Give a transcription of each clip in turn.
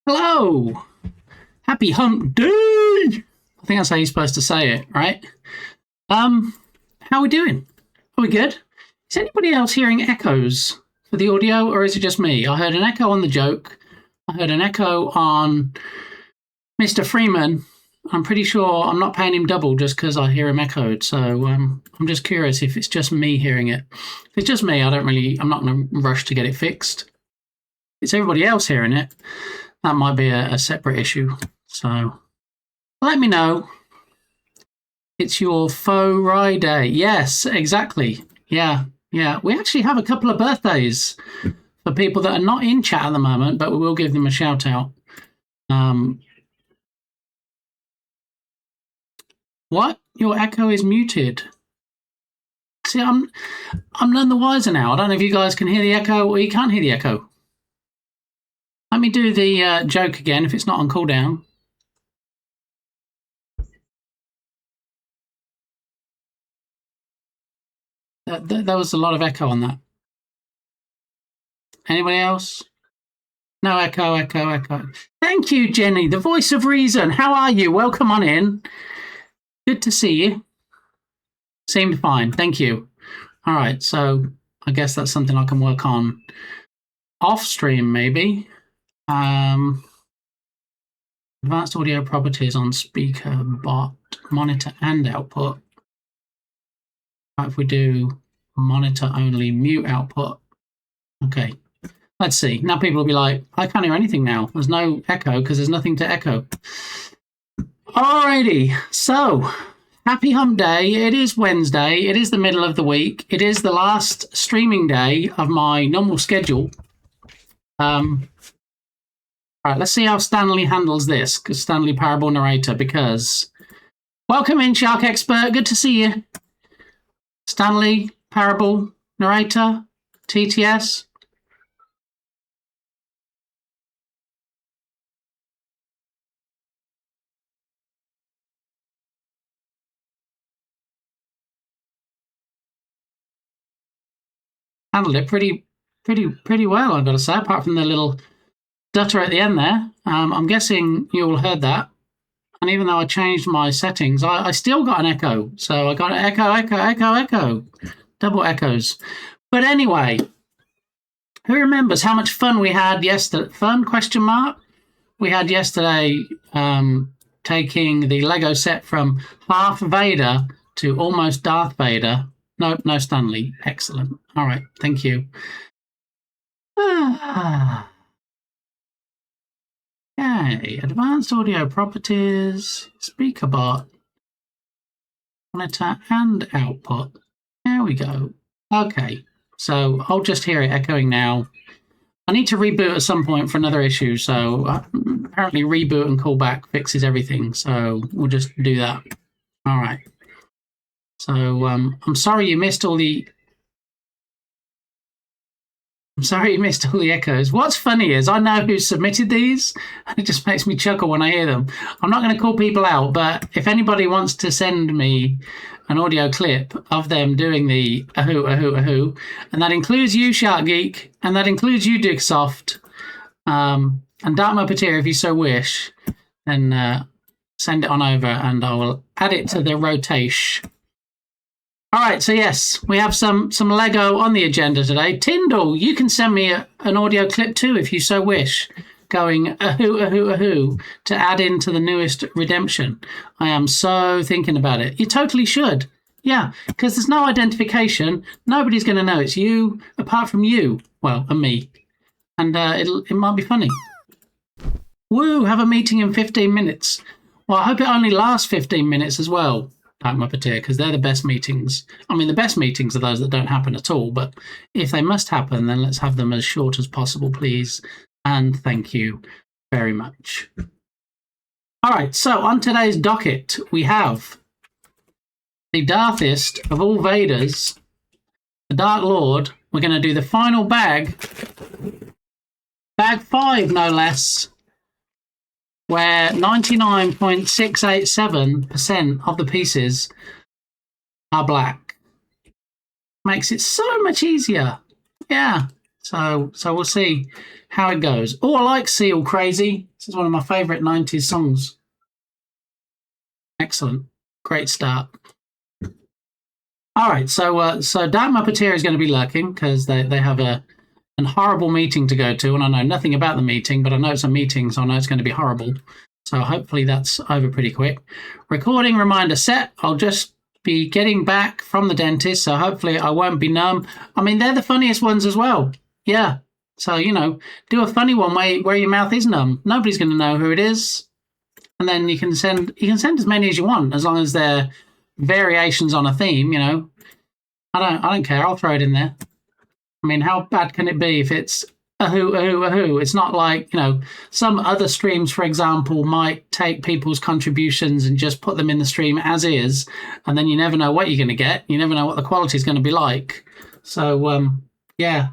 Hello! Happy hump day! I think that's how you're supposed to say it, right? How are we doing? Are we good? Is anybody else hearing echoes for the audio, or is it just me? I heard an echo on the joke. I heard an echo on Mr. Freeman. I'm pretty sure I'm not paying him double just because I hear him echoed. So I'm just curious if it's just me hearing it. If it's just me, I'm not going to rush to get it fixed. If it's everybody else hearing it, that might be a separate issue. So let me know. It's your faux rye day. Yes, exactly. Yeah. We actually have a couple of birthdays for people that are not in chat at the moment, but we will give them a shout out. What? Your echo is muted. See, I'm none the wiser now. I don't know if you guys can hear the echo or you can't hear the echo. Let me do the joke again if it's not on cooldown. There was a lot of echo on that. Anybody else? No echo. Thank you, Jenny, the voice of reason. How are you? Welcome on in. Good to see you. Seemed fine. Thank you. All right, so I guess that's something I can work on off stream, maybe. Advanced audio properties on speaker, bot, monitor, and output. If we do monitor only, mute output. Okay, let's see. Now people will be like, I can't hear anything now. There's no echo because there's nothing to echo. Alrighty, so happy hump day. It is Wednesday. It is the middle of the week. It is the last streaming day of my normal schedule. All right, let's see how Stanley handles this, because Stanley Parable Narrator, because welcome in, Shark Expert. Good to see you. Stanley Parable Narrator, TTS. Handled it pretty well, I've got to say, apart from the little stutter at the end there. I'm guessing you all heard that. And even though I changed my settings, I still got an echo. So I got an echo, double echoes. But anyway, who remembers how much fun we had yesterday? Fun, question mark? We had yesterday taking the Lego set from half Vader to almost Darth Vader. No, Stanley. Excellent. All right, thank you. Okay, advanced audio properties, speaker bot, monitor and output. There we go. Okay, so I'll just hear it echoing now. I need to reboot at some point for another issue, so apparently reboot and callback fixes everything, so we'll just do that. All right. So I'm sorry you missed all the echoes. What's funny is I know who submitted these, and it just makes me chuckle when I hear them. I'm not going to call people out, but if anybody wants to send me an audio clip of them doing the ahoo, and that includes you, Shark Geek, and that includes you, Digsoft, and Dark Muppeteer, if you so wish, then send it on over, and I will add it to the rotation. All right, so yes, we have some Lego on the agenda today. Tyndall, you can send me an audio clip too if you so wish, going ahoo to add into the newest redemption. I am so thinking about it. You totally should. Yeah, because there's no identification. Nobody's going to know it's you apart from you. Well, and me. And it might be funny. Woo, have a meeting in 15 minutes. Well, I hope it only lasts 15 minutes as well. Dark Muppeteer, because they're the best meetings. I mean, the best meetings are those that don't happen at all, but if they must happen, then let's have them as short as possible, please. And thank you very much. All right, so on today's docket, we have the Darthest of all Vaders, the Dark Lord. We're going to do the final bag 5 no less, where 99.687% of the pieces are black. Makes it so much easier. Yeah. So we'll see how it goes. Oh, I like Seal Crazy. This is one of my favourite 90s songs. Excellent. Great start. All right, so Dark Muppeteer is going to be lurking because they have a horrible meeting to go to, and I know nothing about the meeting, but I know it's a meeting, so I know it's going to be horrible. So hopefully that's over pretty quick. Recording reminder set. I'll just be getting back from the dentist, so hopefully I won't be numb. I mean, they're the funniest ones as well. Yeah. So, do a funny one where your mouth is numb. Nobody's going to know who it is. And then you can send as many as you want, as long as they're variations on a theme, I don't care. I'll throw it in there. I mean, how bad can it be if it's a who? It's not like, some other streams, for example, might take people's contributions and just put them in the stream as is, and then you never know what you're going to get. You never know what the quality is going to be like. So, yeah,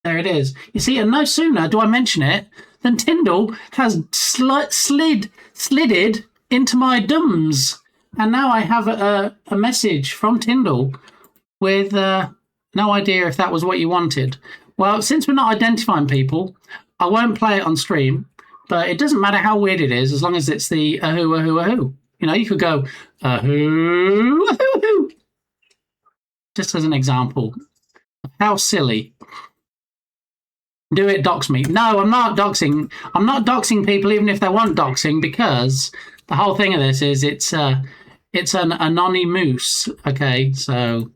there it is. You see, and no sooner do I mention it than Tyndall has slided into my DUMs. And now I have a message from Tyndall with no idea if that was what you wanted. Well, since we're not identifying people, I won't play it on stream, but it doesn't matter how weird it is as long as it's the who. You could go who, just as an example. How silly. Do it, dox me. No, I'm not doxing. I'm not doxing people even if they want doxing, because the whole thing of this is it's an anonymous. Okay, so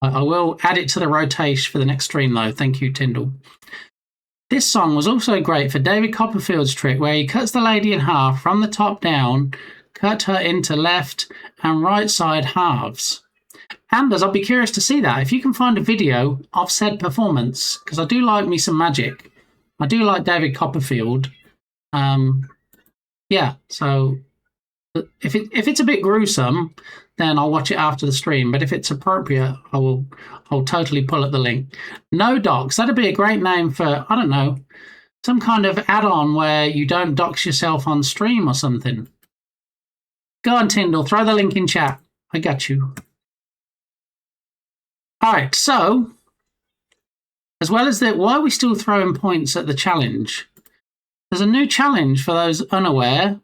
I will add it to the rotation for the next stream, though. Thank you, Tyndall. This song was also great for David Copperfield's trick where he cuts the lady in half from the top down, cut her into left and right side halves. Anders, I'd be curious to see that. If you can find a video of said performance, because I do like me some magic. I do like David Copperfield. Yeah, so if it's a bit gruesome, then I'll watch it after the stream. But if it's appropriate, I'll totally pull up the link. No docs. That'd be a great name for, I don't know, some kind of add-on where you don't dox yourself on stream or something. Go on, Tyndall. Throw the link in chat. I got you. All right, so as well as that, why are we still throwing points at the challenge? There's a new challenge for those unaware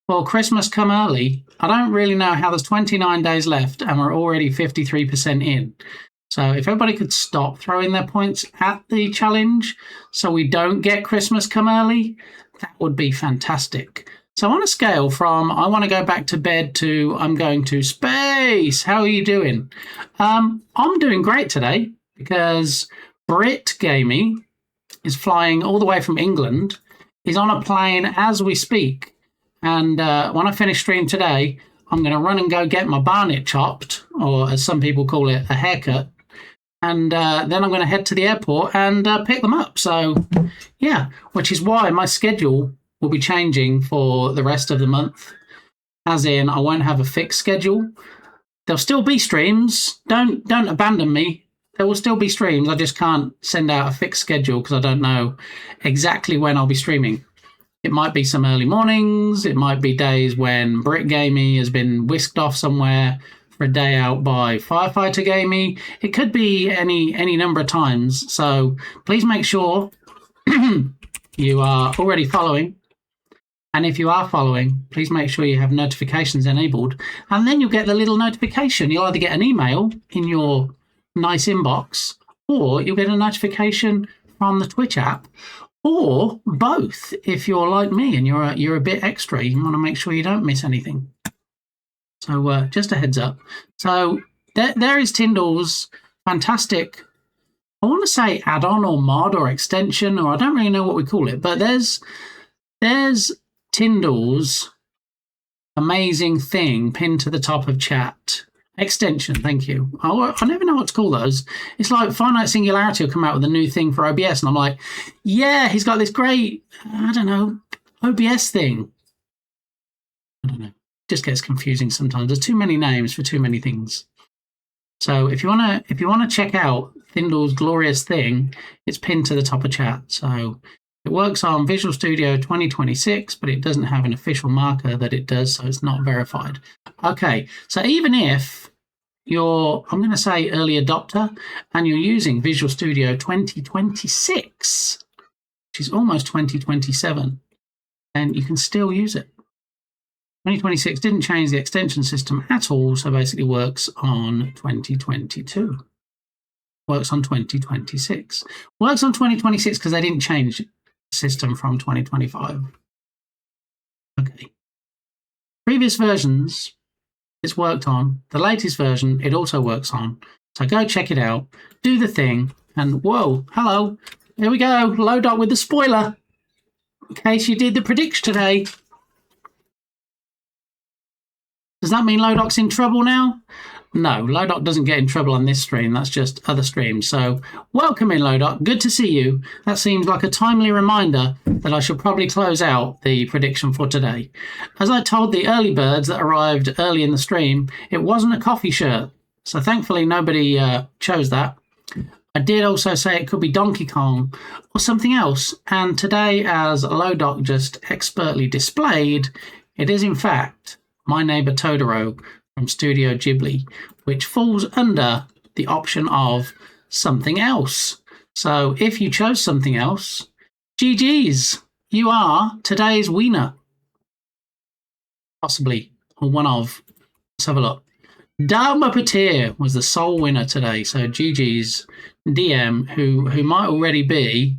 for Christmas Come Early. I don't really know how there's 29 days left and we're already 53% in. So if everybody could stop throwing their points at the challenge so we don't get Christmas Come Early, that would be fantastic. So on a scale from I want to go back to bed to I'm going to space, how are you doing? I'm doing great today because Brit Gamey is flying all the way from England. He's on a plane as we speak. And when I finish stream today, I'm going to run and go get my barnet chopped, or as some people call it, a haircut. And then I'm going to head to the airport and pick them up. So, yeah, which is why my schedule will be changing for the rest of the month. As in, I won't have a fixed schedule. There'll still be streams. Don't abandon me. There will still be streams. I just can't send out a fixed schedule because I don't know exactly when I'll be streaming. It might be some early mornings. It might be days when Brit Gamey has been whisked off somewhere for a day out by Firefighter Gamey. It could be any number of times. So please make sure you are already following. And if you are following, please make sure you have notifications enabled. And then you'll get the little notification. You'll either get an email in your nice inbox, or you'll get a notification from the Twitch app, or both. If you're like me and you're a bit extra, you want to make sure you don't miss anything. So just a heads up. So there is Tyndall's fantastic, I want to say add-on or mod or extension, or I don't really know what we call it, but there's Tyndall's amazing thing pinned to the top of chat. Extension, thank you. I never know what to call those. It's like Finite Singularity will come out with a new thing for OBS, and I'm like, yeah, he's got this great, I don't know, OBS thing. I don't know. It just gets confusing sometimes. There's too many names for too many things. So if you wanna check out Tyndall's glorious thing, it's pinned to the top of chat. So it works on Visual Studio 2026, but it doesn't have an official marker that it does, so it's not verified. Okay, so even if you're, I'm going to say early adopter, and you're using Visual Studio 2026, which is almost 2027, and you can still use it. 2026 didn't change the extension system at all, so basically works on 2022. Works on 2026. Works on 2026 because they didn't change the system from 2025. Okay. Previous versions it's worked on. The latest version it also works on. So go check it out. Do the thing. And whoa, hello. Here we go. Lodoc with the spoiler. In case you did the prediction today. Does that mean Lodoc's in trouble now? No, Lodoc doesn't get in trouble on this stream. That's just other streams. So welcome in, Lodoc. Good to see you. That seems like a timely reminder that I should probably close out the prediction for today. As I told the early birds that arrived early in the stream, it wasn't a coffee shirt. So thankfully nobody chose that. I did also say it could be Donkey Kong or something else. And today, as Lodoc just expertly displayed, it is in fact My Neighbor Totoro from Studio Ghibli, which falls under the option of something else. So if you chose something else, GG's, you are today's winner. Possibly, or one of. Let's have a look. Darth Vader was the sole winner today. So GG's DM, who might already be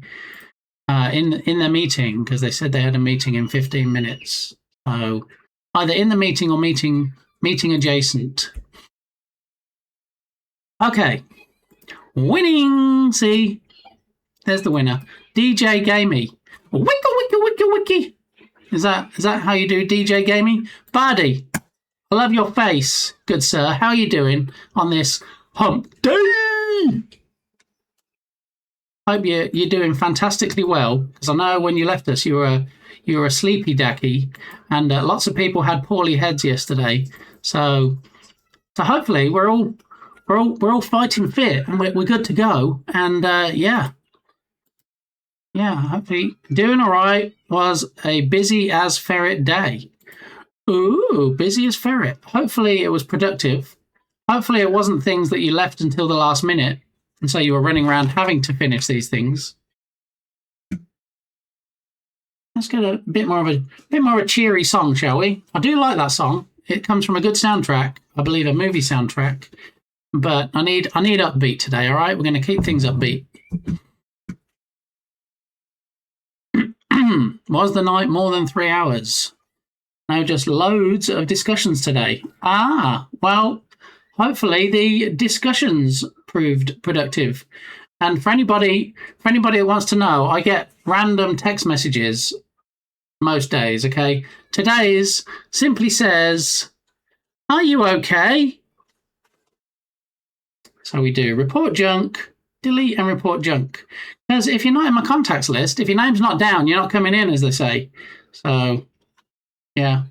in their meeting, because they said they had a meeting in 15 minutes. So either in the meeting or meeting adjacent. Okay. Winning. See? There's the winner. DJ Gamey. Wiki, wiki, wiki, wiki. Is that how you do DJ Gamey? Bardi, I love your face, good sir. How are you doing on this hump day? Hope you're doing fantastically well, because I know when you left us you were a sleepy dacky, and lots of people had poorly heads yesterday. So hopefully we're all fighting fit and we're good to go. And yeah, hopefully doing all right. Was a busy as ferret day. Ooh, busy as ferret. Hopefully it was productive. Hopefully it wasn't things that you left until the last minute, and so you were running around having to finish these things. Let's get a bit more of a cheery song, shall we? I do like that song. It comes from a good soundtrack, I believe a movie soundtrack. But I need upbeat today, all right? We're going to keep things upbeat. Was the night more than 3 hours? No, just loads of discussions today. Well, hopefully the discussions proved productive. And for anybody who wants to know, I get random text messages most days, okay? Today's simply says, "Are you okay?" So we do report junk, delete and report junk. Because if you're not in my contacts list, if your name's not down, you're not coming in, as they say. So, yeah.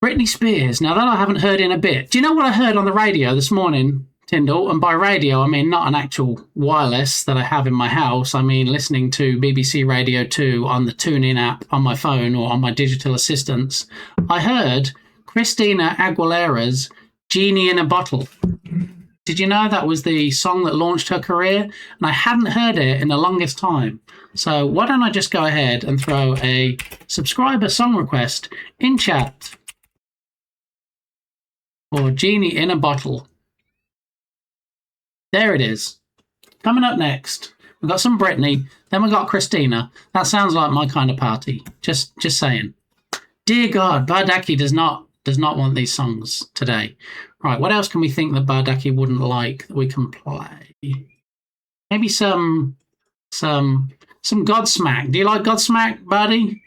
Britney Spears. Now, that I haven't heard in a bit. Do you know what I heard on the radio this morning, Tyndall? And by radio, I mean not an actual wireless that I have in my house. I mean listening to BBC Radio 2 on the TuneIn app on my phone or on my digital assistants. I heard Christina Aguilera's Genie in a Bottle. Did you know that was the song that launched her career? And I hadn't heard it in the longest time. So why don't I just go ahead and throw a subscriber song request in chat for Genie in a Bottle. There it is. Coming up next, we've got some Britney, then we've got Christina. That sounds like my kind of party. Just saying. Dear God, Bardaki does not want these songs today. Right, what else can we think that Bardaki wouldn't like that we can play? Maybe some Godsmack. Do you like Godsmack, Bardi?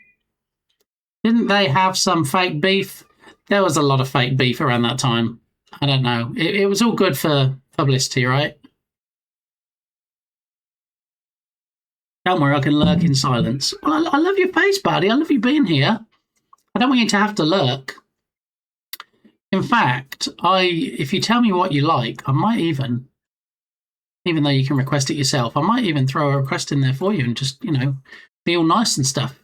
Didn't they have some fake beef? There was a lot of fake beef around that time. I don't know. It was all good for publicity, right? Don't worry, I can lurk in silence. Well, I love your face, Bardi. I love you being here. I don't want you to have to lurk. In fact, if you tell me what you like, I might even though you can request it yourself, I might even throw a request in there for you and just, be all nice and stuff.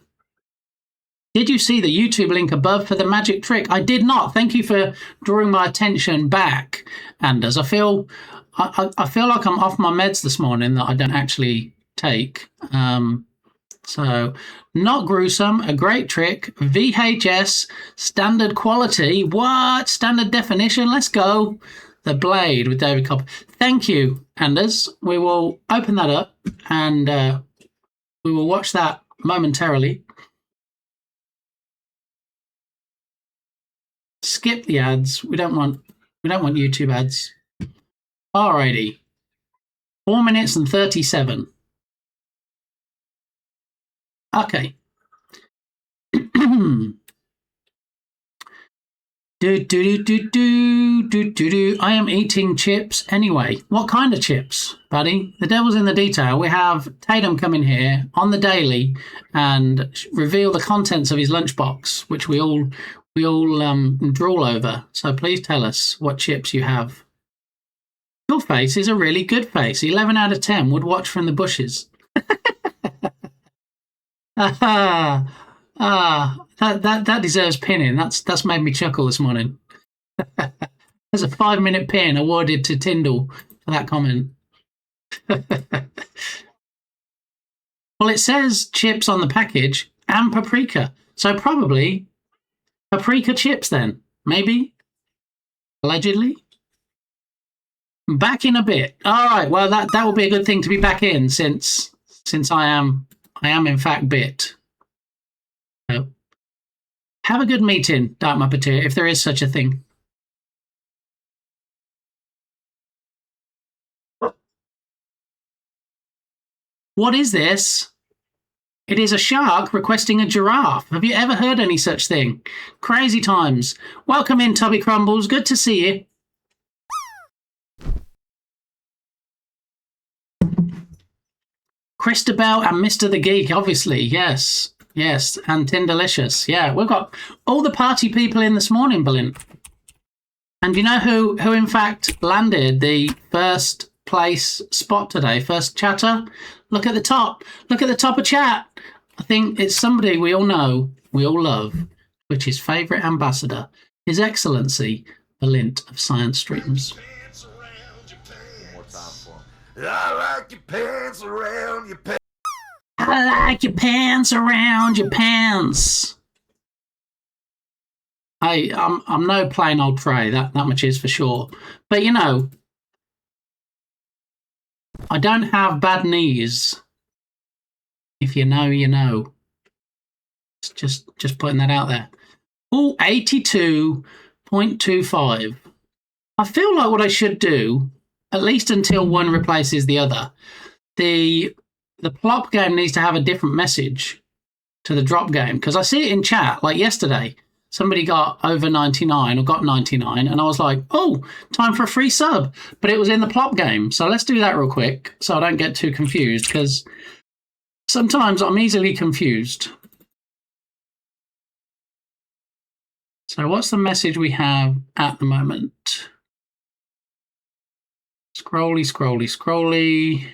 Did you see the YouTube link above for the magic trick? I did not. Thank you for drawing my attention back, Anders. I feel like I'm off my meds this morning, that I don't actually take. So, not gruesome, a great trick, VHS, standard quality. What? Standard definition? Let's go. The Blade with David Copper. Thank you, Anders. We will open that up and we will watch that momentarily. Skip the ads. We don't want YouTube ads. Alrighty. 4 minutes and 37. Okay. I am eating chips anyway. What kind of chips, buddy? The devil's in the detail. We have Tatum come in here on the daily and reveal the contents of his lunchbox, which we all drool over. So please tell us what chips you have. Your face is a really good face. 11 out of 10 would watch from the bushes. That deserves pinning. That's made me chuckle this morning. There's a 5-minute pin awarded to Tyndall for that comment. Well, it says chips on the package and paprika, so probably paprika chips then, maybe, allegedly. Back in a bit. All right. Well, that will be a good thing to be back in since I am in fact bit. So, have a good meeting, Dark Muppeteer, if there is such a thing. What is this? It is a shark requesting a giraffe. Have you ever heard any such thing? Crazy times. Welcome in, Tubby Crumbles. Good to see you. Christabel and Mr. the Geek, obviously. Yes. Yes. And Tindelicious. Yeah, we've got all the party people in this morning, Berlin. And you know who in fact landed the first place spot today? First chatter? Look at the top. Look at the top of chat. I think it's somebody we all know, we all love, which is favourite ambassador, His Excellency, the Lint of Science Streams. I like your pants around your pants. I like your pants around your pants. I'm no plain old Trey, that much is for sure. But you know, I don't have bad knees. If you know, you know. Just putting that out there. Oh, 82.25. I feel like what I should do, at least until one replaces the other, the plop game needs to have a different message to the drop game, because I see it in chat. Like yesterday, somebody got over 99 or got 99, and I was like, oh, time for a free sub. But it was in the plop game. So let's do that real quick so I don't get too confused, because sometimes I'm easily confused. So what's the message we have at the moment? Scrolly, scrolly, scrolly.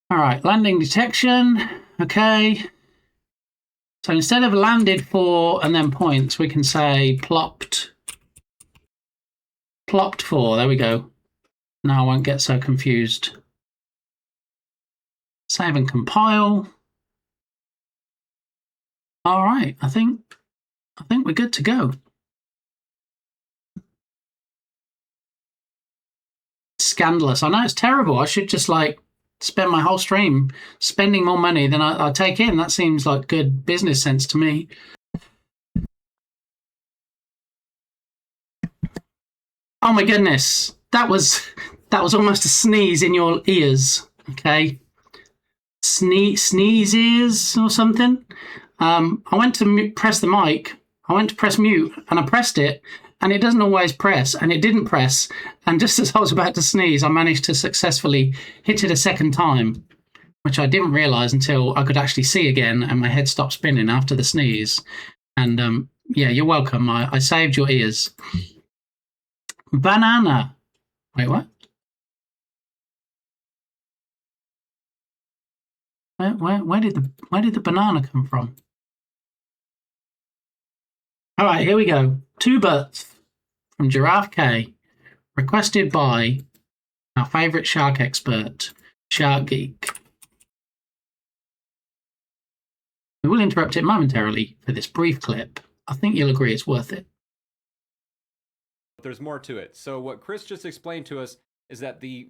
All right, landing detection. Okay. So instead of landed for and then points, we can say plopped. Plopped for. There we go. Now I won't get so confused. Save and compile. All right, I think we're good to go. Scandalous. I know it's terrible. I should just like spend my whole stream spending more money than I take in. That seems like good business sense to me. Oh my goodness. That was almost a sneeze in your ears. Okay. Sneeze ears or something. I went to press the mic. I went to press mute and I pressed it, and it doesn't always press, and it didn't press. And just as I was about to sneeze, I managed to successfully hit it a second time, which I didn't realize until I could actually see again, and my head stopped spinning after the sneeze. And yeah, you're welcome. I saved your ears. Banana. Wait, what? Where did the banana come from? All right, here we go. 2 butts. from Giraffe K, requested by our favourite shark expert, Shark Geek. We will interrupt it momentarily for this brief clip. I think you'll agree it's worth it. There's more to it. So what Chris just explained to us is that the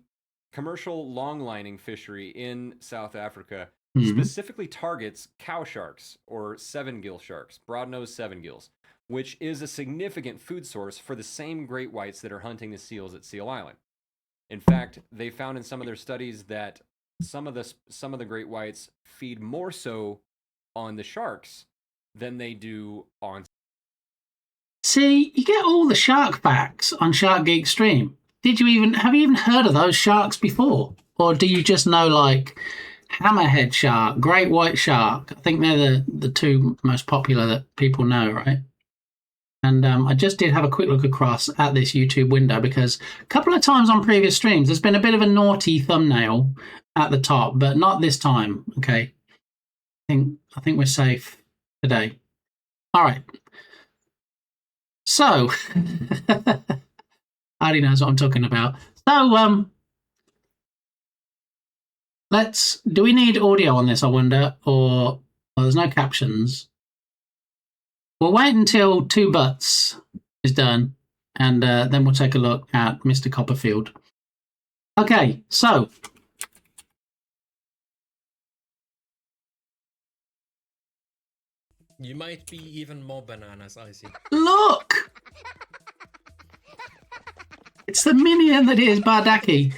commercial longlining fishery in South Africa specifically targets cow sharks or seven-gill sharks, broad-nosed seven-gills, which is a significant food source for the same great whites that are hunting the seals at Seal Island. In fact, they found in some of their studies that some of the great whites feed more so on the sharks than they do on. See, you get all the shark facts on Shark Geek Stream. Have you even heard of those sharks before? Or do you just know, like, hammerhead shark, great white shark? I think they're the two most popular that people know, right? And I just did have a quick look across at this YouTube window because a couple of times on previous streams, there's been a bit of a naughty thumbnail at the top, but not this time, okay? I think we're safe today. All right. So, Artie knows what I'm talking about. So, do we need audio on this, I wonder? Or, well, there's no captions. We'll wait until Two Butts is done, and then we'll take a look at Mr. Copperfield. Okay, so. You might be even more bananas, Icy. Look! It's the minion that is Bardaki.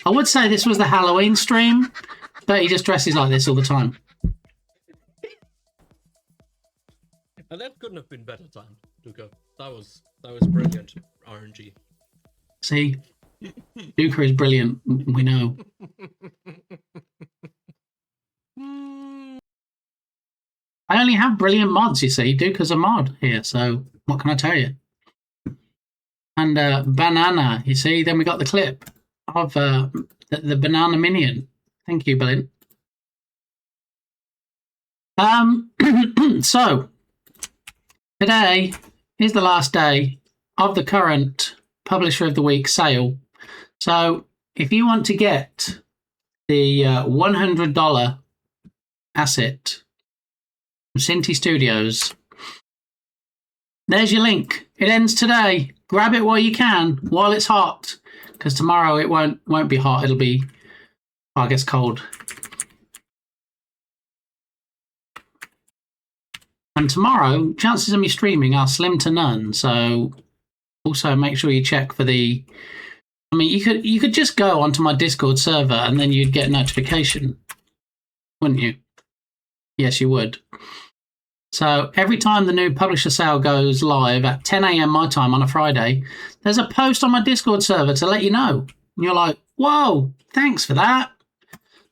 I would say this was the Halloween stream, but he just dresses like this all the time. And that couldn't have been better timed, Duka. That was brilliant RNG. See? Duka is brilliant, we know. I only have brilliant mods, you see. Duka's a mod here, so what can I tell you? And banana, you see. Then we got the clip of the banana minion. Thank you, Brilliant. So, today is the last day of the current Publisher of the Week sale. So, if you want to get the $100 asset from Cinti Studios, there's your link. It ends today. Grab it while you can, while it's hot, because tomorrow it won't be hot. It'll be, I guess, cold. And tomorrow, chances of me streaming are slim to none. So, also make sure you check for the. I mean, you could just go onto my Discord server and then you'd get a notification, wouldn't you? Yes, you would. So every time the new publisher sale goes live at 10 a.m. my time on a Friday, there's a post on my Discord server to let you know. And you're like, whoa, thanks for that.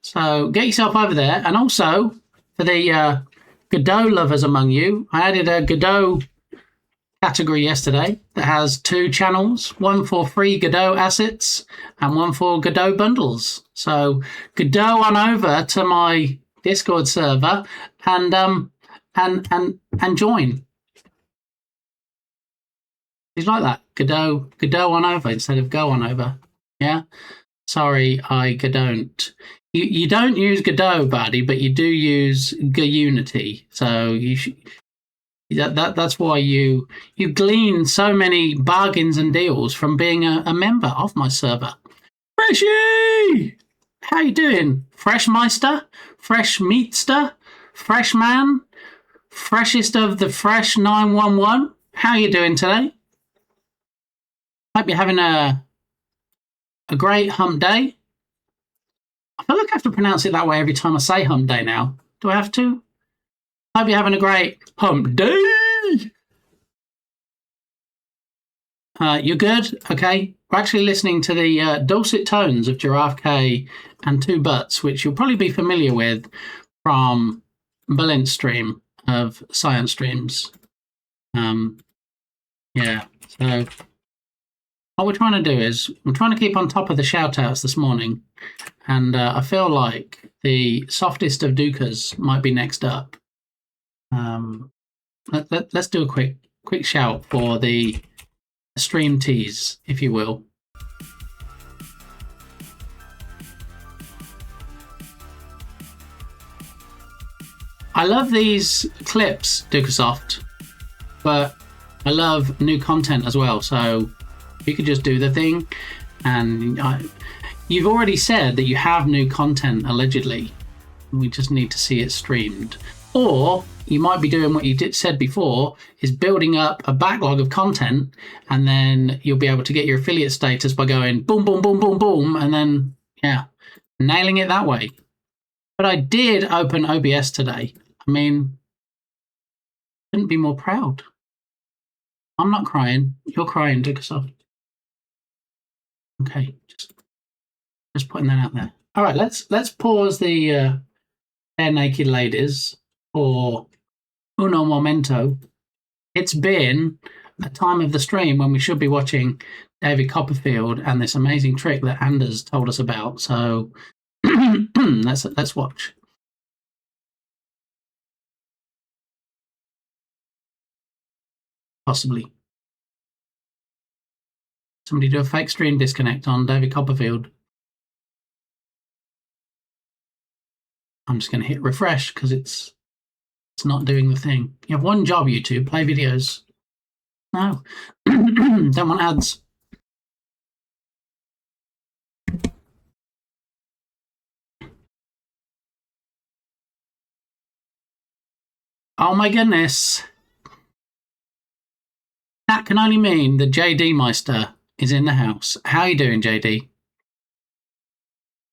So get yourself over there. And also, for the Godot lovers among you, I added a Godot category yesterday that has 2 channels, one for free Godot assets and one for Godot bundles. So Godot on over to my Discord server and join. It's like that. Godot on over instead of go on over. Yeah. Sorry, I don't. You don't use Godot, buddy, but you do use Unity. So you should. That's why you glean so many bargains and deals from being a member of my server. Freshie, how you doing? Fresh Meister, Fresh Meatster, Fresh Man, freshest of the fresh 911. How you doing today? Hope you're having a great hump day. I feel like I have to pronounce it that way every time I say hump day now. Do I have to? Hope you're having a great hump day. You're good? Okay. We're actually listening to the dulcet tones of Giraffe K and Two Butts, which you'll probably be familiar with from Berlin's stream of science streams. Yeah. So what we're trying to do is I'm trying to keep on top of the shout-outs this morning. And I feel like the softest of Dukas might be next up. Let's do a quick shout for the stream tease, if you will. I love these clips, Dukasoft, but I love new content as well. So you could just do the thing, and you've already said that you have new content allegedly. We just need to see it streamed. Or you might be doing what you said before, is building up a backlog of content, and then you'll be able to get your affiliate status by going boom, boom, boom, boom, boom, and then, yeah, nailing it that way. But I did open OBS today. I mean, couldn't be more proud. I'm not crying. You're crying, Dukasoft. Okay, just putting that out there. All right, let's pause the Bare Naked Ladies for uno momento. It's been a time of the stream when we should be watching David Copperfield and this amazing trick that Anders told us about. So let's watch. Possibly. Somebody do a fake stream disconnect on David Copperfield. I'm just going to hit refresh because it's not doing the thing. You have one job, YouTube, play videos. No, don't want ads. Oh my goodness. That can only mean that JD Meister is in the house. How are you doing, JD?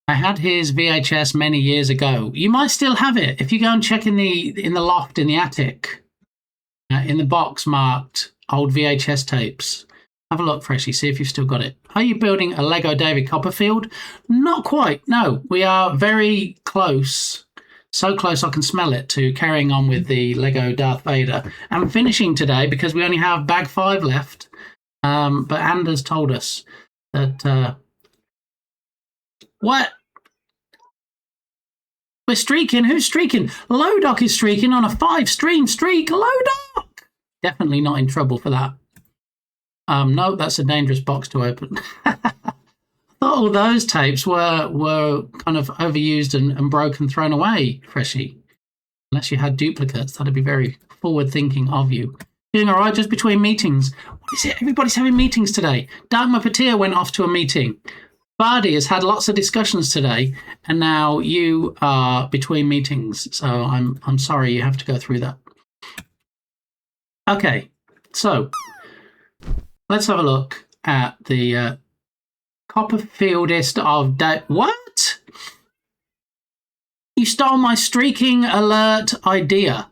I had his VHS many years ago. You might still have it if you go and check in the loft in the attic, in the box marked old VHS tapes. Have a look, Freshy, see if you've still got it. Are you building a Lego David Copperfield? Not quite, no. We are very close, so close I can smell it, to carrying on with the Lego Darth Vader. And finishing today, because we only have bag 5 left, but Anders told us that... What? We're streaking? Who's streaking? Lodoc is streaking on a 5-stream streak. Lodoc! Definitely not in trouble for that. No, that's a dangerous box to open. I thought all those tapes were kind of overused and broken, thrown away, Freshy. Unless you had duplicates, that'd be very forward-thinking of you. Doing all right just between meetings. What is it? Everybody's having meetings today. Dark Muppeteer went off to a meeting. Bardi has had lots of discussions today, and now you are between meetings. So I'm sorry you have to go through that. Okay, so let's have a look at the Copperfieldist of day. What? You stole my streaking alert idea.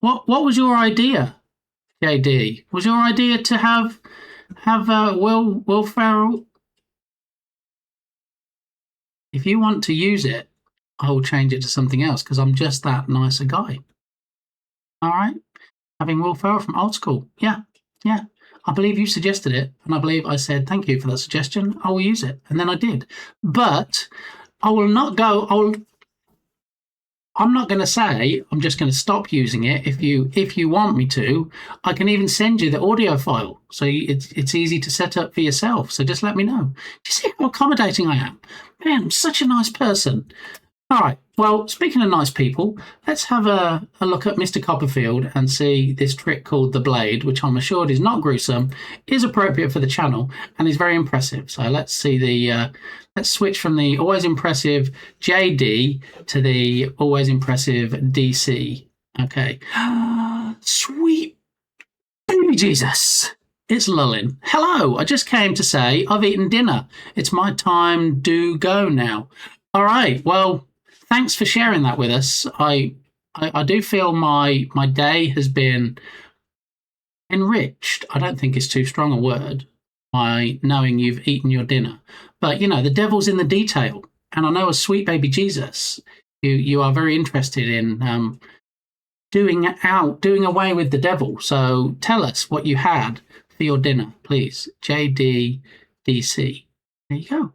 What was your idea, JD? Was your idea to have Will Ferrell? If you want to use it, I will change it to something else because I'm just that nice a guy. All right? Having Will Ferrell from Old School. Yeah. I believe you suggested it, and I believe I said, thank you for that suggestion. I will use it. And then I did. But I will not go... I'm not going to say I'm just going to stop using it. If you want me to, I can even send you the audio file. So it's easy to set up for yourself. So just let me know. Do you see how accommodating I am? Man, I'm such a nice person. All right. Well, speaking of nice people, let's have a look at Mr. Copperfield and see this trick called the Blade, which I'm assured is not gruesome, is appropriate for the channel, and is very impressive. So let's see the... let's switch from the always impressive JD to the always impressive DC. Okay. Sweet baby Jesus. It's Lullin. Hello. I just came to say I've eaten dinner. It's my time to go now. All right. Well, thanks for sharing that with us. I do feel my day has been enriched. I don't think it's too strong a word, by knowing you've eaten your dinner. But, the devil's in the detail. And I know as sweet baby Jesus, you are very interested in doing away with the devil. So tell us what you had for your dinner, please. JDDC. There you go.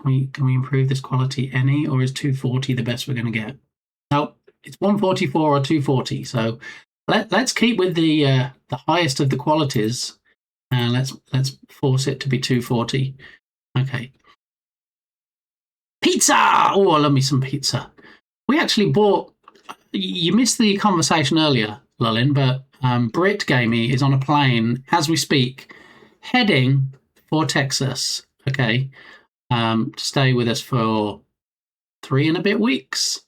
Can we improve this quality any, or is 240 the best we're going to get? No, it's 144 or 240. So let's keep with the highest of the qualities, and let's force it to be 240. Okay. Pizza! Oh, I love me some pizza. We actually bought. You missed the conversation earlier, Lullin, but Brit Gamey is on a plane as we speak, heading for Texas. Okay. To stay with us for 3 and a bit weeks.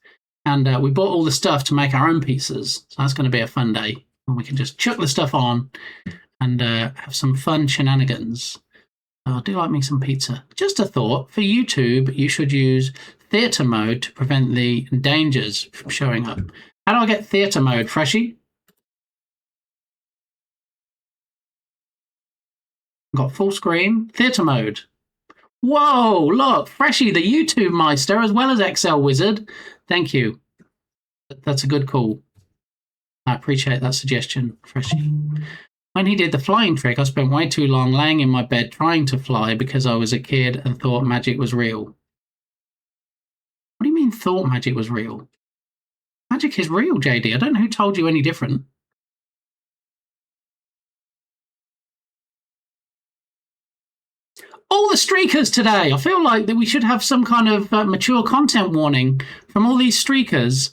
And we bought all the stuff to make our own pizzas. So that's going to be a fun day. And we can just chuck the stuff on and have some fun shenanigans. I do like me some pizza. Just a thought, for YouTube, you should use theatre mode to prevent the dangers from showing up. How do I get theatre mode, Freshie? Got full screen, theatre mode. Whoa, look, Freshie, the YouTube Meister, as well as Excel Wizard. Thank you. That's a good call. I appreciate that suggestion, Freshie. When he did the flying trick, I spent way too long laying in my bed trying to fly because I was a kid and thought magic was real. What do you mean thought magic was real? Magic is real, JD. I don't know who told you any different. All the streakers today. I feel like that we should have some kind of mature content warning from all these streakers.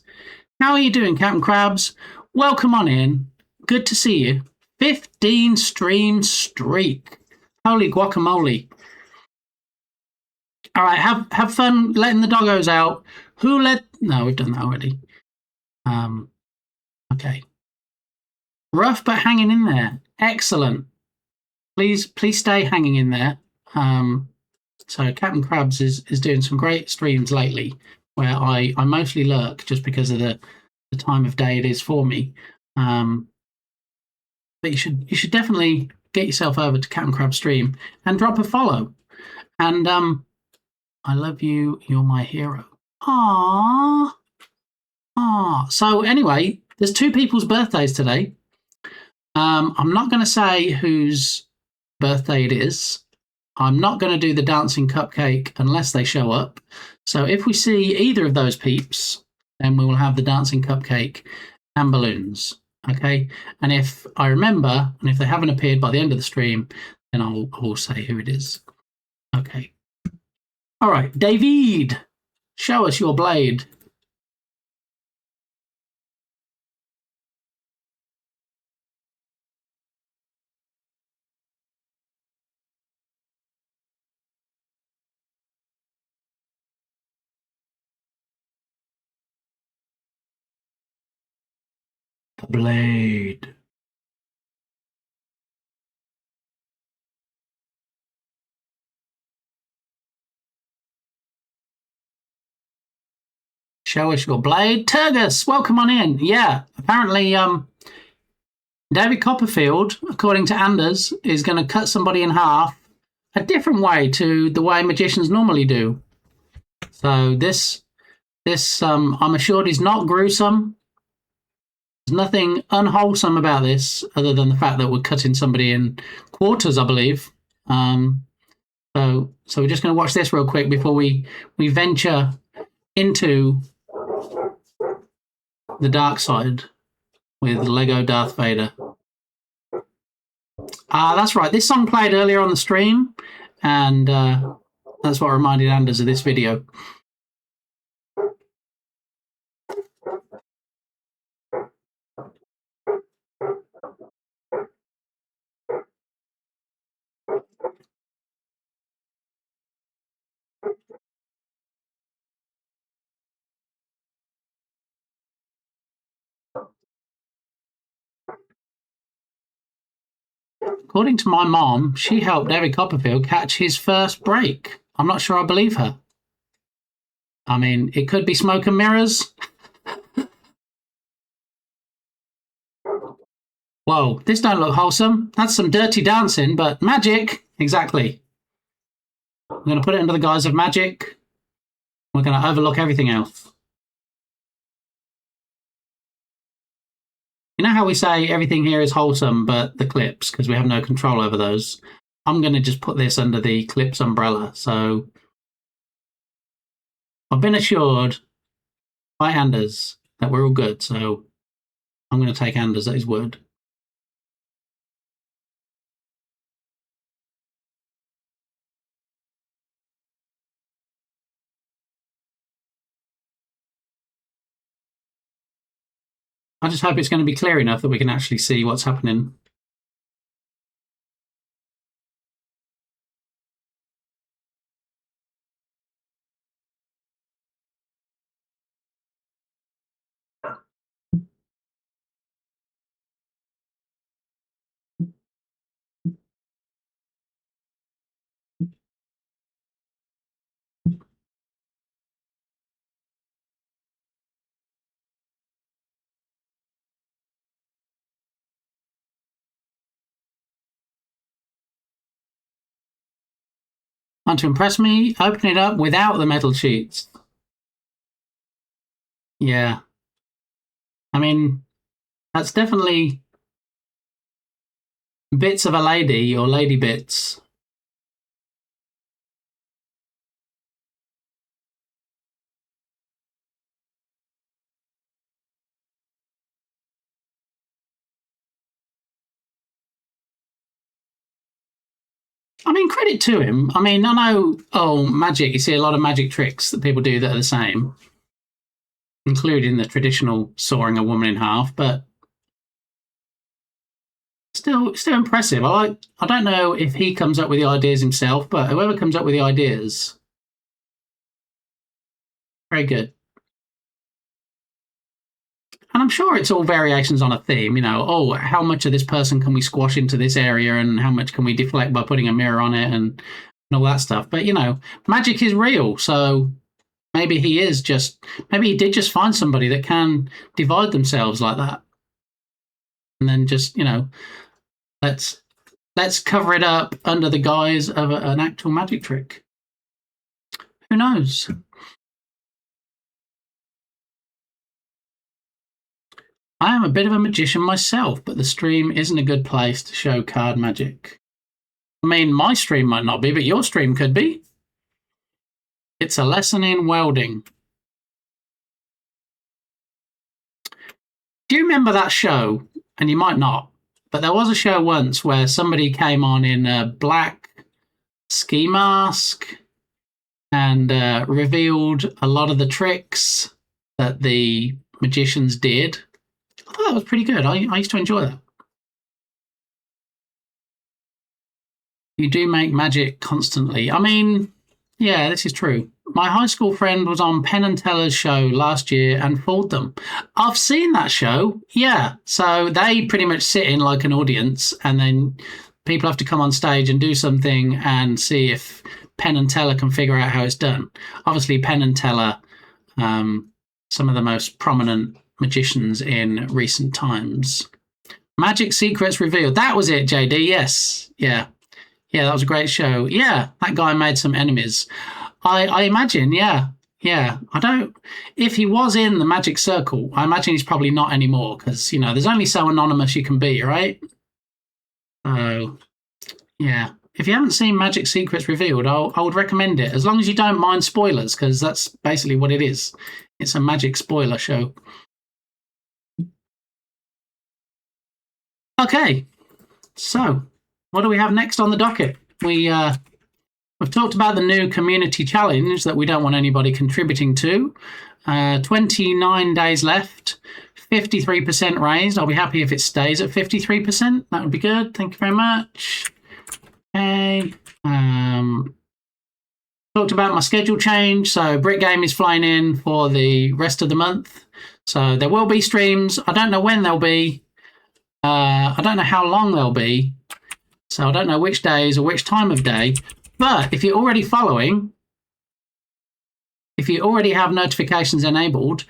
How are you doing, Captain Krabs? Welcome on in. Good to see you. 15 stream streak. Holy guacamole. All right, have fun letting the doggos out. Who let... No, we've done that already. Okay. Rough but hanging in there. Excellent. Please stay hanging in there. So Captain Krabs is doing some great streams lately where I mostly lurk just because of the time of day it is for me. But you should definitely get yourself over to Captain Krabs stream and drop a follow. And I love you. You're my hero. Aww. So anyway, there's 2 people's birthdays today. I'm not going to say whose birthday it is. I'm not going to do the dancing cupcake unless they show up. So if we see either of those peeps, then we will have the dancing cupcake and balloons. Okay? And if I remember, and if they haven't appeared by the end of the stream, then I will say who it is. Okay. All right. David, show us your blade. The blade. Show us your blade. Turgus, welcome on in. Yeah, apparently David Copperfield, according to Anders, is going to cut somebody in half a different way to the way magicians normally do. So this I'm assured is not gruesome. There's nothing unwholesome about this other than the fact that we're cutting somebody in quarters, I believe. So we're just going to watch this real quick before we venture into the dark side with Lego Darth Vader. That's right. This song played earlier on the stream, and that's what reminded Anders of this video. According to my mom, she helped David Copperfield catch his first break. I'm not sure I believe her. I mean, it could be smoke and mirrors. Whoa, this don't look wholesome. That's some dirty dancing, but magic. Exactly. I'm going to put it under the guise of magic. We're going to overlook everything else. You know how we say everything here is wholesome, but the clips, because we have no control over those. I'm going to just put this under the clips umbrella. So I've been assured by Anders that we're all good, so I'm going to take Anders at his word. I just hope it's going to be clear enough that we can actually see what's happening. And to impress me, open it up without the metal sheets. Yeah. I mean, that's definitely bits of a lady or lady bits. I mean, credit to him. I mean, I know, magic, you see a lot of magic tricks that people do that are the same, including the traditional sawing a woman in half, but still impressive. I don't know if he comes up with the ideas himself, but whoever comes up with the ideas, very good. And I'm sure it's all variations on a theme, how much of this person can we squash into this area and how much can we deflect by putting a mirror on it and all that stuff. But, magic is real. So maybe he did just find somebody that can divide themselves like that. And then just, let's cover it up under the guise of an actual magic trick. Who knows? I am a bit of a magician myself, but the stream isn't a good place to show card magic. I mean, my stream might not be, but your stream could be. It's a lesson in welding. Do you remember that show? And you might not, but there was a show once where somebody came on in a black ski mask and revealed a lot of the tricks that the magicians did. I thought that was pretty good. I used to enjoy that. You do make magic constantly. I mean, yeah, this is true. My high school friend was on Penn and Teller's show last year and fooled them. I've seen that show, yeah. So they pretty much sit in like an audience and then people have to come on stage and do something and see if Penn and Teller can figure out how it's done. Obviously, Penn and Teller, some of the most prominent magicians in recent times. Magic Secrets Revealed. That was it, JD. Yes. Yeah, that was a great show. Yeah, that guy made some enemies. I imagine, yeah. If he was in the magic circle, I imagine he's probably not anymore because, there's only so anonymous you can be, right? So, yeah. If you haven't seen Magic Secrets Revealed, I would recommend it, as long as you don't mind spoilers, because that's basically what it is. It's a magic spoiler show. Okay, so what do we have next on the docket? We've talked about the new community challenge that we don't want anybody contributing to. 29 days left, 53% raised. I'll be happy if it stays at 53%. That would be good. Thank you very much. Okay. Talked about my schedule change. So Brick Game is flying in for the rest of the month. So there will be streams. I don't know when they'll be. I don't know how long they'll be. So I don't know which days or which time of day. But if you're already following, if you already have notifications enabled,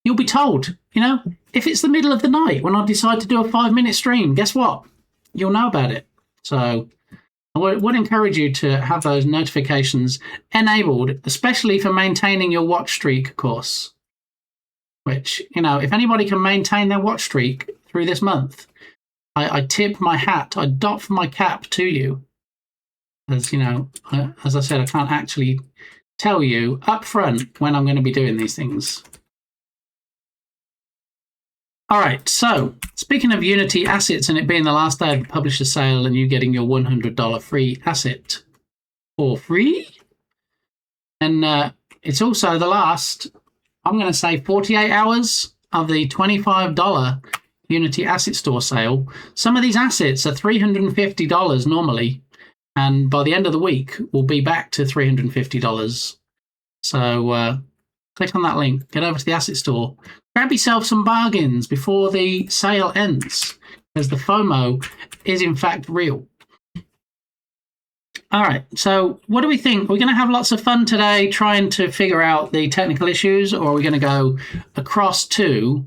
you'll be told, if it's the middle of the night when I decide to do a 5-minute stream, guess what? You'll know about it. So I would encourage you to have those notifications enabled, especially for maintaining your watch streak, of course. Which, if anybody can maintain their watch streak through this month, I tip my hat, I doff my cap to you. As as I said, I can't actually tell you up front when I'm going to be doing these things. All right, so speaking of Unity assets and it being the last day of the publisher sale and you getting your $100 free asset for free, and it's also the last, I'm going to say 48 hours of the $25 Unity Asset Store sale. Some of these assets are $350 normally, and by the end of the week, we'll be back to $350. So click on that link, get over to the Asset Store, grab yourself some bargains before the sale ends, because the FOMO is in fact real. All right, so what do we think? We're going to have lots of fun today trying to figure out the technical issues, or are we going to go across to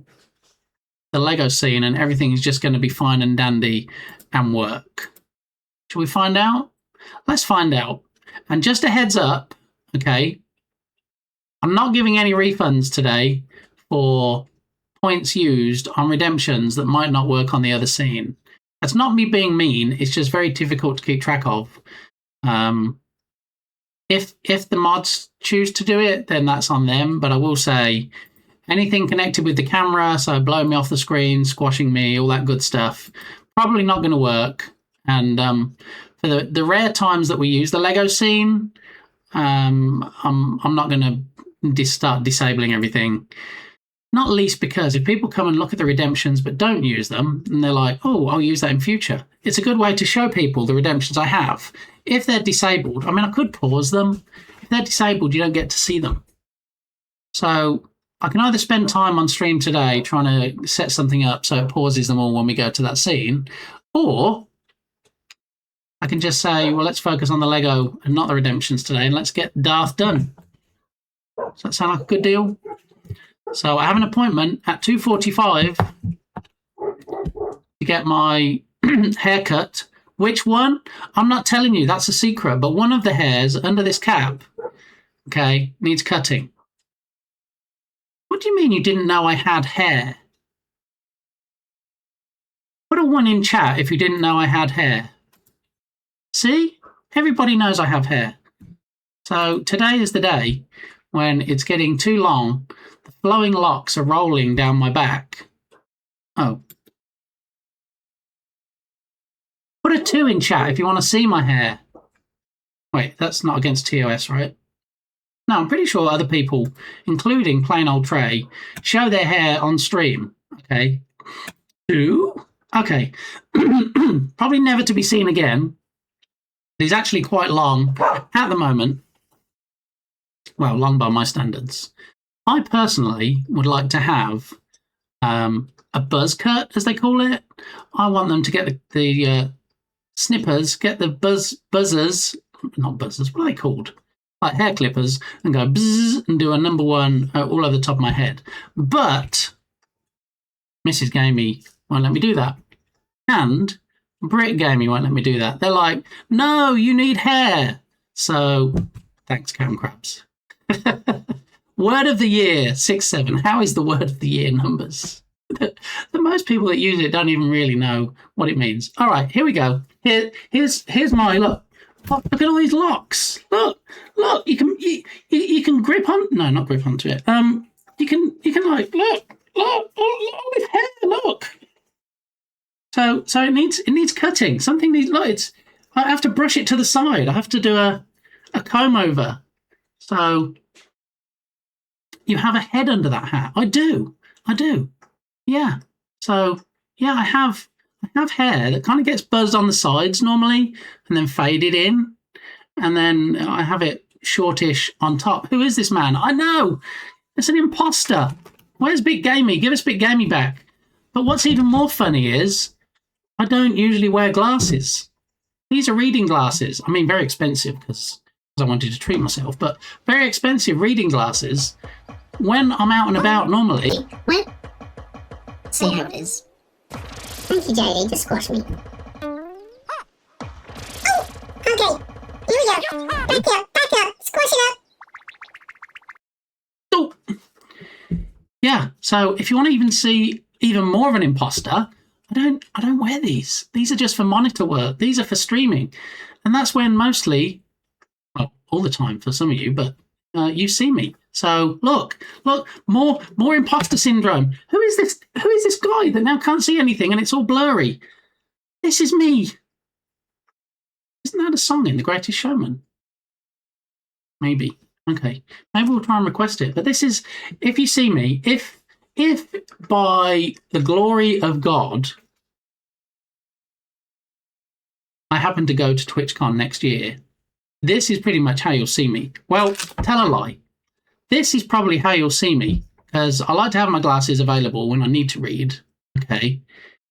the Lego scene and everything is just going to be fine and dandy and work? Shall we find out? Let's find out. And just a heads up, okay, I'm not giving any refunds today for points used on redemptions that might not work on the other scene. That's not me being mean, it's just very difficult to keep track of. If the mods choose to do it, then that's on them. But I will say anything connected with the camera, so blowing me off the screen, squashing me, all that good stuff, probably not going to work. And for the rare times that we use the Lego scene, I'm not going to start disabling everything. Not least because if people come and look at the redemptions but don't use them, and they're like, oh, I'll use that in future. It's a good way to show people the redemptions I have. If they're disabled, I mean, I could pause them. If they're disabled, you don't get to see them. So I can either spend time on stream today trying to set something up so it pauses them all when we go to that scene, or I can just say, well, let's focus on the Lego and not the redemptions today, and let's get Darth done. Does that sound like a good deal? So I have an appointment at 2:45 to get my haircut. Which one? I'm not telling you. That's a secret. But one of the hairs under this cap, okay, needs cutting. What do you mean you didn't know I had hair? Put a 1 in chat if you didn't know I had hair. See? Everybody knows I have hair. So today is the day when it's getting too long. The flowing locks are rolling down my back. Oh. Put a 2 in chat if you want to see my hair. Wait, that's not against TOS, right? No, I'm pretty sure other people, including plain old Trey, show their hair on stream. Okay. 2? Okay. Probably never to be seen again. He's actually quite long at the moment. Well, long by my standards. I personally would like to have a buzz cut, as they call it. I want them to get the snippers, get the buzzers, not buzzers, what are they called? Like hair clippers, and go bzzz and do a number 1 all over the top of my head. But Mrs. Gamey won't let me do that. And Brit Gamey won't let me do that. They're like, no, you need hair. So thanks, Cam Crabs. Word of the year, 6-7. How is the word of the year numbers? The most people that use it don't even really know what it means. All right, here we go. Here's my look. Look at all these locks. Look. You can grip on. No, not grip onto it. You can like look with hair. Look. So it needs cutting. Something needs. Look, I have to brush it to the side. I have to do a comb over. So you have a head under that hat. I do. Yeah. So yeah, I have hair that kind of gets buzzed on the sides normally and then faded in. And then I have it shortish on top. Who is this man? I know. It's an imposter. Where's Big Gamey? Give us Big Gamey back. But what's even more funny is I don't usually wear glasses. These are reading glasses. I mean, very expensive because I wanted to treat myself, but very expensive reading glasses. When I'm out and about normally. What? See how it is. Thank you, JD, to squash me. Oh! Okay. Here we go. Back up. Squash it up. Oh. Yeah, so if you want to even see even more of an imposter, I don't wear these. These are just for monitor work. These are for streaming. And that's when mostly, well, all the time for some of you, but you see me. So look, more imposter syndrome. Who is this? Who is this guy that now can't see anything and it's all blurry? This is me. Isn't that a song in The Greatest Showman? Maybe. Okay. Maybe we'll try and request it. But this is, if you see me, if by the glory of God, I happen to go to TwitchCon next year, this is pretty much how you'll see me. Well, tell a lie. This is probably how you'll see me, because I like to have my glasses available when I need to read. Okay.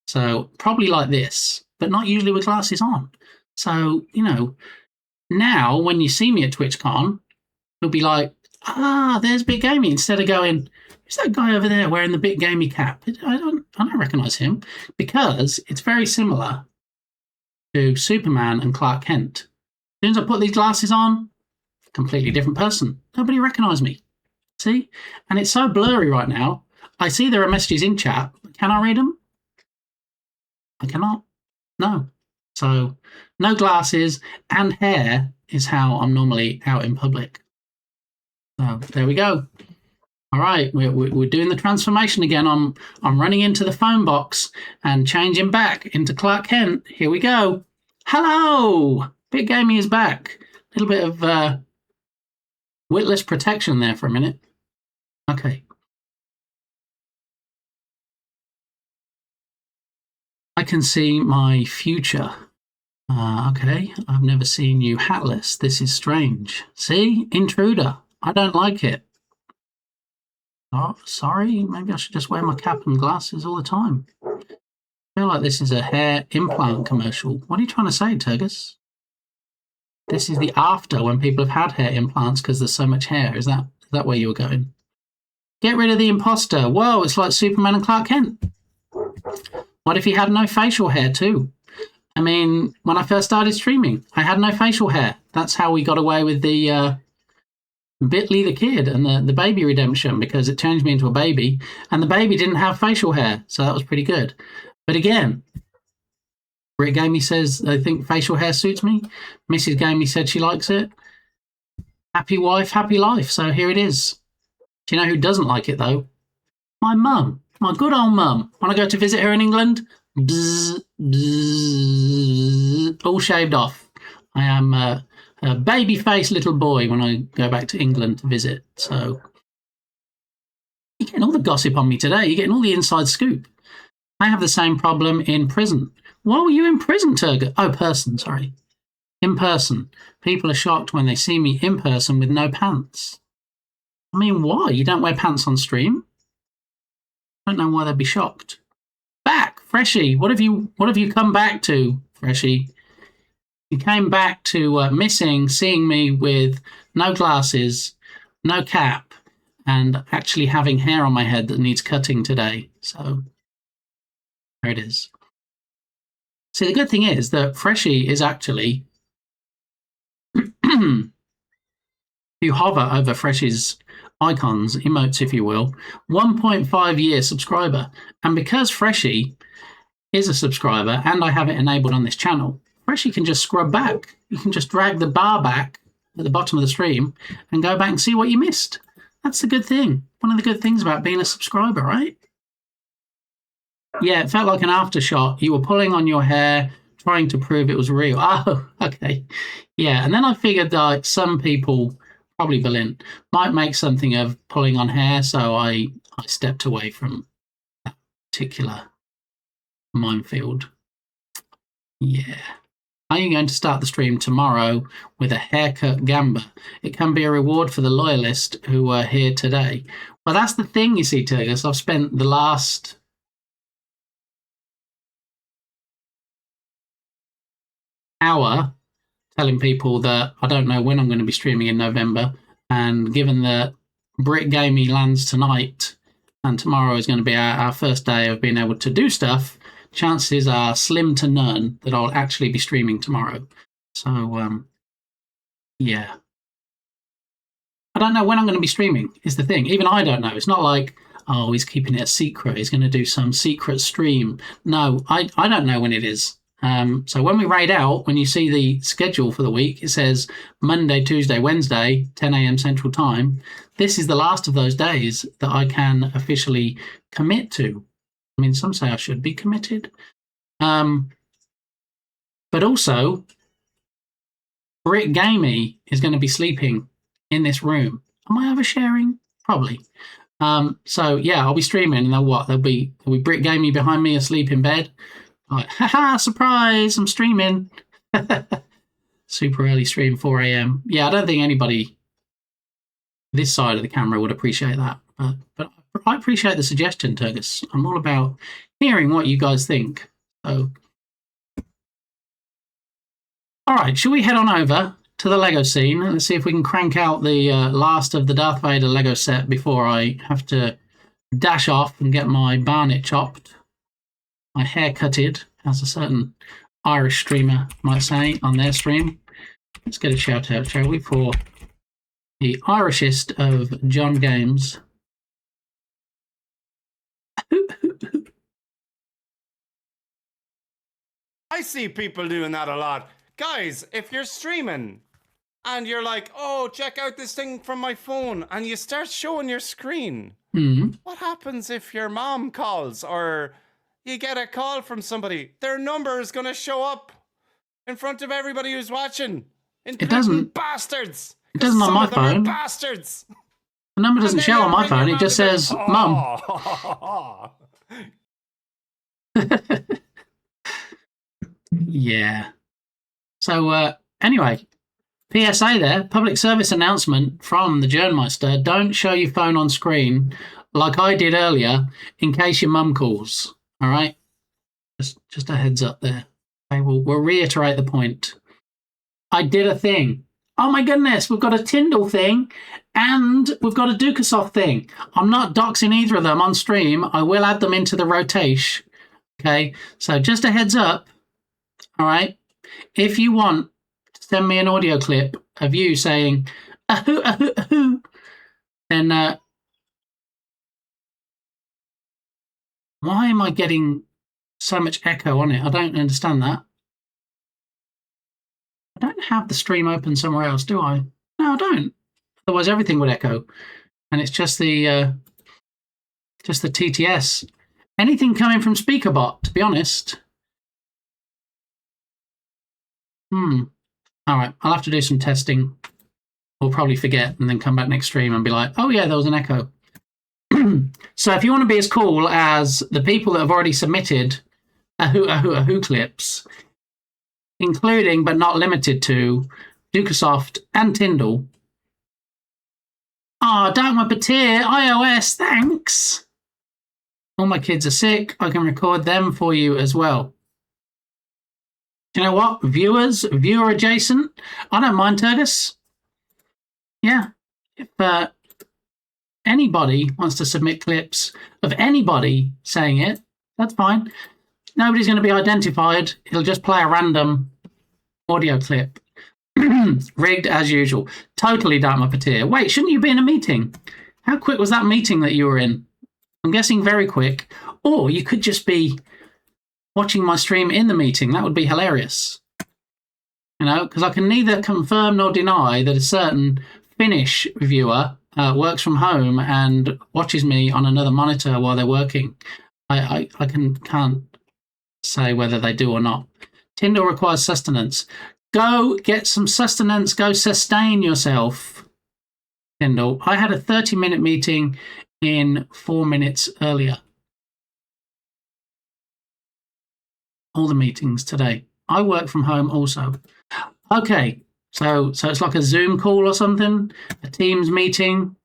So probably like this, but not usually with glasses on. So, now when you see me at TwitchCon, you'll be like, there's Bit Gamey, instead of going, who's that guy over there wearing the Bit Gamey cap? I don't recognise him, because it's very similar to Superman and Clark Kent. As soon as I put these glasses on, completely different person. Nobody recognised me. See? And it's so blurry right now. I see there are messages in chat. Can I read them? I cannot. No. So, no glasses and hair is how I'm normally out in public. So, there we go. All right, we're doing the transformation again. I'm running into the phone box and changing back into Clark Kent. Here we go. Hello! Bit Gamey is back. A little bit of witless protection there for a minute. Okay. I can see my future. Okay, I've never seen you hatless. This is strange. See? Intruder. I don't like it. Oh, sorry. Maybe I should just wear my cap and glasses all the time. I feel like this is a hair implant commercial. What are you trying to say, Turgus? This is the after when people have had hair implants because there's so much hair. Is that where you were going? Get rid of the imposter. Whoa, it's like Superman and Clark Kent. What if he had no facial hair too? I mean, when I first started streaming, I had no facial hair. That's how we got away with the Bitly the Kid and the baby redemption, because it changed me into a baby, and the baby didn't have facial hair, so that was pretty good. But again, Brit Gamey says they think facial hair suits me. Mrs. Gamey said she likes it. Happy wife, happy life. So here it is. Do you know who doesn't like it, though? My mum. My good old mum. When I go to visit her in England, bzz, bzz, all shaved off. I am a baby-faced little boy when I go back to England to visit. So you're getting all the gossip on me today. You're getting all the inside scoop. I have the same problem in prison. Why were you in prison, Turgut? Oh, person, sorry. In person. People are shocked when they see me in person with no pants. I mean, why? You don't wear pants on stream? I don't know why they'd be shocked. Back, Freshie. What have you come back to, Freshie? You came back to seeing me with no glasses, no cap, and actually having hair on my head that needs cutting today. So there it is. See, the good thing is that Freshie is actually, if you hover over Freshie's icons, emotes, if you will, 1.5 year subscriber. And because Freshie is a subscriber and I have it enabled on this channel, Freshie can just scrub back. You can just drag the bar back at the bottom of the stream and go back and see what you missed. That's the good thing. One of the good things about being a subscriber, right? Yeah, it felt like an aftershot. You were pulling on your hair, trying to prove it was real. Oh, okay. Yeah, and then I figured that some people, probably Berlin, might make something of pulling on hair, so I stepped away from that particular minefield. Yeah. Are you going to start the stream tomorrow with a haircut gamba? It can be a reward for the loyalists who were here today. Well, that's the thing, you see, Turgus. I've spent the last hour telling people that I don't know when I'm going to be streaming in November, and given that Brit Gamey lands tonight and tomorrow is going to be our first day of being able to do stuff, chances are slim to none that I'll actually be streaming tomorrow. So, yeah. I don't know when I'm going to be streaming, is the thing. Even I don't know. It's not like, oh, he's keeping it a secret. He's going to do some secret stream. No, I don't know when it is. So when we raid out, when you see the schedule for the week, it says Monday, Tuesday, Wednesday, 10 a.m. Central Time. This is the last of those days that I can officially commit to. I mean, some say I should be committed. But also, Brit Gamey is going to be sleeping in this room. Am I oversharing? Probably. So yeah, I'll be streaming, and there'll be Brit Gamey behind me asleep in bed. Like, haha, surprise, I'm streaming. Super early stream, 4 a.m. Yeah, I don't think anybody this side of the camera would appreciate that. But I appreciate the suggestion, Turgus. I'm all about hearing what you guys think. So, all right, shall we head on over to the Lego scene and see if we can crank out the last of the Darth Vader Lego set before I have to dash off and get my barnet chopped. My hair cutted, as a certain Irish streamer might say on their stream. Let's get a shout out, shall we, for the Irishest of John Games. I see people doing that a lot. Guys, if you're streaming and you're like, oh, check out this thing from my phone, and you start showing your screen, what happens if your mom calls or you get a call from somebody? Their number is going to show up in front of everybody who's watching. It doesn't. Bastards. It doesn't on my phone. Bastards. The number doesn't show on my phone. It just says mum. Yeah. So anyway, PSA there, public service announcement from the Journmeister. Don't show your phone on screen like I did earlier in case your mum calls. All right, just a heads up there. Okay, we'll reiterate the point. I did a thing. Oh my goodness, we've got a Tyndall thing and we've got a Dukasoft thing. I'm not doxing either of them on stream. I will add them into the rotation. Okay, so just a heads up. All right, if you want to send me an audio clip of you saying ahoo, ahoo, ahoo, then why am I getting so much echo on it? I don't understand that. I don't have the stream open somewhere else, do I? No, I don't. Otherwise, everything would echo, and it's just the TTS. Anything coming from SpeakerBot, to be honest. All right, I'll have to do some testing. We'll probably forget and then come back next stream and be like, oh yeah, there was an echo. So if you want to be as cool as the people that have already submitted ahoo, ahoo, ahoo clips, including but not limited to Dukasoft and Tyndall. Dagmar Batir, iOS, thanks. All my kids are sick. I can record them for you as well. Do you know what? Viewer adjacent. I don't mind, Turgus. Yeah. If anybody wants to submit clips of anybody saying it, that's fine. Nobody's going to be identified. It'll just play a random audio clip. Rigged as usual. Totally Dagmar Patir. Wait, shouldn't you be in a meeting? How quick was that meeting that you were in? I'm guessing very quick. Or you could just be watching my stream in the meeting. That would be hilarious. You know, because I can neither confirm nor deny that a certain Finnish viewer works from home and watches me on another monitor while they're working. I can't say whether they do or not. Tyndall requires sustenance. Go get some sustenance. Go sustain yourself, Tyndall. I had a 30-minute meeting in 4 minutes earlier. All the meetings today. I work from home also. Okay, so it's like a Zoom call or something, a Teams meeting.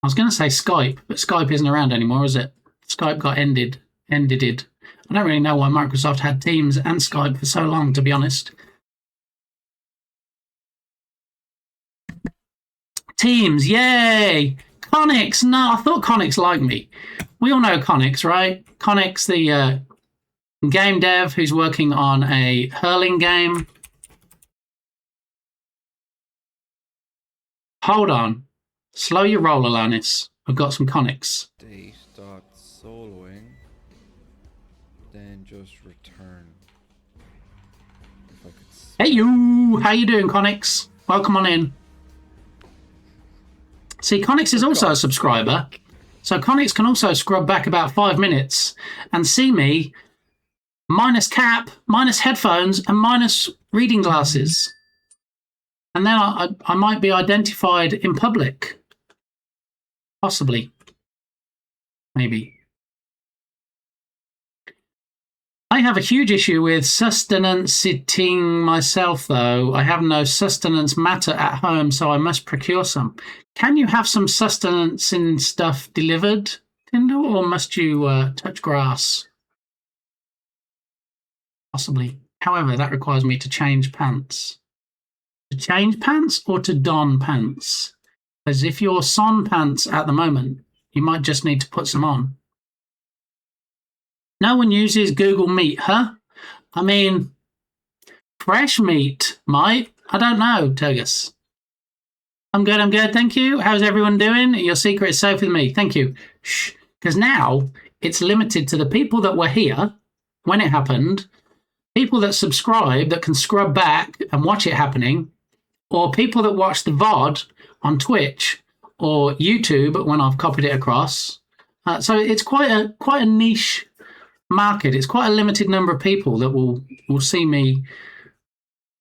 I was going to say Skype, but Skype isn't around anymore, is it? Skype got ended. I don't really know why Microsoft had Teams and Skype for so long, to be honest. Teams, yay! Connix, no, I thought Connix liked me. We all know Connix, right? Connix, the game dev who's working on a hurling game. Hold on. Slow your roll, Alanis. I've got some Connix. They start soloing. just return. If I could Hey you, how you doing, Connix? Welcome on in. See, Connix is also a subscriber, so Connix can also scrub back about 5 minutes and see me minus cap, minus headphones, and minus reading glasses. And then I might be identified in public. Possibly. Maybe. I have a huge issue with sustenance-ing myself, though. I have no sustenance matter at home, so I must procure some. Can you have some sustenance-ing stuff delivered, Tyndall, or must you touch grass? Possibly. However, that requires me to change pants. To change pants or to don pants? Because if you're son pants at the moment, you might just need to put some on. No one uses Google Meet, huh? I mean, fresh meat might. I don't know, Turgus. I'm good, thank you. How's everyone doing? Your secret is safe with me. Thank you. Shh. Because now it's limited to the people that were here when it happened, people that subscribe that can scrub back and watch it happening, or people that watch the VOD on Twitch or YouTube when I've copied it across. So it's quite a niche market. It's quite a limited number of people that will see me,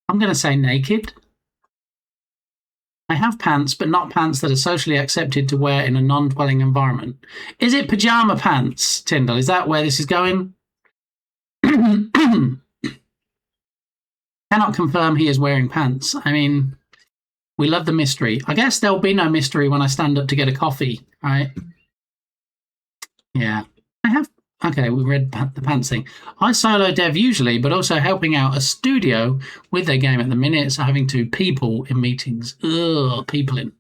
I'm going to say naked. I have pants, but not pants that are socially accepted to wear in a non-dwelling environment. Is it pajama pants, Tyndall? Is that where this is going? Cannot confirm he is wearing pants. I mean, we love the mystery. I guess there'll be no mystery when I stand up to get a coffee, right? Yeah. Okay, we read the pants thing. I solo dev usually, but also helping out a studio with their game at the minute, so having to people in meetings. Ugh, people in.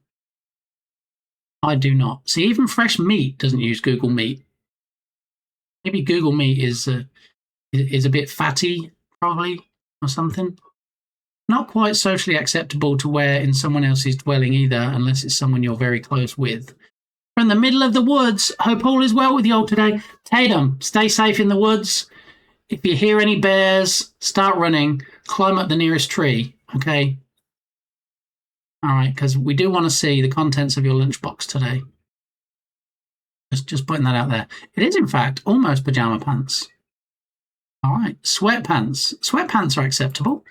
I do not. See, even Fresh Meat doesn't use Google Meet. Maybe Google Meet is a bit fatty, probably, or something. Not quite socially acceptable to wear in someone else's dwelling either, unless it's someone you're very close with. From the middle of the woods. Hope all is well with you all today. Tatum, stay safe in the woods. If you hear any bears, start running. Climb up the nearest tree, okay? All right, because we do want to see the contents of your lunchbox today. Just putting that out there. It is, in fact, almost pajama pants. All right, sweatpants. Sweatpants are acceptable.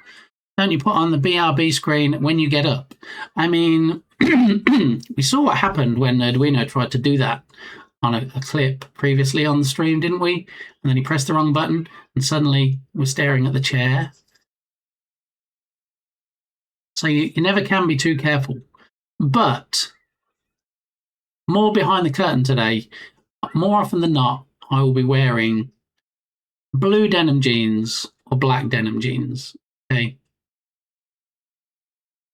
Don't you put on the BRB screen when you get up? I mean, we saw what happened when Arduino tried to do that on a clip previously on the stream, didn't we? And then he pressed the wrong button and suddenly was staring at the chair. So you never can be too careful. But more behind the curtain today, more often than not, I will be wearing blue denim jeans or black denim jeans, okay?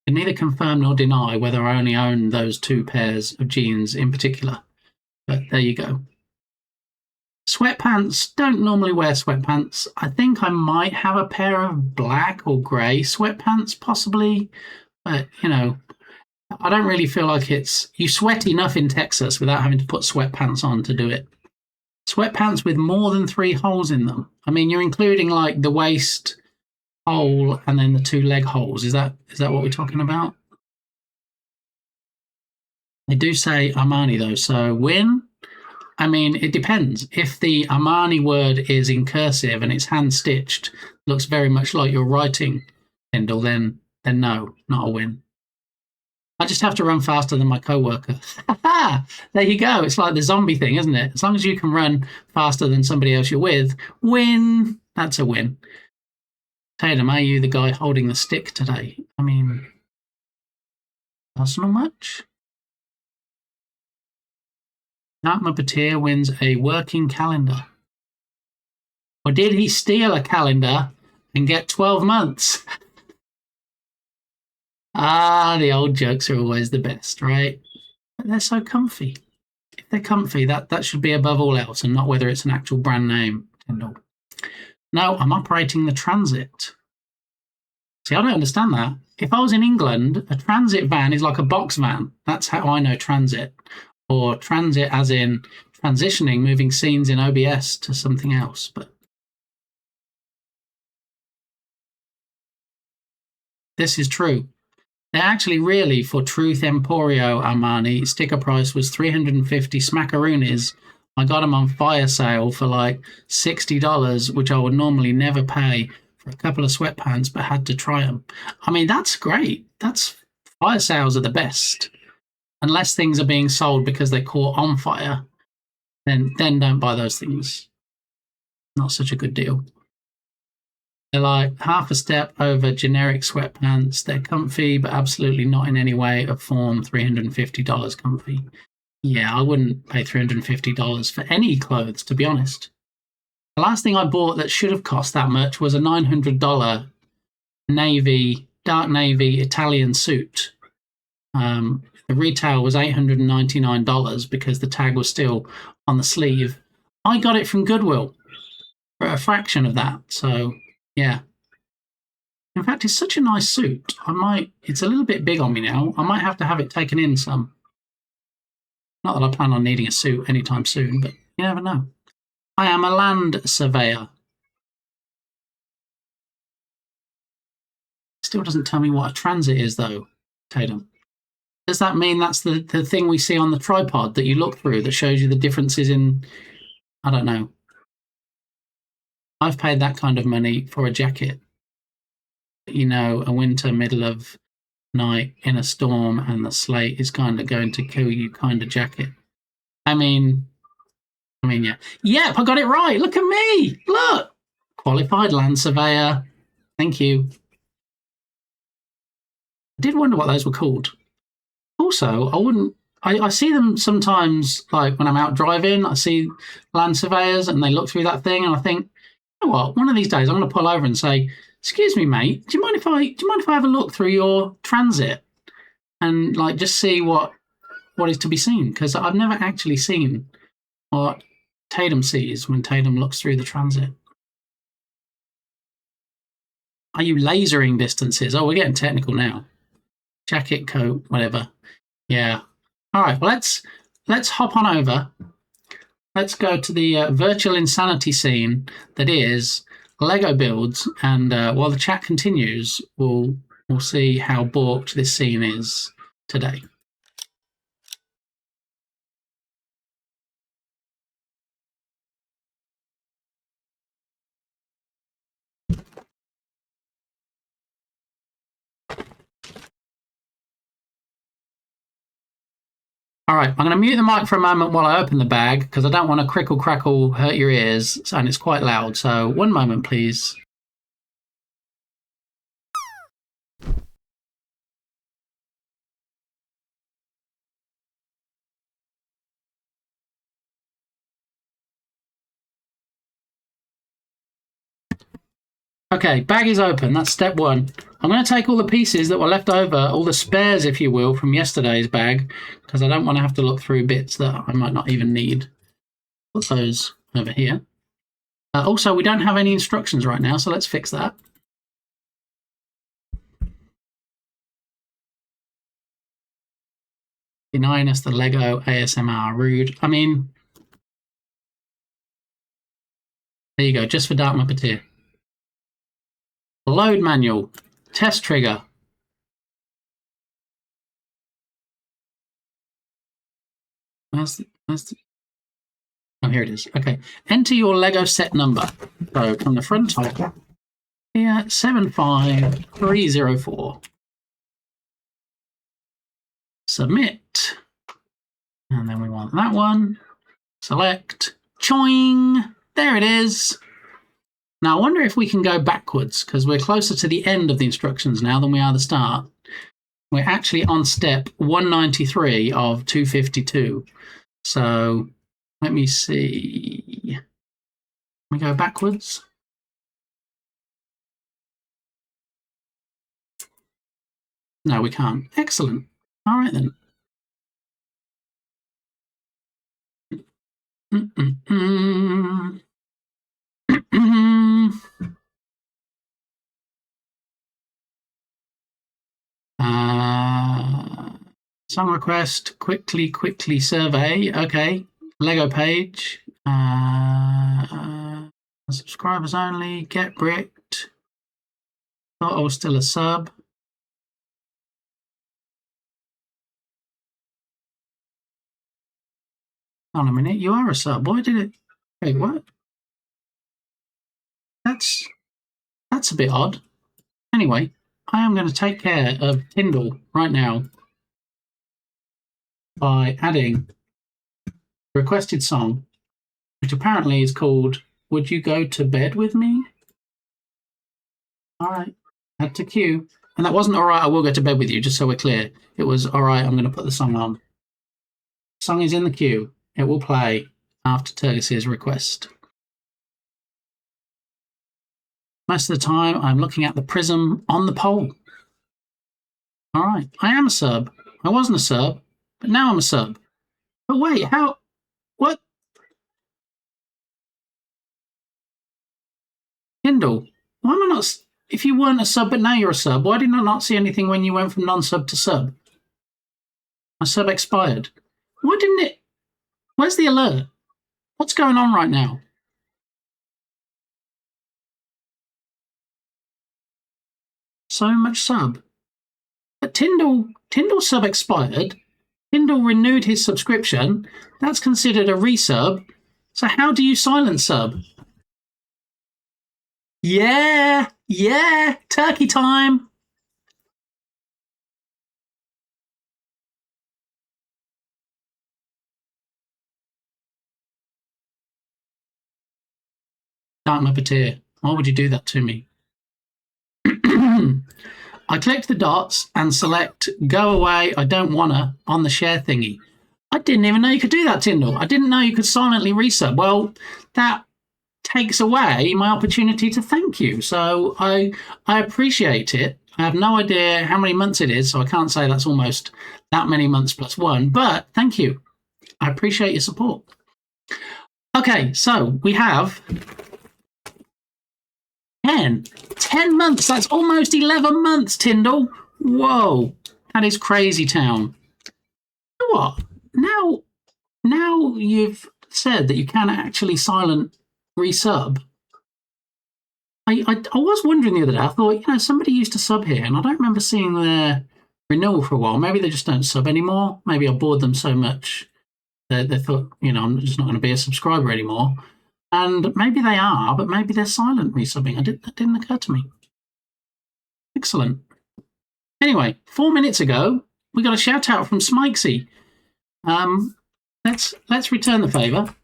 I can neither confirm nor deny whether I only own those two pairs of jeans in particular. But there you go. Sweatpants. Don't normally wear sweatpants. I think I might have a pair of black or grey sweatpants, possibly. But, you know, I don't really feel like you sweat enough in Texas without having to put sweatpants on to do it. Sweatpants with more than 3 holes in them. I mean, you're including like the waist hole and then the 2 leg holes. Is that what we're talking about? They do say Armani though, so win. I mean, it depends. If the Armani word is in cursive and it's hand stitched, looks very much like you're writing, Tyndall, then no, not a win. I just have to run faster than my coworker. There you go. It's like the zombie thing, isn't it? As long as you can run faster than somebody else you're with, win. That's a win. Tatum, are you the guy holding the stick today? I mean, personal much? Dark Muppeteer wins a working calendar. Or did he steal a calendar and get 12 months? The old jokes are always the best, right? But they're so comfy. If they're comfy, that should be above all else, and not whether it's an actual brand name. No, I'm operating the transit. See, I don't understand that. If I was in England, a transit van is like a box van. That's how I know transit. Or transit as in transitioning, moving scenes in OBS to something else. But this is true. They're actually really, for Truth Emporio Armani, sticker price was 350 smackaroonies. I got them on fire sale for like $60, which I would normally never pay for a couple of sweatpants, but had to try them. I mean, that's great. Fire sales are the best. Unless things are being sold because they're caught on fire, then don't buy those things. Not such a good deal. They're like half a step over generic sweatpants. They're comfy, but absolutely not in any way or form $350 comfy. Yeah, I wouldn't pay $350 for any clothes, to be honest. The last thing I bought that should have cost that much was a $900 dark navy Italian suit. The retail was $899 because the tag was still on the sleeve. I got it from Goodwill for a fraction of that. So, yeah. In fact, it's such a nice suit. It's a little bit big on me now. I might have to have it taken in some. Not that I plan on needing a suit anytime soon, but you never know. I am a land surveyor. Still doesn't tell me what a transit is, though, Tatum. Does that mean that's the thing we see on the tripod that you look through that shows you the differences in... I don't know. I've paid that kind of money for a jacket. You know, a winter middle of night in a storm and the slate is kind of going to kill you kind of jacket. I mean, yeah. Yep, I got it right. Look at me. Look. Qualified land surveyor. Thank you. I did wonder what those were called. Also, I see them sometimes, like when I'm out driving, I see land surveyors and they look through that thing and I think, you know what, one of these days I'm going to pull over and say, excuse me, mate, do you mind if I have a look through your transit and like just see what is to be seen? Because I've never actually seen what Tatum sees when Tatum looks through the transit. Are you lasering distances? Oh, we're getting technical now. Jacket, coat, whatever. Yeah. All right. Well, let's hop on over. Let's go to the virtual insanity scene that is Lego builds, and while the chat continues, we'll see how balked this scene is today. All right, I'm going to mute the mic for a moment while I open the bag because I don't want to crickle crackle hurt your ears, and it's quite loud. So one moment, please. Okay, bag is open. That's step one. I'm going to take all the pieces that were left over, all the spares, if you will, from yesterday's bag, because I don't want to have to look through bits that I might not even need. Put those over here. Also, we don't have any instructions right now, so let's fix that. Denying us the Lego ASMR. Rude. I mean, there you go, just for Dark Muppeteer. Load manual. Test trigger. Where's the... Oh, here it is. Okay. Enter your Lego set number. So from the front top, here, 75304. Submit. And then we want that one. Select. Choing. There it is. Now, I wonder if we can go backwards, because we're closer to the end of the instructions now than we are the start. We're actually on step 193 of 252. So, let me see. Can we go backwards? No, we can't. Excellent. All right, then. Song request, quickly survey. Okay. Lego page. Subscribers only. Get bricked. Thought I was still a sub. Hold on a minute. You are a sub. Why did it? Wait, what? That's a bit odd. Anyway, I am going to take care of Tyndall right now by adding a requested song, which apparently is called "Would You Go to Bed With Me?" All right, add to queue. And that wasn't all right, I will go to bed with you, just so we're clear. It was all right, I'm going to put the song on. The song is in the queue. It will play after Turgis's request. Most of the time, I'm looking at the prism on the pole. All right, I am a sub. I wasn't a sub, but now I'm a sub. But wait, how? What? Kindle, why am I not? If you weren't a sub, but now you're a sub, why did I not see anything when you went from non-sub to sub? My sub expired. Why didn't it? Where's the alert? What's going on right now? So much sub. But Tyndall sub expired. Tyndall renewed his subscription. That's considered a resub. So how do you silence sub? Yeah, turkey time. Dark Muppeteer, why would you do that to me? I click the dots and select go away, I don't wanna on the share thingy. I didn't even know you could do that, Tyndall. I didn't know you could silently resub. Well, that takes away my opportunity to thank you. So I appreciate it. I have no idea how many months it is, so I can't say that's almost that many months plus one, but thank you. I appreciate your support. Okay, so we have 10 months. That's almost 11 months, Tyndall. Whoa, that is crazy town. You know what? Now you've said that you can actually silent resub. I was wondering the other day, I thought, somebody used to sub here, and I don't remember seeing their renewal for a while. Maybe they just don't sub anymore. Maybe I bored them so much that they thought, I'm just not going to be a subscriber anymore. And maybe they are, but maybe they're silent resubbing. That didn't occur to me. Excellent. Anyway, 4 minutes ago, we got a shout out from Smikesy. Let's return the favour.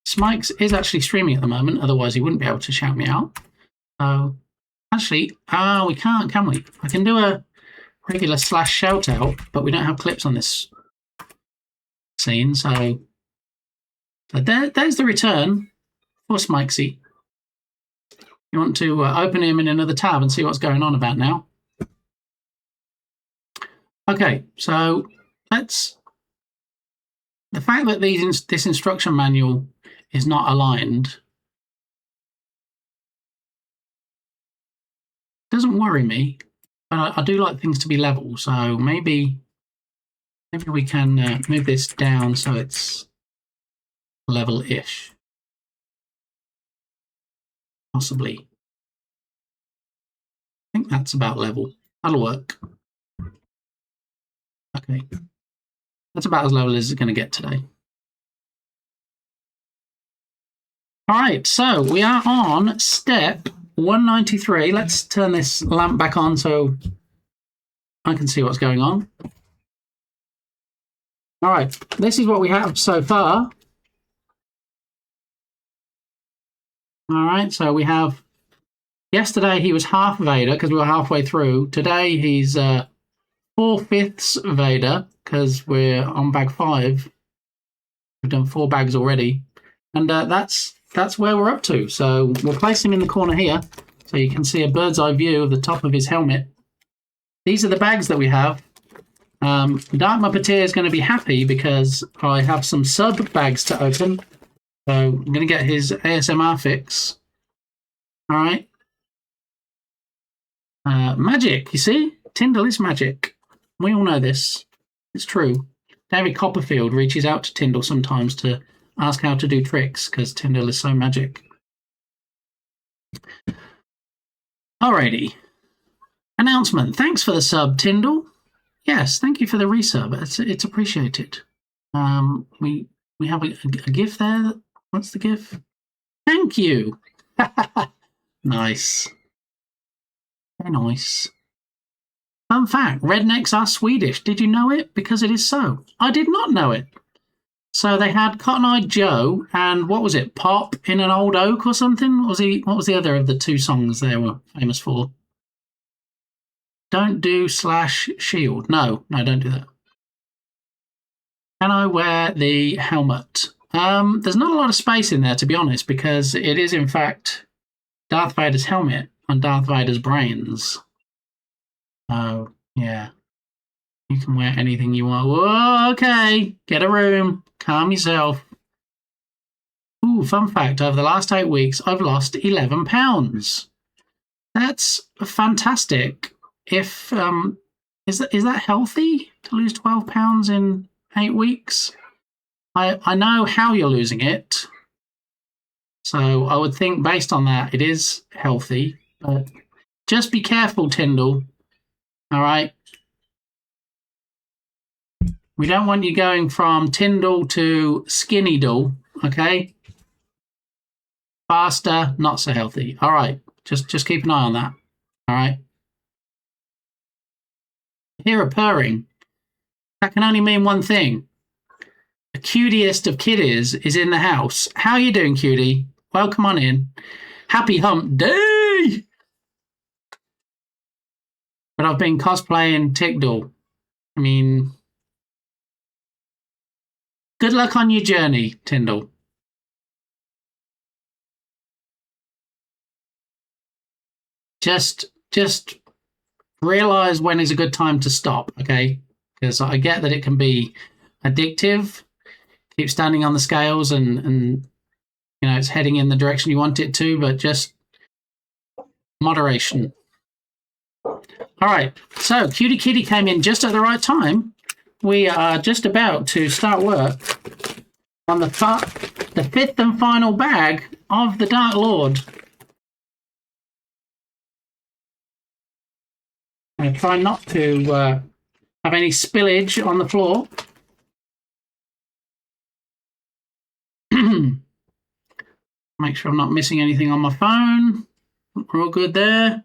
Smikes is actually streaming at the moment, otherwise he wouldn't be able to shout me out. So, actually, we can't, can we? I can do a regular / shout out, but we don't have clips on this scene, so there's the return for Smikesy. You want to open him in another tab and see what's going on about now. Okay, so the fact that this instruction manual is not aligned doesn't worry me, but I do like things to be level, so maybe we can move this down so it's level-ish. Possibly. I think that's about level. That'll work. Okay. That's about as level as it's going to get today. All right, so we are on step 193. Let's turn this lamp back on so I can see what's going on. All right, this is what we have so far. All right, so we have, yesterday he was half Vader because we were halfway through. Today he's 4/5 Vader because we're on bag 5. We've done 4 bags already. And that's where we're up to. So we'll place him in the corner here so you can see a bird's eye view of the top of his helmet. These are the bags that we have. Dark Muppeteer is going to be happy because I have some sub bags to open. So I'm going to get his ASMR fix. All right. Magic, you see? Tyndall is magic. We all know this. It's true. David Copperfield reaches out to Tyndall sometimes to ask how to do tricks because Tyndall is so magic. Alrighty. Announcement. Thanks for the sub, Tyndall. Yes, thank you for the resub. It's appreciated. We have a GIF there. What's the GIF? Thank you. Nice. Very nice. Fun fact, rednecks are Swedish. Did you know it? Because it is so. I did not know it. So they had Cotton Eye Joe and what was it? Pop in an Old Oak or something? What was the other of the two songs they were famous for? Don't do /shield. No, don't do that. Can I wear the helmet? There's not a lot of space in there, to be honest, because it is, in fact, Darth Vader's helmet on Darth Vader's brains. Oh, yeah. You can wear anything you want. Whoa, okay. Get a room. Calm yourself. Ooh, fun fact. Over the last 8 weeks, I've lost 11 pounds. That's fantastic. If is that healthy to lose 12 pounds in 8 weeks? I know how you're losing it. So I would think based on that, it is healthy. But just be careful, Tyndall. All right? We don't want you going from Tyndall to Skinny Doll, okay? Faster, not so healthy. All right, just keep an eye on that. All right. Hear a purring. That can only mean one thing. The cutiest of kiddies is in the house. How are you doing, cutie? Welcome on in. Happy hump day! But I've been cosplaying Tickdoll. I mean, good luck on your journey, Tyndall. Just realize when is a good time to stop, okay? Because I get that it can be addictive. Keep standing on the scales and you know it's heading in the direction you want it to, but just moderation. All right, so Cutie Kitty came in just at the right time. We are just about to start work on the fifth and final bag of the Dark Lord. I'm going to try not to have any spillage on the floor. Make sure I'm not missing anything on my phone. We're all good there.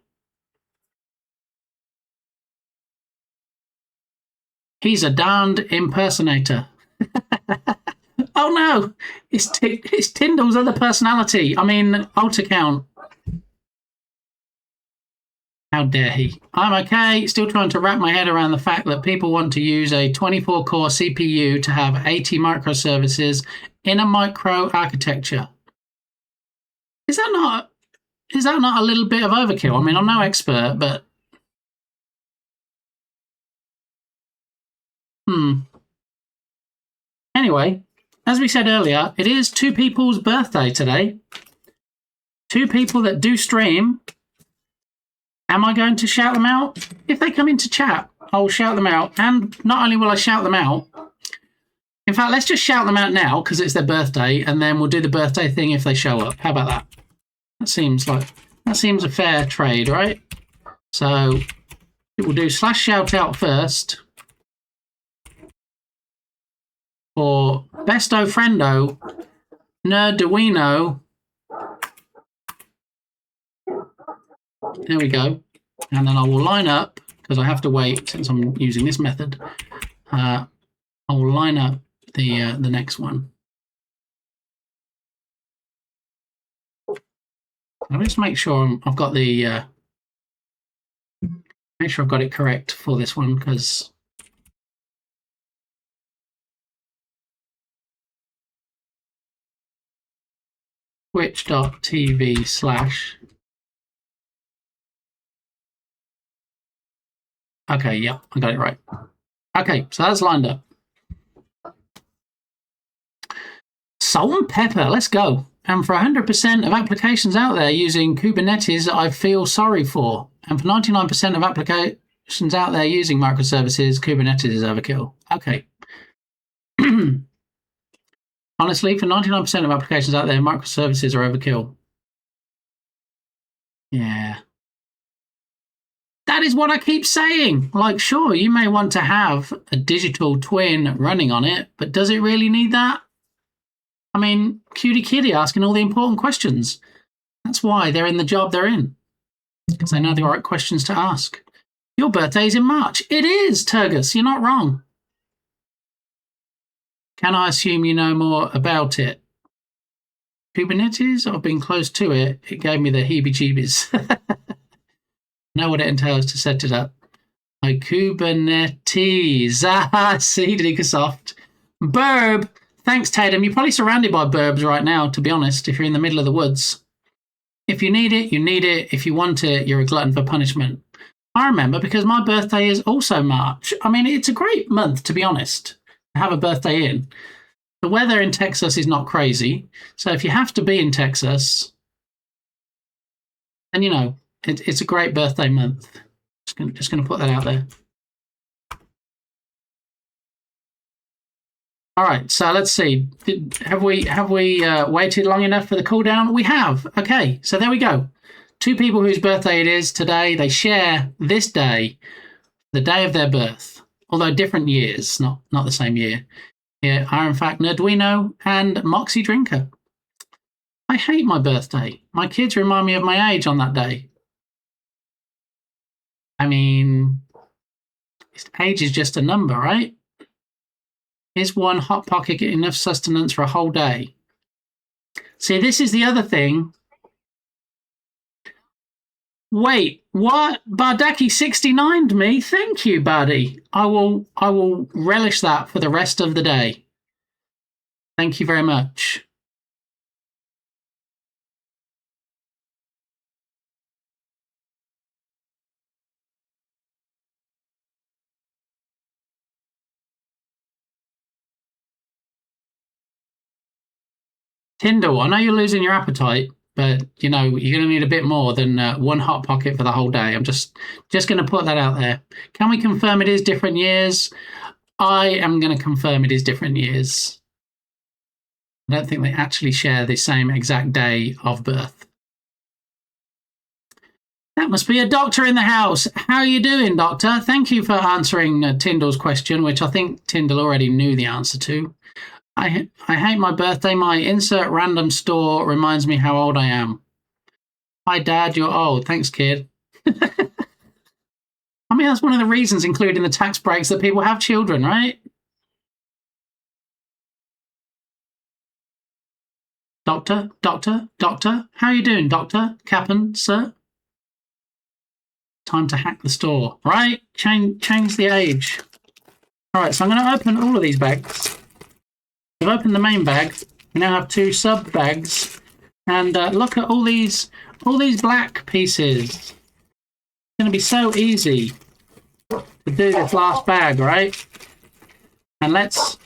He's a darned impersonator. Oh no, it's Tyndall's other personality. I mean, alt account. How dare he? I'm okay, still trying to wrap my head around the fact that people want to use a 24-core CPU to have 80 microservices in a micro architecture. Is that not a little bit of overkill? I mean, I'm no expert, but Anyway, as we said earlier, it is two people's birthday today. Two people that do stream. Am I going to shout them out? If they come into chat, I will shout them out. And not only will I shout them out, in fact, let's just shout them out now because it's their birthday, and then we'll do the birthday thing if they show up. How about that? That seems a fair trade, right? So we'll do /shout out first for Besto Friendo, Nerduino. There we go. And then I will line up, because I have to wait since I'm using this method. I will line up the next one. I'll just make sure I've got it correct for this one, because twitch.tv/ Okay, yeah, I got it right. Okay, so that's lined up. Salt and pepper, let's go. And for 100% of applications out there using Kubernetes, I feel sorry for. And for 99% of applications out there using microservices, Kubernetes is overkill. Okay. Honestly, for 99% of applications out there, microservices are overkill. Yeah. That is what I keep saying. Like, sure, you may want to have a digital twin running on it, but does it really need that? I mean, cutie kitty asking all the important questions. That's why they're in the job they're in. Because they know the right questions to ask. Your birthday's in March. It is, Turgus. You're not wrong. Can I assume you know more about it? Kubernetes? I've been close to it. It gave me the heebie-jeebies. Know what it entails to set it up. My Kubernetes. Ah, see, Dickersoft. Burb. Thanks, Tatum. You're probably surrounded by burbs right now, to be honest, if you're in the middle of the woods. If you need it, you need it. If you want it, you're a glutton for punishment. I remember because my birthday is also March. I mean, it's a great month, to be honest, to have a birthday in. The weather in Texas is not crazy. So if you have to be in Texas, then, you know, it's a great birthday month. Just going to put that out there. All right, so let's see. Have we waited long enough for the cooldown? We have. Okay, so there we go. 2 people whose birthday it is today. They share this day, the day of their birth, although different years, not the same year. Here are in fact Nerdwino and Moxie Drinker. I hate my birthday. My kids remind me of my age on that day. I mean, age is just a number, right? Is 1 Hot Pocket enough sustenance for a whole day? See, this is the other thing. Wait, what? Bardaki 69'd me. Thank you, buddy. I will relish that for the rest of the day. Thank you very much. Tyndall, I know you're losing your appetite, but you know you're going to need a bit more than 1 Hot Pocket for the whole day. I'm just going to put that out there. Can we confirm it is different years? I am going to confirm it is different years. I don't think they actually share the same exact day of birth. That must be a doctor in the house. How are you doing, doctor? Thank you for answering Tyndall's question, which I think Tyndall already knew the answer to. I hate my birthday. My insert random store reminds me how old I am. Hi, Dad, you're old. Thanks, kid. I mean, that's one of the reasons, including the tax breaks, that people have children, right? Doctor? How are you doing, doctor? Captain, sir? Time to hack the store, right? Change the age. All right, so I'm going to open all of these bags. We've opened the main bag. We now have 2 sub bags, and look at all these black pieces. It's going to be so easy to do this last bag, right? And let's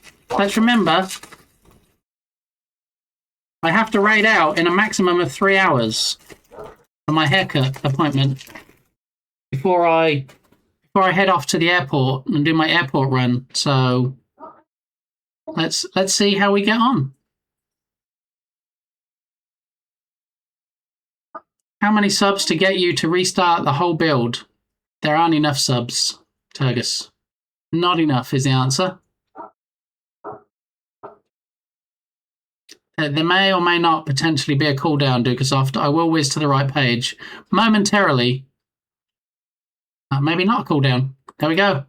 remember, I have to raid out in a maximum of 3 hours for my haircut appointment before I head off to the airport and do my airport run. So let's see how we get on. How many subs to get you to restart the whole build? There aren't enough subs, Turgus. Not enough is the answer. There may or may not potentially be a cooldown, Dukasoft. I will whiz to the right page momentarily. Maybe not a cooldown. There we go.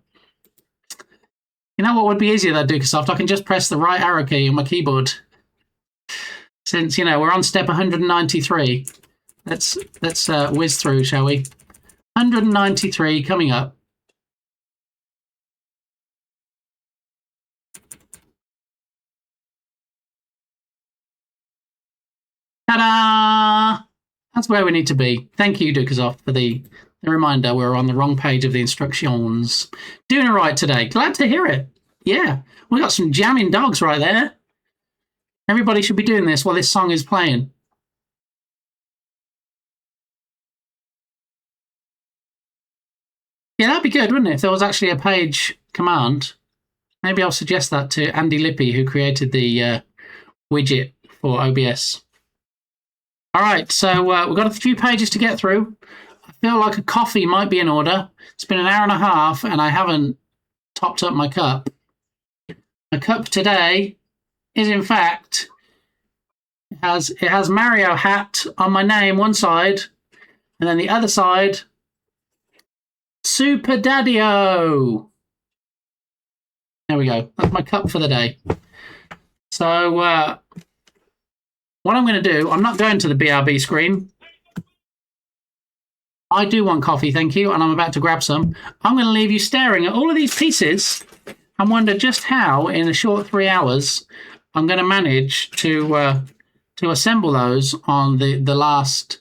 You know what would be easier though, Dukasoft? I can just press the right arrow key on my keyboard. Since, you know, we're on step 193. Let's whiz through, shall we? 193 coming up. Ta-da! That's where we need to be. Thank you, Dukasoft, for the reminder. We're on the wrong page of the instructions. Doing it right today. Glad to hear it. Yeah, we got some jamming dogs right there. Everybody should be doing this while this song is playing. Yeah, that'd be good, wouldn't it? If there was actually a page command. Maybe I'll suggest that to Andy Lippy, who created the widget for OBS. All right, so we've got a few pages to get through. I feel like a coffee might be in order. It's been an hour and a half and I haven't topped up my cup. My cup today is, in fact, it has Mario hat on my name one side, and then the other side, Super Daddy-O. There we go. That's my cup for the day. So what I'm going to do, I'm not going to the BRB screen. I do want coffee, thank you, and I'm about to grab some. I'm going to leave you staring at all of these pieces and wonder just how, in a short 3 hours, I'm going to manage to assemble those on the last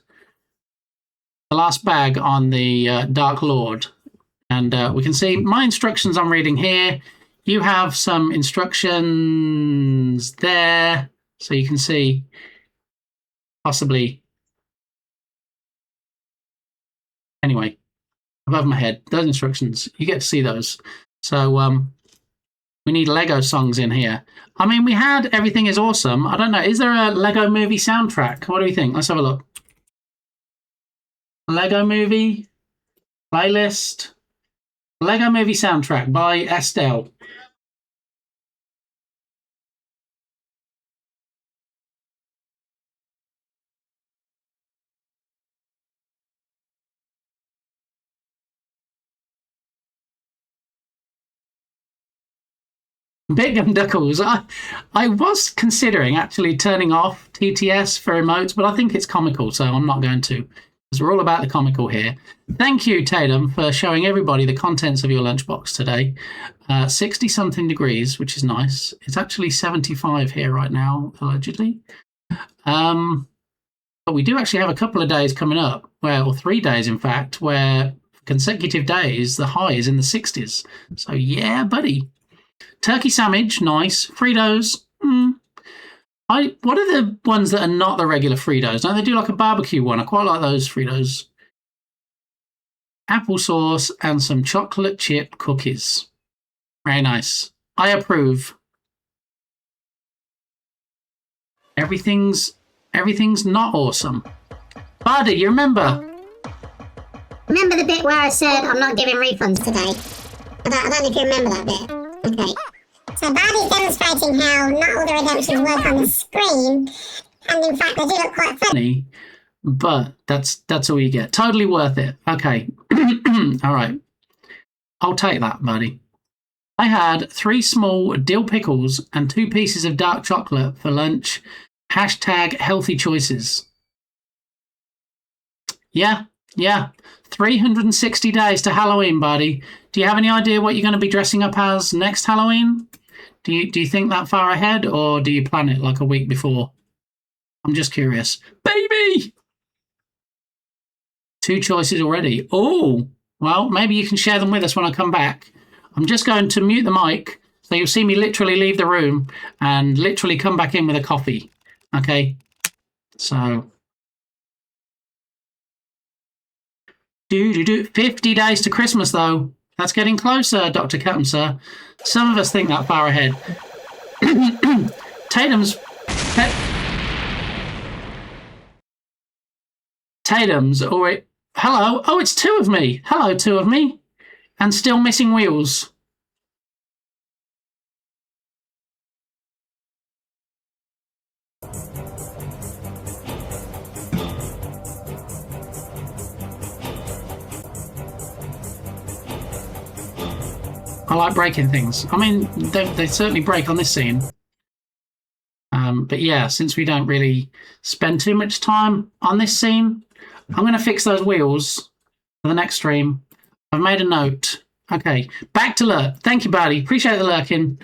bag on the Dark Lord. And we can see my instructions I'm reading here. You have some instructions there, so you can see possibly. Anyway, above my head, those instructions, you get to see those. So we need Lego songs in here. I mean, we had Everything is Awesome. I don't know. Is there a Lego movie soundtrack? What do we think? Let's have a look. Lego movie playlist. Lego movie soundtrack by Estelle. Big and Duckles. I was considering actually turning off TTS for emotes, but I think it's comical, so I'm not going to. Because we're all about the comical here. Thank you, Tatum, for showing everybody the contents of your lunchbox today. 60-something degrees, which is nice. It's actually 75 here right now, allegedly. But we do actually have a couple of days coming up, or 3 days, in fact, where consecutive days, the high is in the 60s. So, yeah, buddy. Turkey sandwich, nice. Fritos, what are the ones that are not the regular Fritos? Don't they do like a barbecue one? I quite like those Fritos. Applesauce and some chocolate chip cookies. Very nice. I approve. Everything's not awesome. Bardi, you remember? Remember the bit where I said I'm not giving refunds today? I don't know if you remember that bit. Okay. So Bardi's demonstrating how not all the redemptions work on the screen, and in fact they do look quite funny. But that's all you get. Totally worth it. Okay. All right. I'll take that, buddy. I had 3 small dill pickles and 2 pieces of dark chocolate for lunch. # healthy choices. Yeah. 360 days to Halloween, buddy. Do you have any idea what you're going to be dressing up as next Halloween? Do you think that far ahead, or do you plan it like a week before? I'm just curious. Baby! 2 choices already. Oh, well, maybe you can share them with us when I come back. I'm just going to mute the mic, so you'll see me literally leave the room and literally come back in with a coffee. Okay? So... 50 days to Christmas, though. That's getting closer, Dr. Cutton, sir. Some of us think that far ahead. Tatum's, or hello. Oh, it's 2 of me. Hello, 2 of me. And still missing wheels. I like breaking things. I mean, they certainly break on this scene. But yeah, since we don't really spend too much time on this scene, I'm going to fix those wheels for the next stream. I've made a note. Okay, back to lurk. Thank you, buddy. Appreciate the lurking.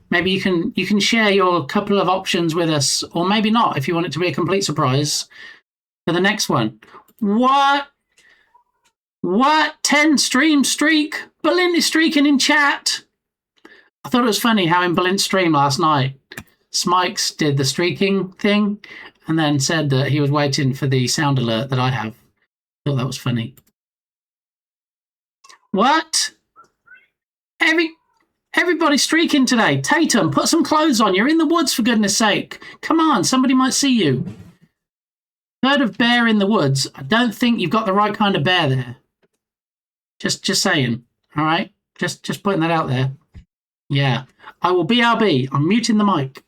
Maybe you can share your couple of options with us, or maybe not if you want it to be a complete surprise for the next one. What? 10 stream streak? Balint is streaking in chat. I thought it was funny how in Balint's stream last night, Smikes did the streaking thing and then said that he was waiting for the sound alert that I have. I thought that was funny. What? Everybody's streaking today. Tatum, put some clothes on. You're in the woods, for goodness sake. Come on, somebody might see you. Heard of bear in the woods. I don't think you've got the right kind of bear there. Just saying. All right? Just putting that out there. Yeah. I will BRB. I'm muting the mic.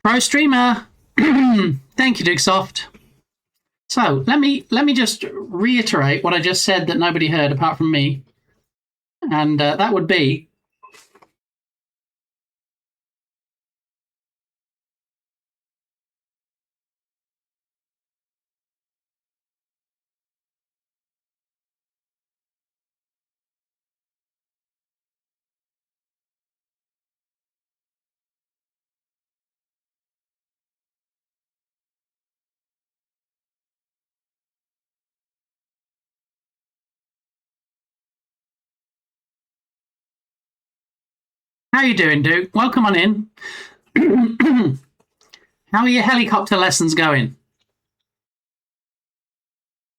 Pro streamer. Thank you, Dugsoft. So let me just reiterate what I just said that nobody heard apart from me, and that would be how you doing, Duke? Welcome on in. How are your helicopter lessons going?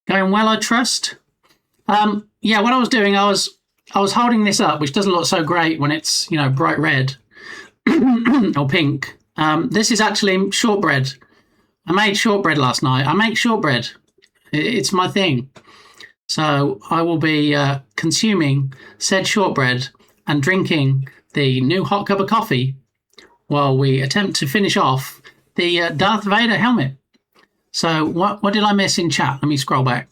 Going well, I trust. Yeah, what I was doing, I was holding this up, which doesn't look so great when it's bright red or pink. This is actually shortbread. I made shortbread last night. I make shortbread. It's my thing. So I will be consuming said shortbread and drinking the new hot cup of coffee while we attempt to finish off the Darth Vader helmet. So what did I miss in chat? Let me scroll back.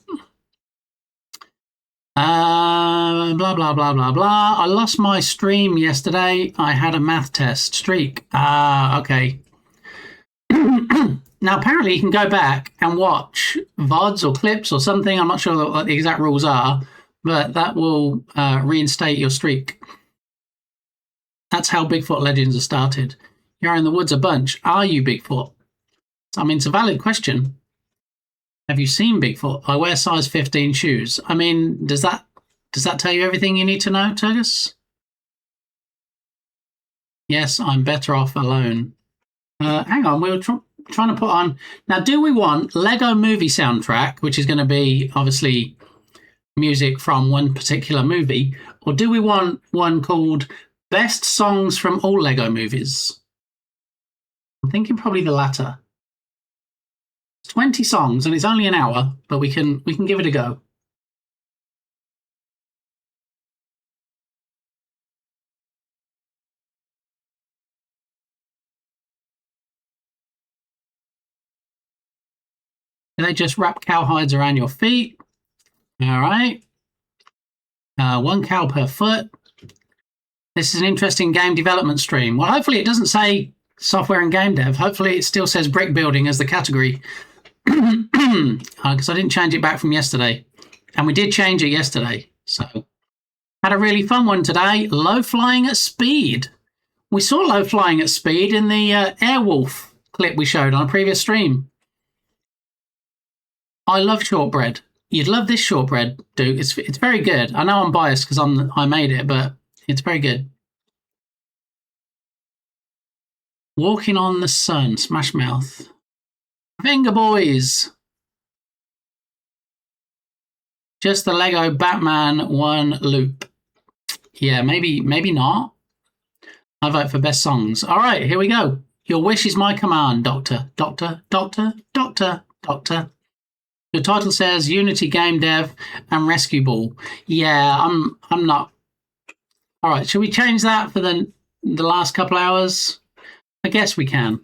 Blah, blah, blah, blah, blah. I lost my stream yesterday. I had a math test streak. Okay. Now, apparently you can go back and watch VODs or clips or something. I'm not sure what the exact rules are, but that will reinstate your streak. That's how Bigfoot Legends are started. You're in the woods a bunch. Are you Bigfoot? I mean, it's a valid question. Have you seen Bigfoot? I wear size 15 shoes. I mean, does that tell you everything you need to know, Turgus? Yes, I'm better off alone. Hang on, we were trying to put on... Now, do we want Lego movie soundtrack, which is going to be, obviously, music from one particular movie, or do we want one called Best Songs from All Lego Movies? I'm thinking probably the latter. 20 songs, and it's only an hour, but we can give it a go. They just wrap cow hides around your feet. All right. 1 cow per foot. This is an interesting game development stream. Well, hopefully it doesn't say software and game dev. Hopefully it still says brick building as the category. Because I didn't change it back from yesterday. And we did change it yesterday. So, had a really fun one today. Low flying at speed. We saw low flying at speed in the Airwolf clip we showed on a previous stream. I love shortbread. You'd love this shortbread, Duke. It's very good. I know I'm biased because I made it, but it's very good. Walking on the sun, Smash Mouth. Finger Boys. Just the Lego Batman 1 loop. Yeah, maybe not. I vote for best songs. All right, here we go. Your wish is my command, Doctor. Doctor, Doctor, Doctor, Doctor. Your title says Unity Game Dev and Rescue Ball. Yeah, I'm not. All right, should we change that for the last couple hours? I guess we can.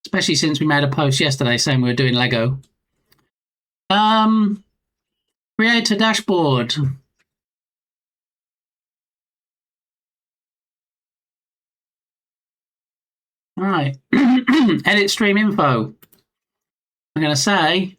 Especially since we made a post yesterday saying we were doing Lego. Create a dashboard. All right. Edit stream info. I'm going to say,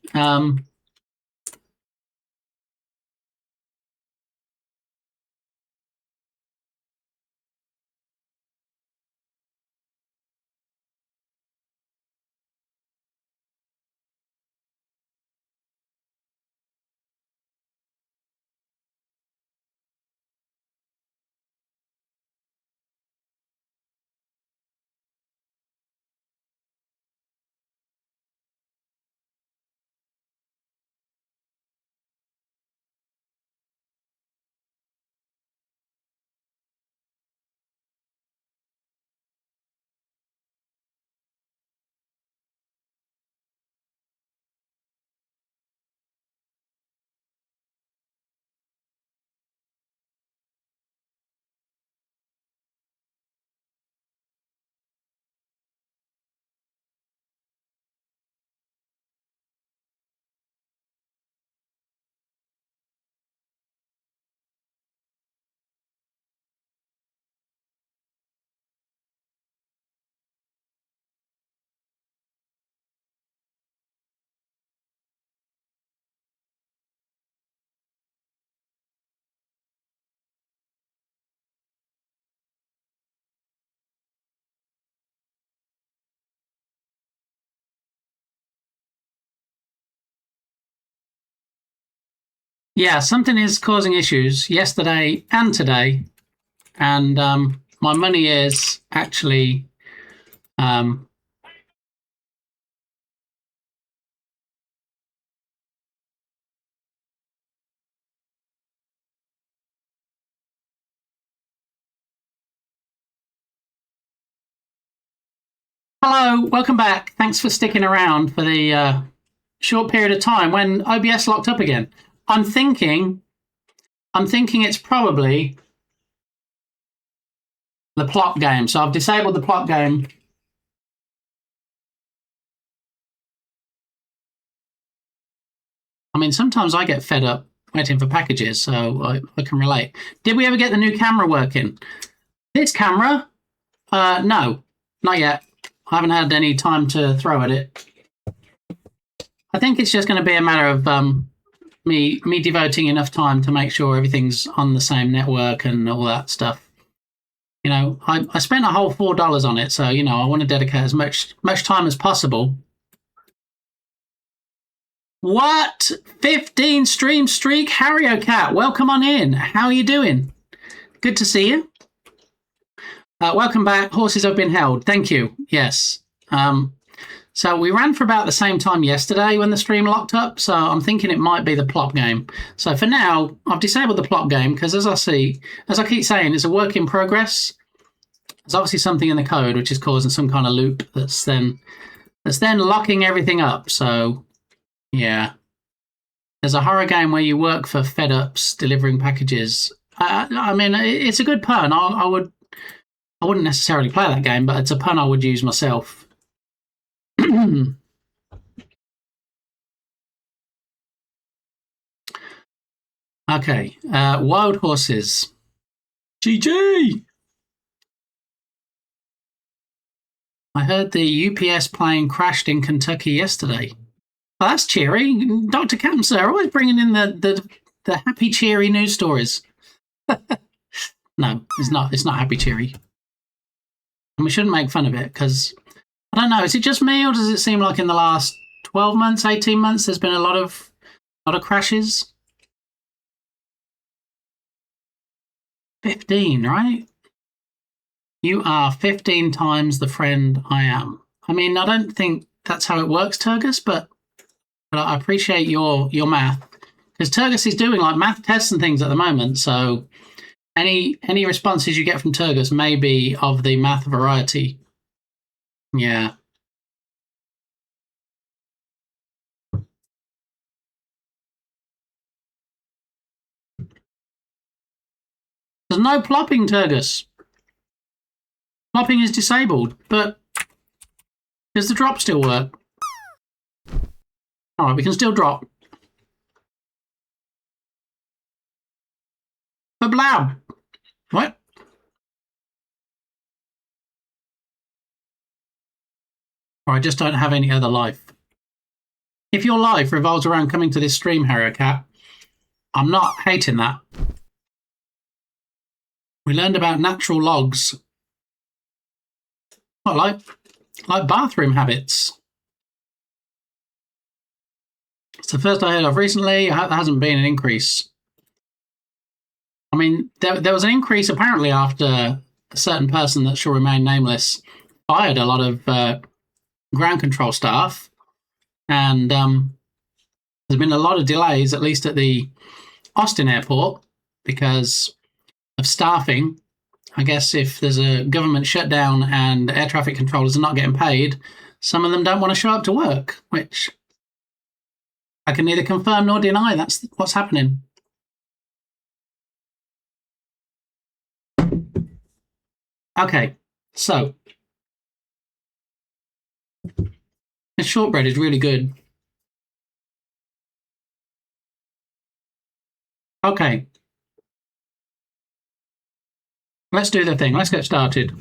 Yeah, something is causing issues yesterday and today. And my money is actually... Hello, welcome back. Thanks for sticking around for the short period of time when OBS locked up again. I'm thinking it's probably the plot game. So I've disabled the plot game. I mean, sometimes I get fed up waiting for packages, so I can relate. Did we ever get the new camera working? This camera? No, not yet. I haven't had any time to throw at it. I think it's just going to be a matter of me devoting enough time to make sure everything's on the same network and all that stuff. You know, I spent a whole $4 on it, so, you know, I want to dedicate as much time as possible. What? 15 stream streak? Harrio Cat, welcome on in. How are you doing? Good to see you. Welcome back. Horses have been held. Thank you. Yes. So we ran for about the same time yesterday when the stream locked up. So I'm thinking it might be the plot game. So for now, I've disabled the plot game because as I keep saying, it's a work in progress. There's obviously something in the code which is causing some kind of loop that's then locking everything up. So yeah, there's a horror game where you work for FedUps delivering packages. I mean, it's a good pun. I wouldn't necessarily play that game, but it's a pun I would use myself. Okay, wild horses. GG! I heard the UPS plane crashed in Kentucky yesterday. Oh, that's cheery. Dr. Camser, always bringing in the happy, cheery news stories. No, it's not. It's not happy, cheery. And we shouldn't make fun of it because, I don't know, is it just me or does it seem like in the last 12 months, 18 months, there's been a lot of crashes? 15, right? You are 15 times the friend I am. I mean, I don't think that's how it works, Turgus, but I appreciate your math. Because Turgus is doing like math tests and things at the moment, so any responses you get from Turgus may be of the math variety. Yeah. There's no plopping, Turgus. Plopping is disabled, but does the drop still work? All right, we can still drop. But blow. What? Or I just don't have any other life. If your life revolves around coming to this stream, Harrier Cat, I'm not hating that. We learned about natural logs. What, like bathroom habits? It's the first I heard of recently. There hasn't been an increase. I mean, there was an increase apparently after a certain person that shall remain nameless fired a lot of ground control staff, and there's been a lot of delays, at least at the Austin airport, because of staffing. I guess if there's a government shutdown and air traffic controllers are not getting paid, some of them don't want to show up to work, which I can neither confirm nor deny. That's what's happening. Okay, so this shortbread is really good. Okay. Let's do the thing. Let's get started.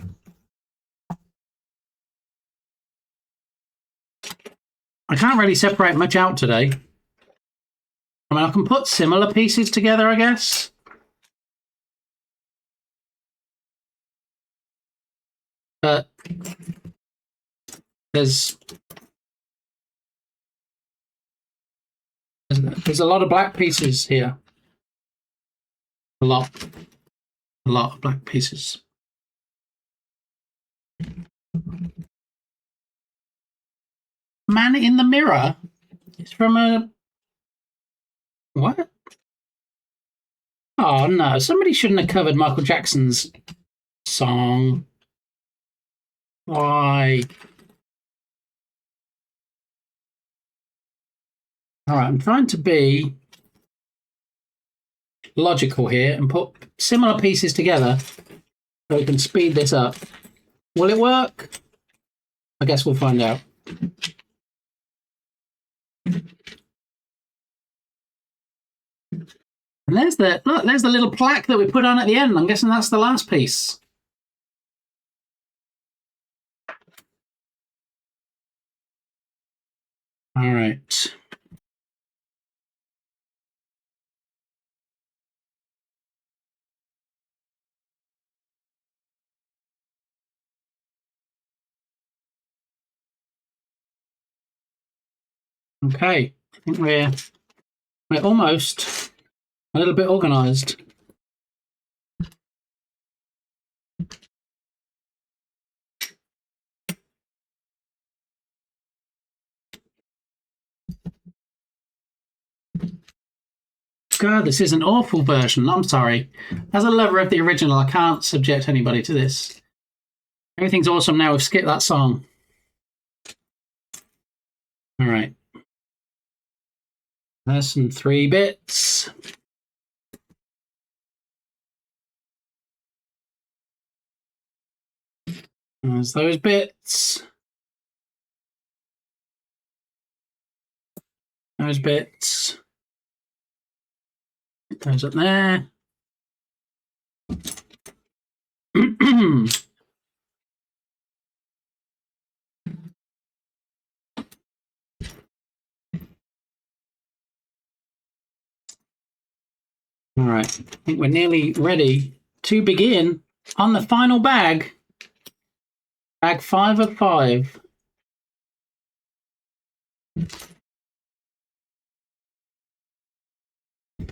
I can't really separate much out today. I mean, I can put similar pieces together, I guess. But there's a lot of black pieces here. lot of black pieces. Man in the Mirror. It's from a... What? Oh, no. Somebody shouldn't have covered Michael Jackson's song. Why? All right, I'm trying to be logical here and put similar pieces together so we can speed this up. Will it work? I guess we'll find out. And there's the little plaque that we put on at the end. I'm guessing that's the last piece. All right. Okay, I think we're almost a little bit organized. God, this is an awful version. I'm sorry. As a lover of the original, I can't subject anybody to this. Everything's awesome now. We've skipped that song. All right. There's some 3 bits. There's those bits. Those bits. Those up there. All right, I think we're nearly ready to begin on the final bag. Bag 5 of 5.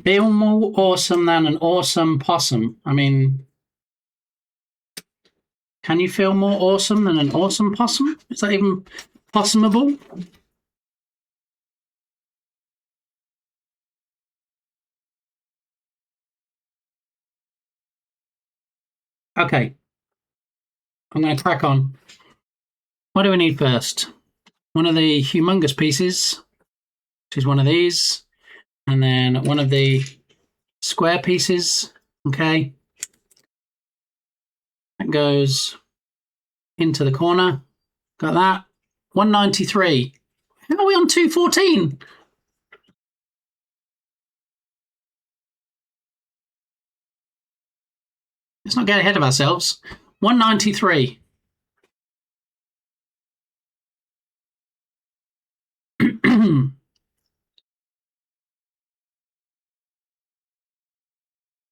Feel more awesome than an awesome possum. I mean, can you feel more awesome than an awesome possum? Is that even possumable? Okay, I'm going to crack on. What do we need first? One of the humongous pieces, which is one of these, and then one of the square pieces. Okay, that goes into the corner. Got that. 193. How are we on 214? Let's not get ahead of ourselves. 193.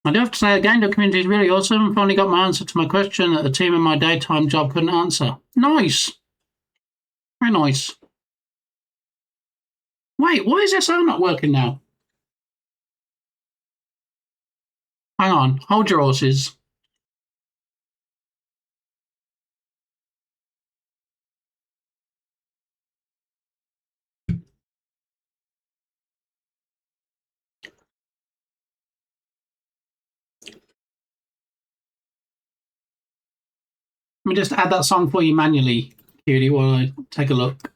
I do have to say, the game community is really awesome. I've finally got my answer to my question that the team in my daytime job couldn't answer. Nice. Very nice. Wait, why is SR not working now? Hang on. Hold your horses. Let me just add that song for you manually, Cutie, while I take a look.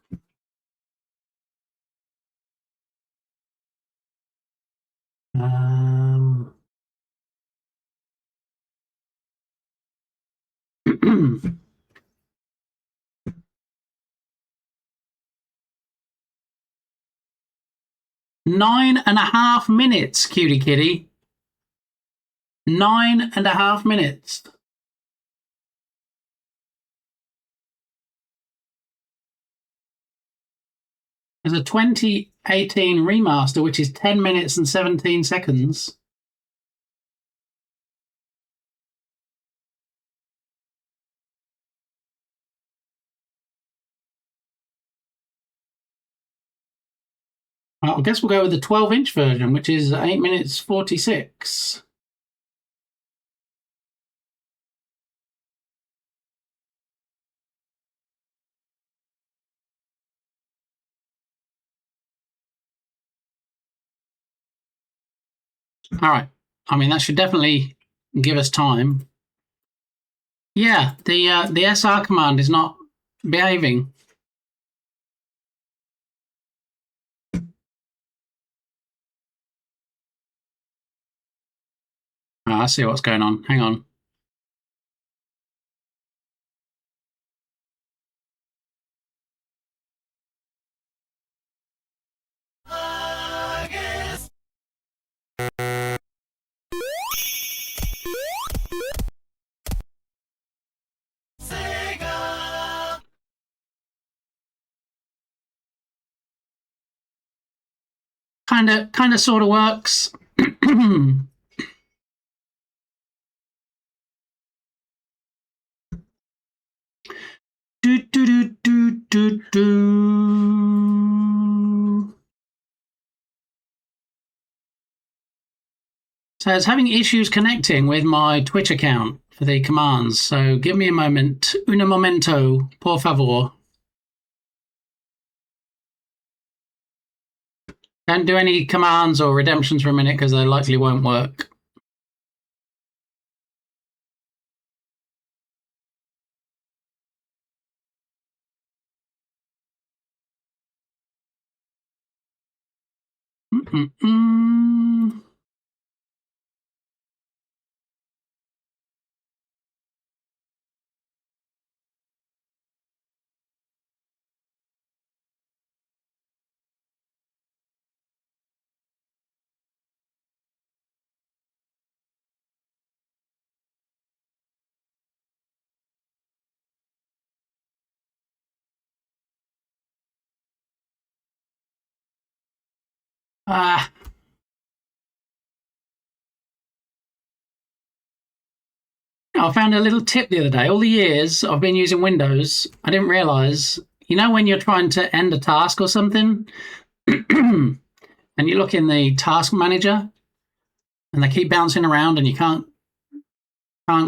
Nine and a half minutes, Cutie Kitty. 9.5 minutes. There's a 2018 remaster, which is 10 minutes and 17 seconds. I guess we'll go with the 12-inch version, which is 8 minutes 46. All right. I mean, that should definitely give us time. Yeah, the SR command is not behaving. Oh, I see what's going on. Hang on. Kind of, sort of works. do do do do do do. So it's having issues connecting with my Twitch account for the commands. So give me a moment. Un momento, por favor. Don't do any commands or redemptions for a minute because they likely won't work. I found a little tip the other day. All the years I've been using Windows, I didn't realize, when you're trying to end a task or something, and you look in the task manager, and they keep bouncing around, and you can't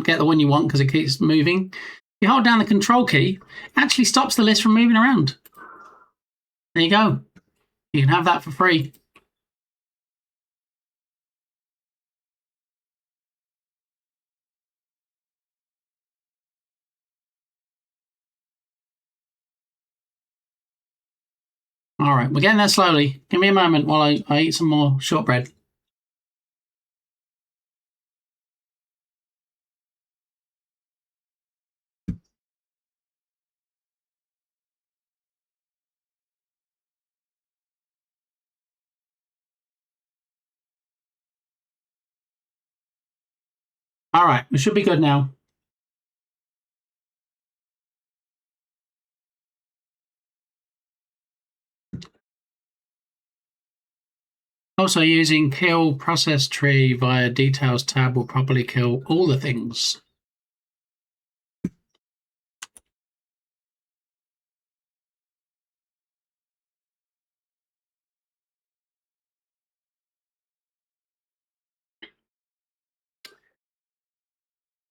get the one you want because it keeps moving. You hold down the control key, it actually stops the list from moving around. There you go. You can have that for free. All right, we're getting there slowly. Give me a moment while I eat some more shortbread. All right, we should be good now. Also, using kill process tree via details tab will probably kill all the things.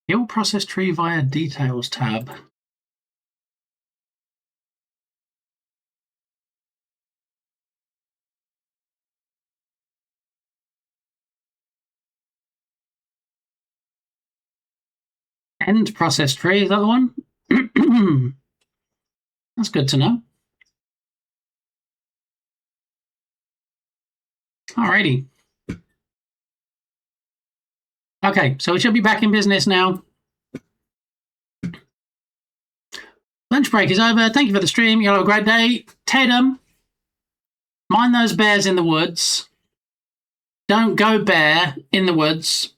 Kill process tree via details tab. End process tree, is that the one? That's good to know. Alrighty. Okay, so we should be back in business now. Lunch break is over. Thank you for the stream. You'll have a great day. Tatum, mind those bears in the woods. Don't go bear in the woods.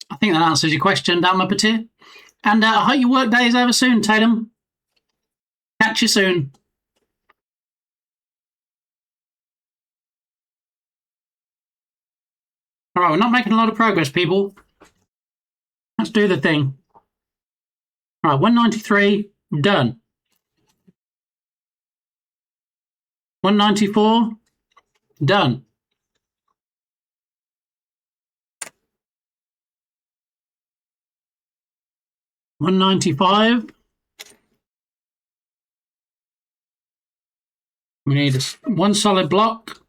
I think that answers your question, Dan Muppeteer. And I hope your work day is over soon, Tatum. Catch you soon. All right, we're not making a lot of progress, people. Let's do the thing. All right, 193, done. 194, done. 195. We need one solid block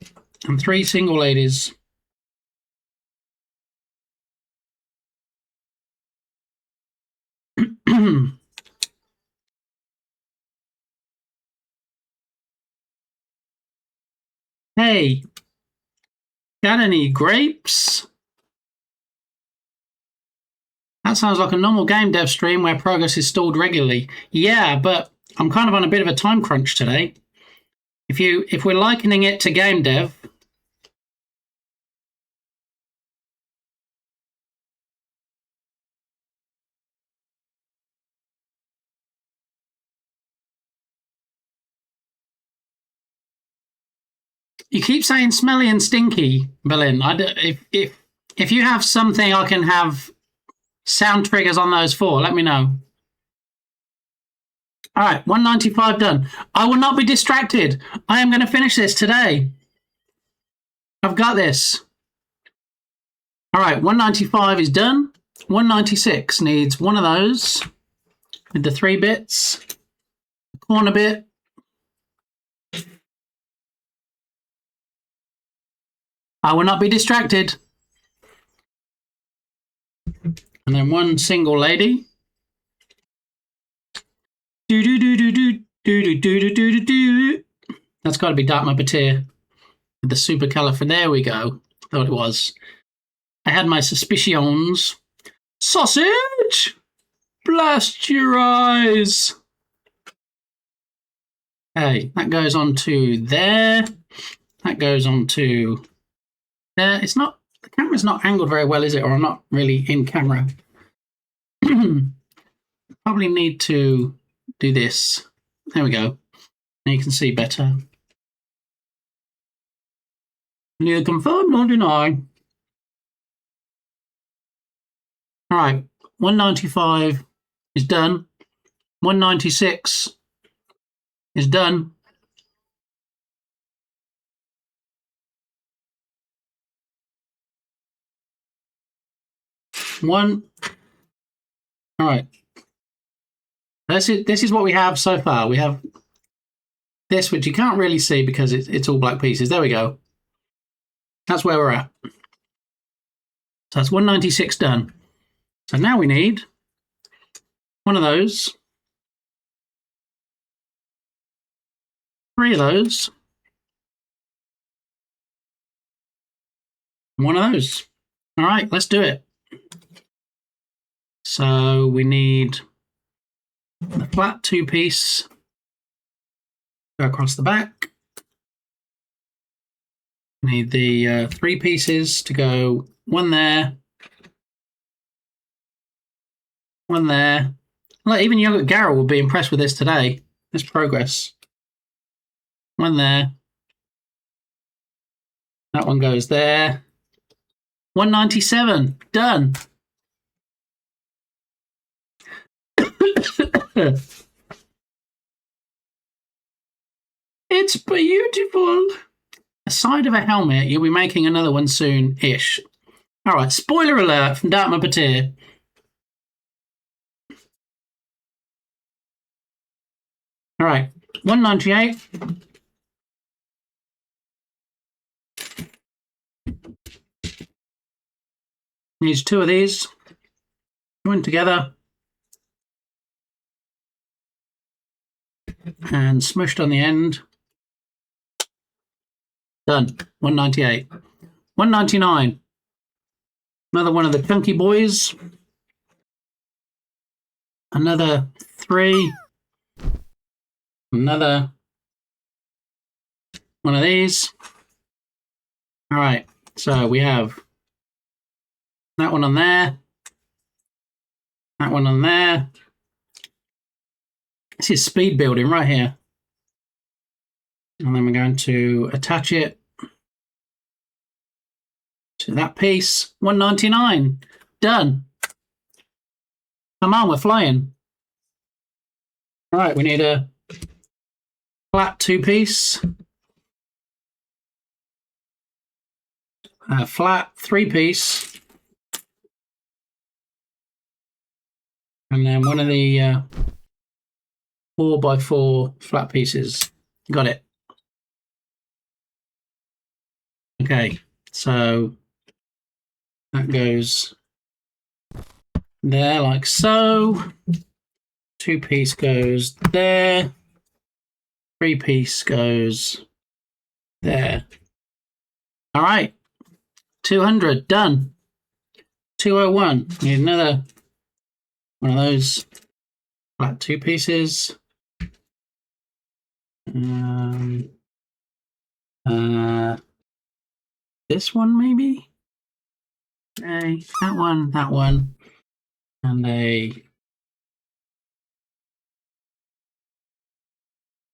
and 3 single ladies. Hey, got any grapes? That sounds like a normal game dev stream where progress is stalled regularly. Yeah, but I'm kind of on a bit of a time crunch today. If we're likening it to game dev, you keep saying smelly and stinky, Berlin. If you have something I can have sound triggers on those for, let me know. All right, 195 done. I will not be distracted. I am going to finish this today. I've got this. All right, 195 is done. 196 needs one of those with the 3 bits, the corner bit. I will not be distracted. And then one single lady. Do do do do do do do do do do do. That's got to be Darth Vader with the supercalifragilistic. There we go. Thought it was. I had my suspicions. Sausage! Blast your eyes! Hey, that goes on to there. That goes on to there. It's not. The camera's not angled very well, is it? Or I'm not really in camera. Probably need to do this. There we go. Now you can see better. Neither confirm nor deny. All right, 195 is done. 196 is done. All right. This is what we have so far. We have this, which you can't really see because it's all black pieces. There we go. That's where we're at. So that's 196 done. So now we need one of those, 3 of those, one of those. All right, let's do it. So we need the flat 2-piece, go across the back. We need the 3 pieces to go one there, one there. Look, even Yogurt Garrett will be impressed with this today. This progress. One there. That one goes there. 197. Done. It's beautiful. A side of a helmet. You'll be making another one soon-ish. All right. Spoiler alert from Darth Vader. All right. 198. Needs 2 of these. Joined together. And smushed on the end. Done. 198. 199. Another one of the chunky boys. Another 3. Another one of these. All right. So we have that one on there. That one on there. This is speed building right here. And then we're going to attach it to that piece. 199. Done. Come on, we're flying. All right, we need a flat 2-piece. A flat 3-piece. And then one of the 4x4 flat pieces. Got it. Okay, so that goes there like so. 2-piece goes there. 3-piece goes there. All right, 200 done. 201. Need another one of those flat 2 pieces. This one maybe. Okay, that one, and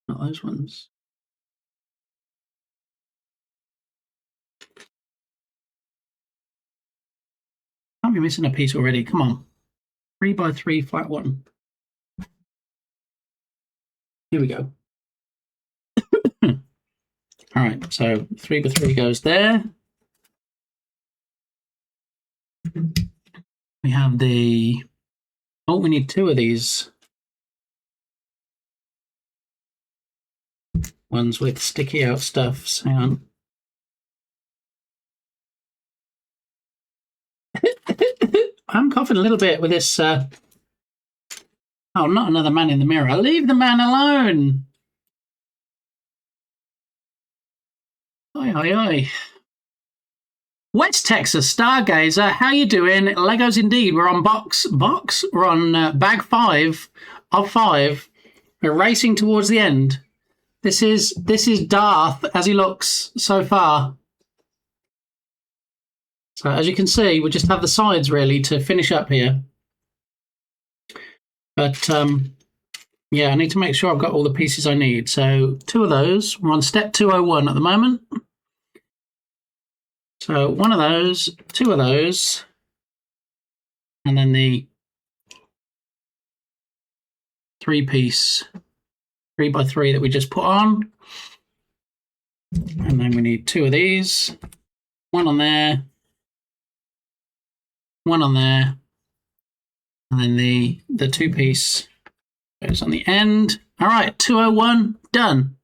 not those ones. Can't be missing a piece already. Come on. 3x3 flat one. Here we go. All right, so 3x3 goes there. We have the... Oh, we need 2 of these. Ones with sticky out stuffs. Hang on. I'm coughing a little bit with this. Oh, not another man in the mirror. Leave the man alone. Oi, oi, oi. West Texas Stargazer, how you doing? Legos indeed. We're on box. We're on bag 5 of 5. We're racing towards the end. This is Darth as he looks so far. So as you can see, we just have the sides really to finish up here. But yeah, I need to make sure I've got all the pieces I need. So 2 of those. We're on step 201 at the moment. So 1 of those, 2 of those, and then the 3-piece 3x3 that we just put on. And then we need 2 of these. 1 on there. 1 on there. And then the 2-piece goes on the end. All right, 201, done.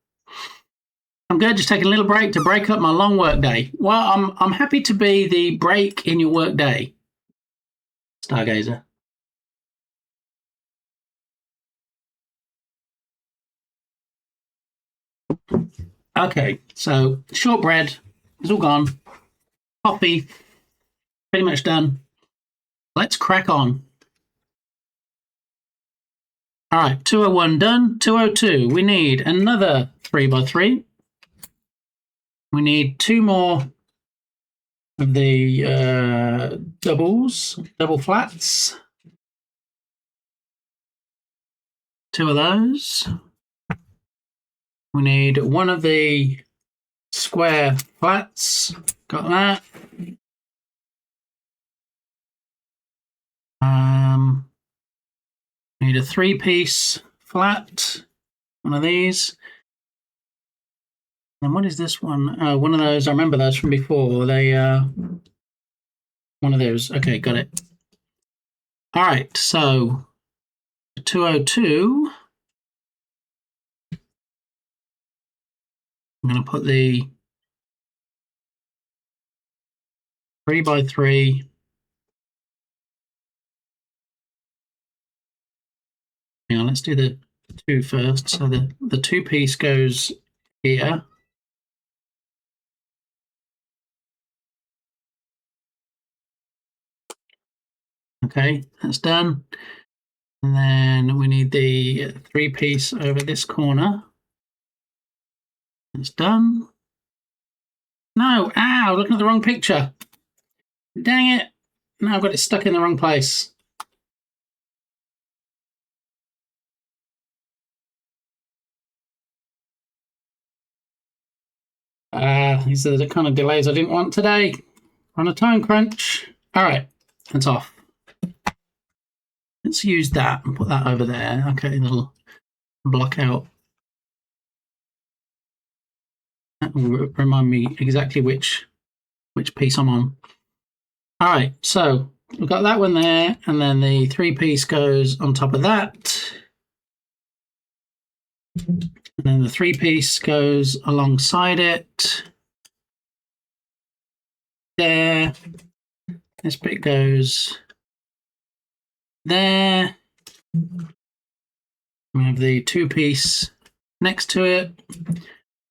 I'm good, just taking a little break to break up my long work day. Well, I'm happy to be the break in your work day, Stargazer. Okay, so shortbread is all gone. Coffee, pretty much done. Let's crack on. All right, 201 done. 202, we need another 3x3. We need 2 more of the double flats. 2 of those. We need 1 of the square flats. Got that. Need a 3-piece flat. 1 of these. And what is this one? One of those. I remember those from before. They one of those. Okay, got it. All right, so 202. I'm going to put the 3x3 hang on, let's do the 2 first. So the 2-piece goes here. Okay, that's done. And then we need the 3-piece over this corner. That's done. No, ow, looking at the wrong picture. Dang it. Now I've got it stuck in the wrong place. These are the kind of delays I didn't want today. On a time crunch. All right, that's off. Let's use that and put that over there. Okay, that'll block out. That will remind me exactly which piece I'm on. All right, so we've got that one there, and then the 3-piece goes on top of that. And then the 3-piece goes alongside it. There. This bit goes there. We have the 2-piece next to it,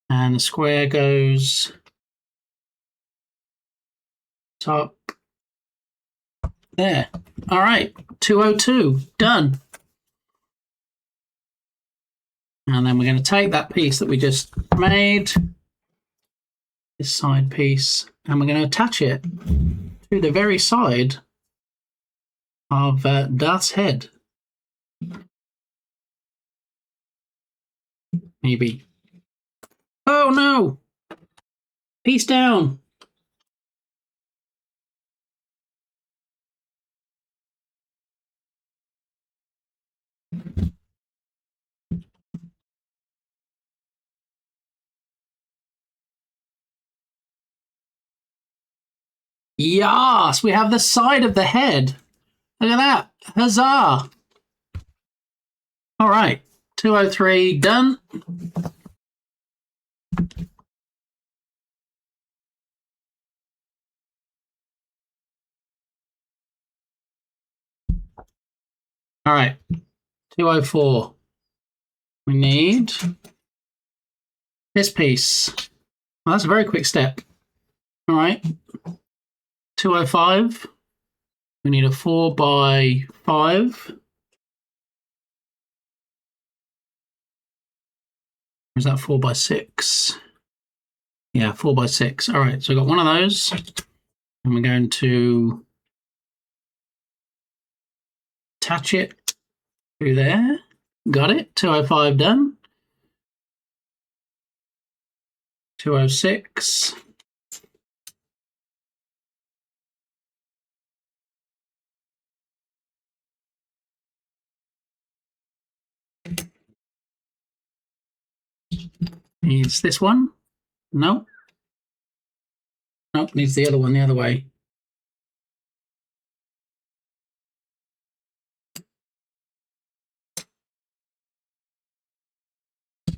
and the square goes top there. All right, 202 done. And then we're going to take that piece that we just made, this side piece, and we're going to attach it to the very side of Darth's head. Maybe. Oh no! Piece down. Yes, we have the side of the head. Look at that. Huzzah. All right. 203 done. All right. 204. We need this piece. Well, that's a very quick step. All right. 205. We need a 4x5. Or is that 4x6? Yeah, 4x6. All right, so I've got one of those. And we're going to attach it through there. Got it. 205 done. 206. Needs this one. No. Nope, needs the other one the other way.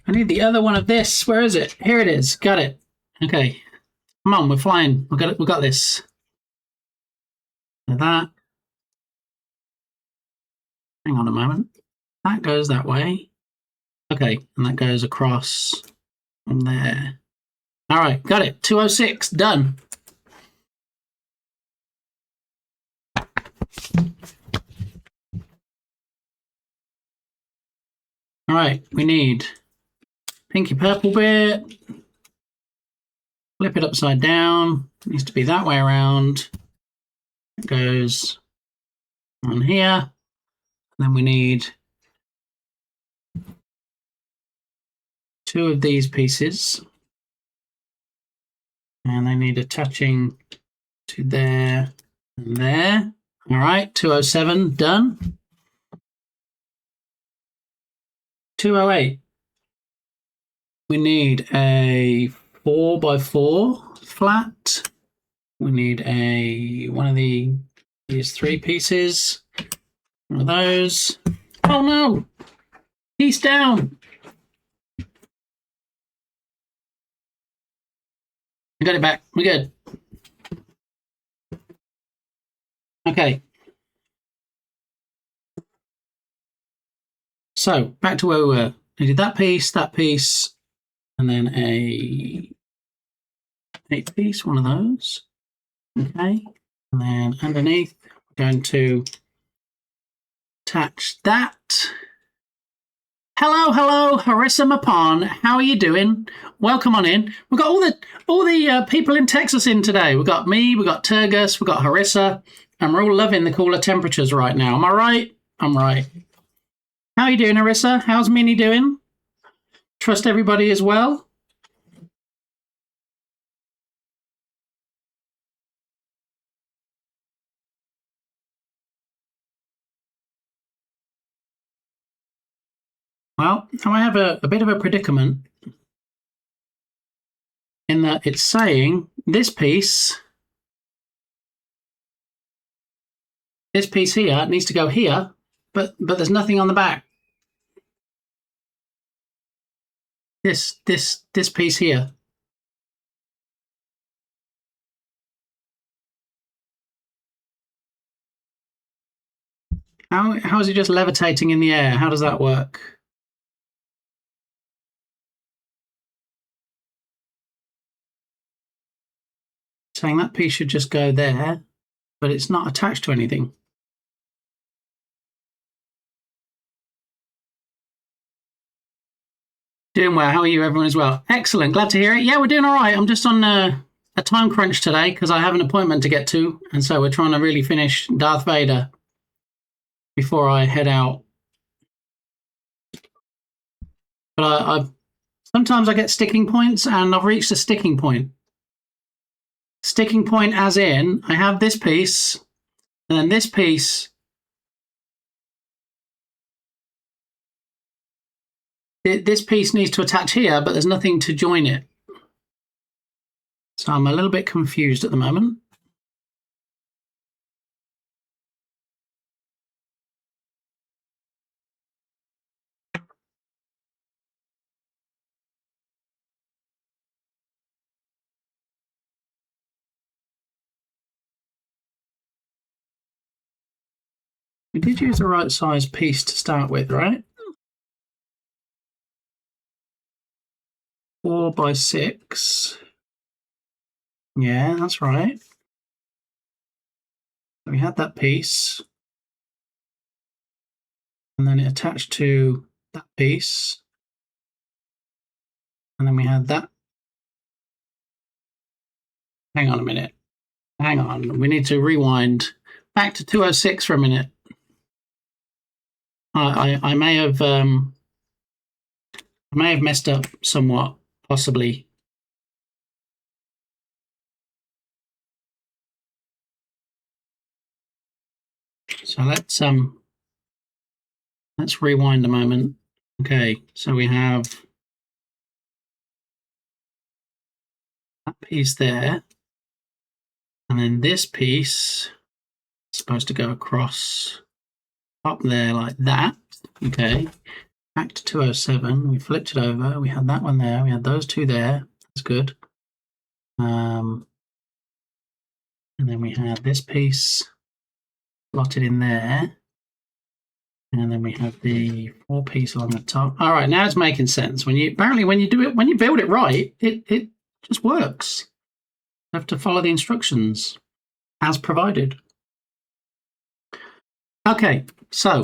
I need the other one of this. Where is it? Here it is. Got it. Okay. Come on, we're flying. We got it. We got this. That. Hang on a moment. That goes that way. Okay, and that goes across from there. All right, got it. 206, done. All right, we need pinky purple bit. Flip it upside down. It needs to be that way around. It goes on here. Then we need 2 of these pieces. And they need attaching to there and there. All right, 207, done. 208. We need a 4x4 flat. We need one of these 3 pieces. One of those. Oh no! Piece down! We got it back. We're good. Okay. So back to where we were. We did that piece, and then a 8-piece, one of those. Okay. And then underneath, we're going to attach that. Hello, Harissa Mapan. How are you doing? Welcome on in. We've got all the people in Texas in today. We've got me, we've got Turgus, we've got Harissa, and we're all loving the cooler temperatures right now. Am I right? I'm right. How are you doing, Harissa? How's Minnie doing? Trust everybody is well? Well, now I have a bit of a predicament in that it's saying this piece This piece here needs to go here, but there's nothing on the back. This piece here. How is it just levitating in the air? How does that work? Saying that piece should just go there, but it's not attached to anything. Doing well. How are you, everyone, as well? Excellent. Glad to hear it. Yeah, we're doing all right. I'm just on a time crunch today because I have an appointment to get to, and so we're trying to really finish Darth Vader before I head out. But sometimes I get sticking points, and I've reached a sticking point. Sticking point as in, I have this piece, and then this piece. This piece needs to attach here, but there's nothing to join it. So I'm a little bit confused at the moment. We did use the right size piece to start with, right? 4 by 6. Yeah, that's right. We had that piece. And then it attached to that piece. And then we had that. Hang on a minute. Hang on. We need to rewind back to 206 for a minute. I may have messed up somewhat, possibly. So let's rewind a moment. Okay, so we have that piece there, and then this piece is supposed to go across up there like that. Okay, back to 207. We flipped it over. We had that one there. We had those two there. That's good. And then we had this piece slotted in there. And then we have the 4 piece along the top. All right, now it's making sense. When you build it right, it just works. You have to follow the instructions as provided. Okay, so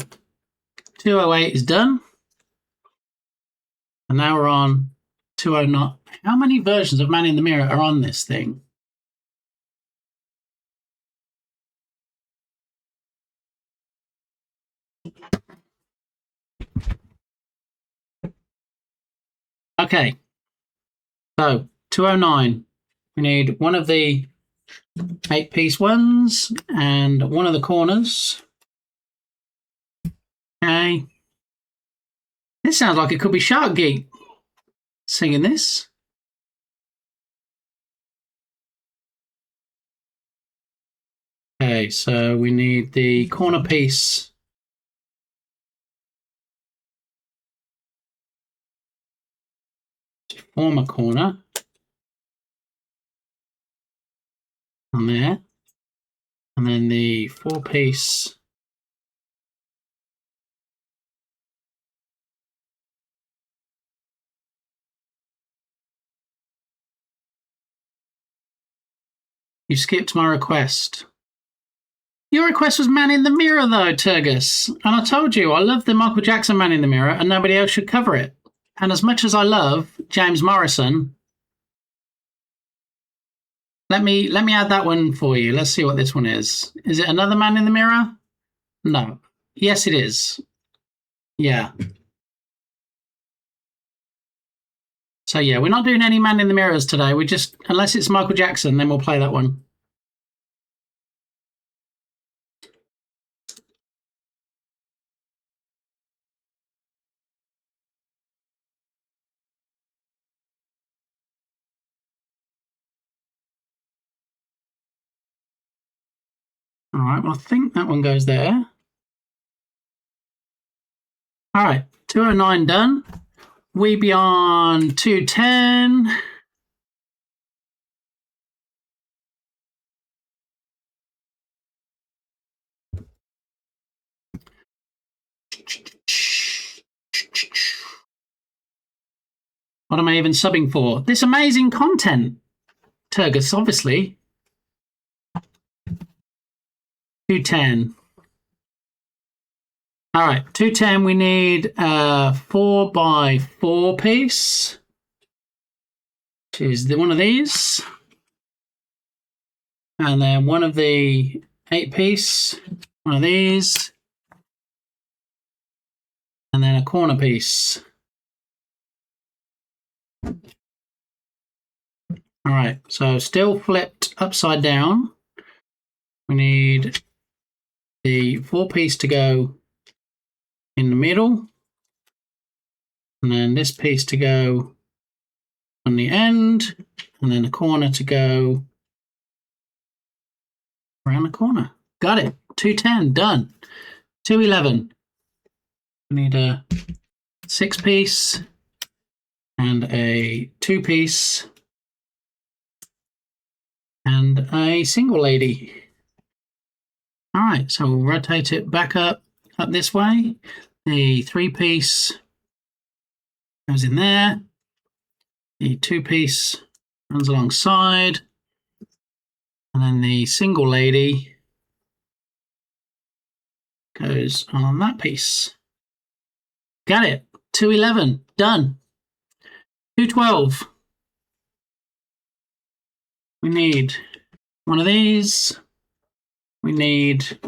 208 is done. And now we're on 209. How many versions of Man in the Mirror are on this thing? Okay, so 209. We need one of the 8-piece ones and one of the corners. Okay. This sounds like it could be Shark Geek singing this. Okay, so we need the corner piece. To form a corner. On there. And then the 4-piece. You skipped my request. Your request was Man in the Mirror, though, Turgus. And I told you, I love the Michael Jackson Man in the Mirror, and nobody else should cover it. And as much as I love James Morrison, let me add that one for you. Let's see what this one is. Is it another Man in the Mirror? No. Yes, it is. Yeah. So yeah, we're not doing any Man in the Mirrors today. We just, unless it's Michael Jackson, then we'll play that one. All right, well, I think that one goes there. All right, 209 done. We be on 210. What am I even subbing for? This amazing content. Turgus, obviously. 210. All right, 210. We need a 4x4 piece, which is one of these, and then one of the 8-piece, one of these, and then a corner piece. All right, so still flipped upside down. We need the 4-piece to go in the middle, and then this piece to go on the end, and then the corner to go around the corner. Got it. 210 done. 211. We need a 6-piece and a 2-piece and a single lady. All right, so we'll rotate it back up this way. The 3-piece goes in there. The 2-piece runs alongside. And then the single lady goes on that piece. Got it. 211. Done. 212. We need one of these. We need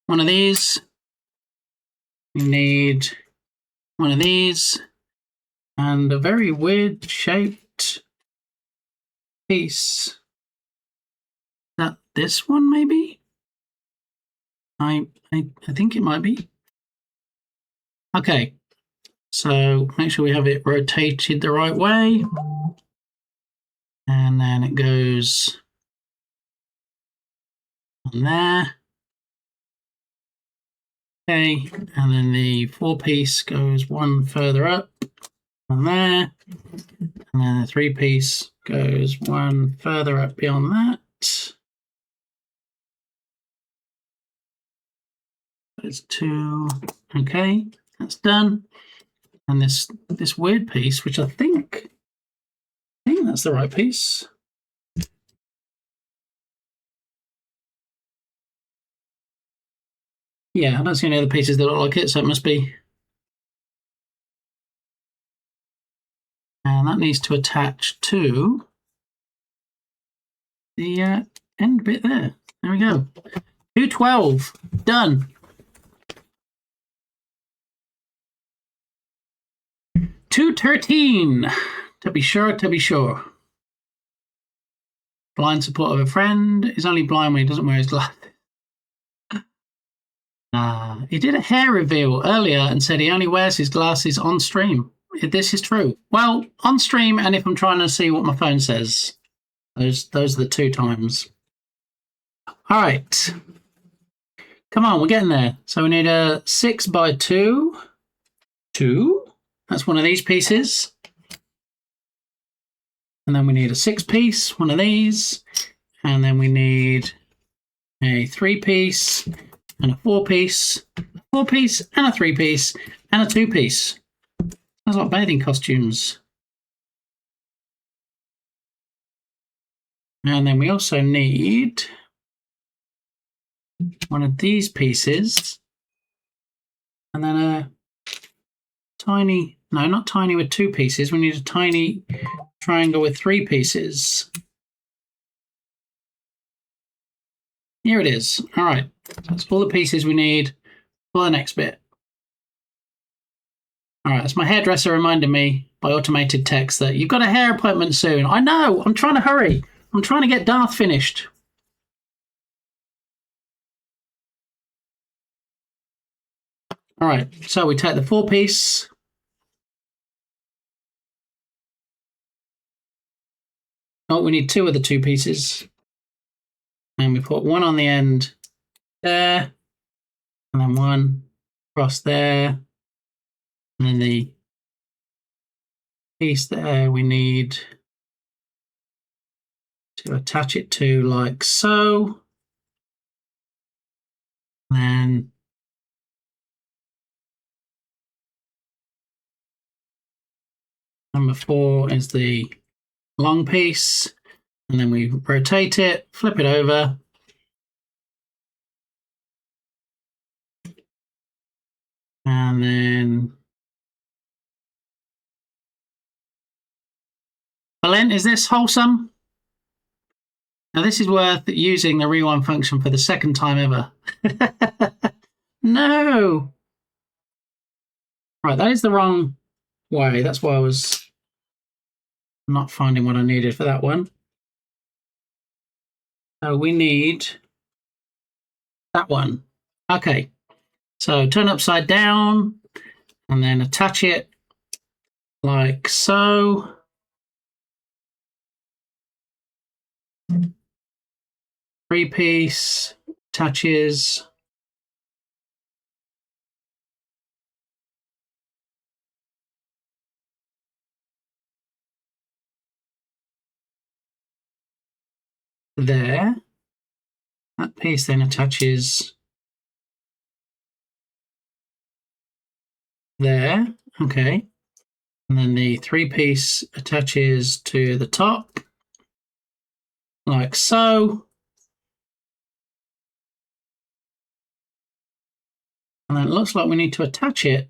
one of these. We need one of these. And a very weird shaped piece. Is that this one, maybe? I think it might be. Okay. So make sure we have it rotated the right way. And then it goes on there. Okay, and then the 4-piece goes one further up on there. And then the 3-piece goes one further up beyond that. There's 2. Okay, that's done. And this weird piece, which I think that's the right piece. Yeah, I don't see any other pieces that look like it, so it must be. And that needs to attach to the end bit there. There we go. 212. Done. 213. To be sure, to be sure. Blind support of a friend is only blind when he doesn't wear his glasses. He did a hair reveal earlier and said he only wears his glasses on stream. This is true. Well, on stream and if I'm trying to see what my phone says. Those are the 2 times. All right. Come on, we're getting there. So we need a 6x2. 2. That's one of these pieces. And then we need a 6-piece, one of these. And then we need a 3-piece and a 4-piece, a 4-piece and a 3-piece and a 2-piece. Sounds like bathing costumes. And then we also need one of these pieces. And then a tiny, no, not tiny with 2 pieces. We need a tiny triangle with 3 pieces. Here it is. All right. That's all the pieces we need for the next bit. All right. That's my hairdresser reminding me by automated text that you've got a hair appointment soon. I know. I'm trying to hurry. I'm trying to get Darth finished. All right. So we take the 4-piece. Oh, we need 2 of the 2 pieces. And we put one on the end there, and then one across there, and then the piece there we need to attach it to like so. And then number 4 is the long piece, and then we rotate it, flip it over, and then Belen, is this wholesome? Now this is worth using the rewind function for the second time ever. No! Right, that is the wrong way. That's why I was not finding what I needed for that one. So we need that one. Okay, so turn upside down and then attach it like so. Three-piece attaches there. That piece then attaches there. Okay. And then the 3-piece attaches to the top like so. And then it looks like we need to attach it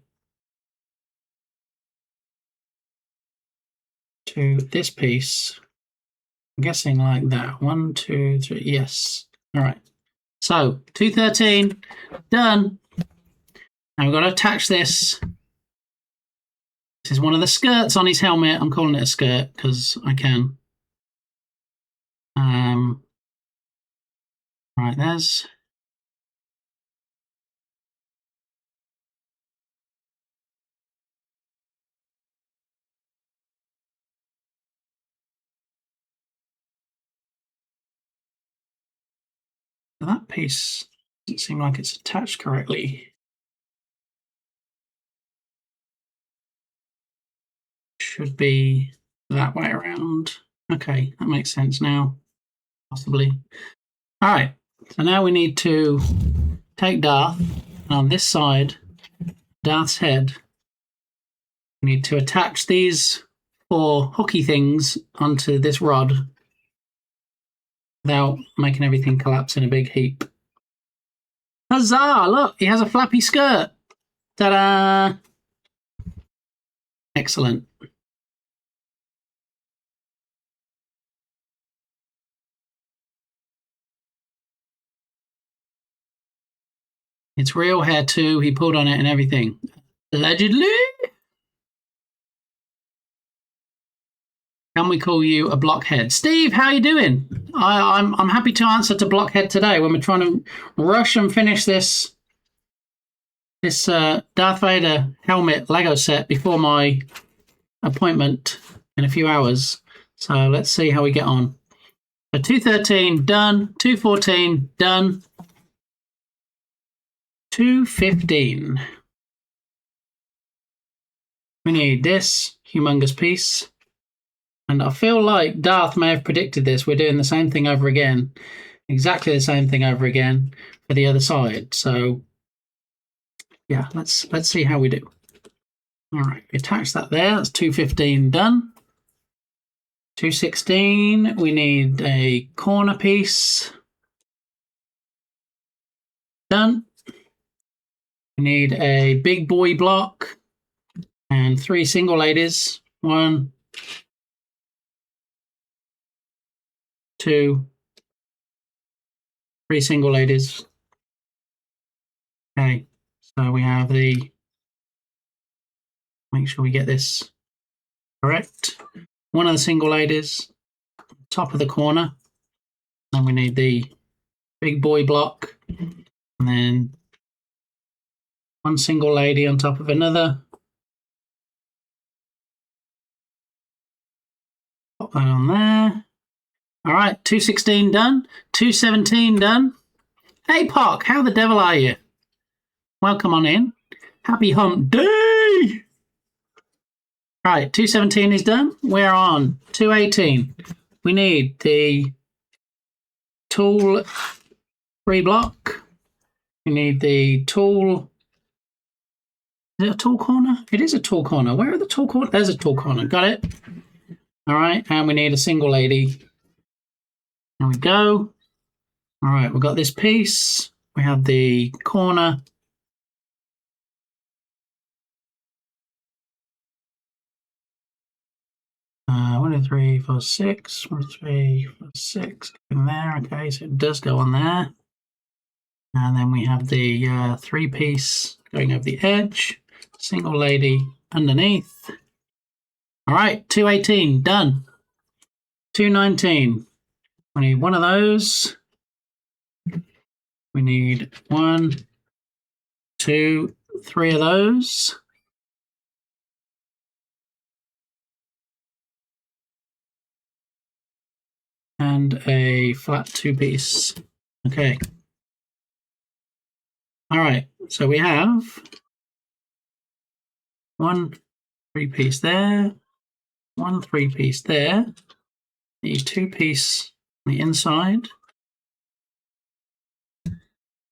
to this piece. I'm guessing like that. 1, 2, 3. Yes. All right. So 213 done. Now we've got to attach this. This is one of the skirts on his helmet. I'm calling it a skirt because I can. Right, there's. That piece doesn't seem like it's attached correctly. Should be that way around. Okay, that makes sense now, possibly. All right, so now we need to take Darth, and on this side, Darth's head, we need to attach these 4 hooky things onto this rod without making everything collapse in a big heap. Huzzah! Look, he has a flappy skirt. Ta-da! Excellent. It's real hair too. He pulled on it and everything. Allegedly. Can we call you a blockhead? Steve, how are you doing? I'm happy to answer to blockhead today when we're trying to rush and finish this Darth Vader helmet Lego set before my appointment in a few hours. So let's see how we get on. So 213 done, 214 done, 215. We need this humongous piece. And I feel like Darth may have predicted this. We're doing the same thing over again. Exactly the same thing over again for the other side. So yeah, let's see how we do. All right, attach that there. That's 215 done. 216, we need a corner piece. Done. We need a big boy block and 3 single ladies. 1, 2, 3 single ladies. Okay, so we have the, make sure we get this correct. 1 of the single ladies, top of the corner. Then we need the big boy block, and then 1 single lady on top of another. Pop that on there. All right, 216 done, 217 done. Hey, Pock, how the devil are you? Welcome on in. Happy hump day! Right, 217 is done. We're on 218. We need the tool 3 block. We need the tool. Is it a tool corner? It is a tool corner. Where are the tool corners? There's a tool corner. Got it. All right, and we need a single lady. There we go. All right, we've got this piece. We have the corner. One, two, three, four, six. 1, 2, 3, 4, 6. In there. Okay, so it does go on there. And then we have the 3-piece going over the edge. Single lady underneath. All right, 218 done. 219. We need one of those. We need 1, 2, 3 of those. And a flat 2-piece. Okay. All right, so we have 1 3-piece there, 1 3-piece there, the 2-piece on the inside,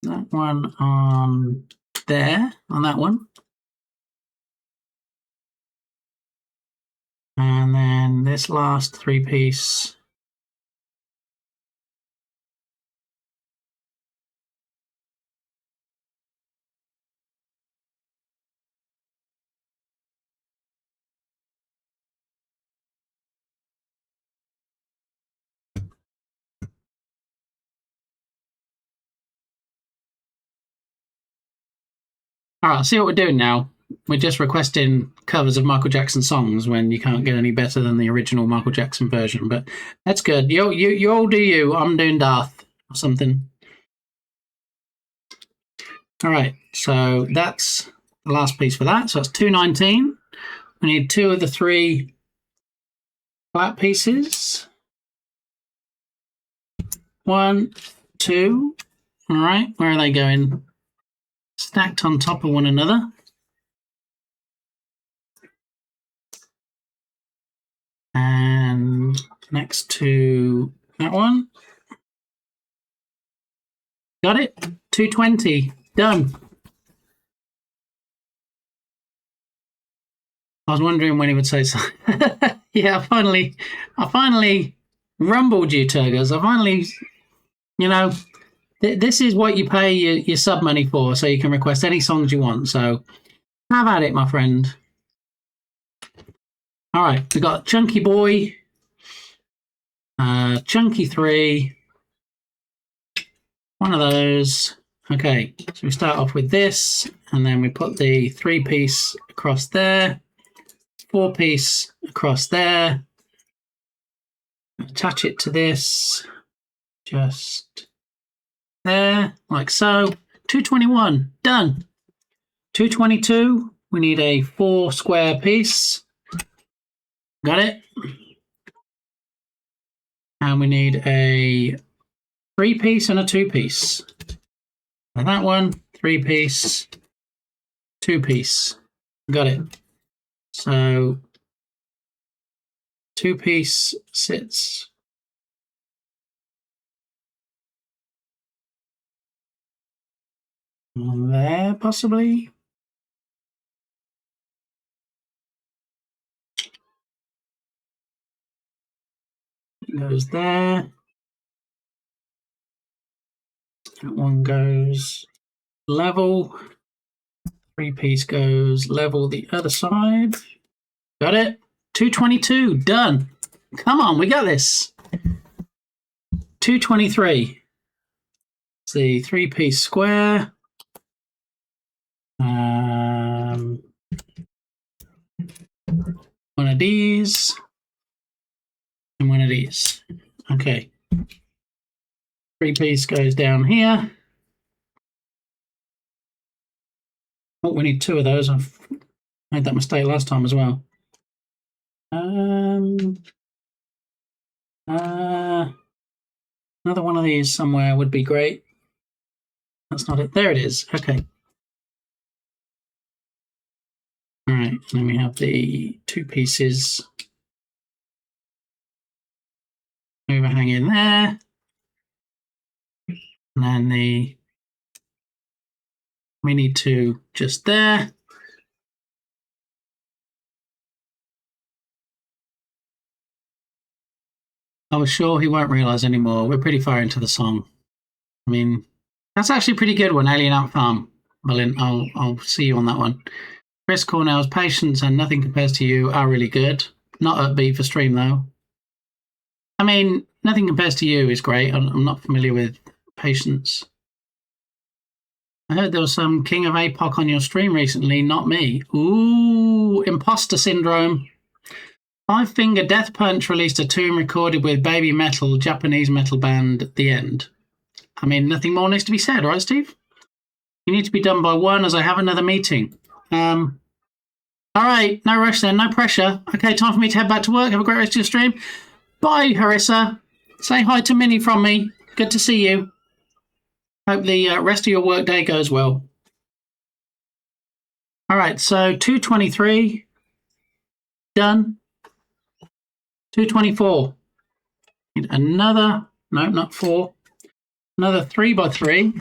that one on there, on that one, and then this last 3-piece. All right, see what we're doing now. We're just requesting covers of Michael Jackson songs when you can't get any better than the original Michael Jackson version, but that's good. You all do you. I'm doing Darth or something. All right, so that's the last piece for that. So that's 219. We need 2 of the 3 flat pieces. 1, 2. All right, where are they going? Stacked on top of one another. And next to that one. Got it? 220. Done. I was wondering when he would say so. Yeah, I finally rumbled you, Turgers. I finally, this is what you pay your sub money for, so you can request any songs you want. So have at it, my friend. All right, we got Chunky Boy, Chunky 3, one of those. Okay, so we start off with this, and then we put the 3-piece across there, 4-piece across there, attach it to this, just there, like so. 221, done. 222, we need a 4 square piece. Got it? And we need a 3-piece and a 2-piece. And that one, 3-piece, 2-piece. Got it. So 2-piece sits on there, possibly. It goes there. That one goes level. 3-piece goes level the other side. Got it? 222, done. Come on, we got this. 223. It's the 3-piece square. One of these. And one of these. Okay. 3-piece goes down here. Oh, we need 2 of those. I've made that mistake last time as well. Another one of these somewhere would be great. That's not it. There it is. Okay. All right. And then we have the 2 pieces overhanging there. And then the Mini 2 just there. I was sure he won't realise anymore. We're pretty far into the song. I mean, that's actually a pretty good one, Alien Ant Farm. Well, I'll see you on that one. Chris Cornell's Patience and Nothing Compares to You are really good. Not upbeat for stream, though. I mean, Nothing Compares to You is great. I'm not familiar with Patience. I heard there was some King of APOC on your stream recently, not me. Ooh, imposter syndrome. Five Finger Death Punch released a tune recorded with Baby Metal, Japanese metal band at the end. I mean, nothing more needs to be said, right, Steve? You need to be done by 1 as I have another meeting. All right, no rush then, no pressure. Okay, time for me to head back to work. Have a great rest of your stream. Bye, Harissa. Say hi to Minnie from me. Good to see you. Hope the rest of your work day goes well. All right, so 223. Done. 224. Need another, no, not 4. Another 3x3.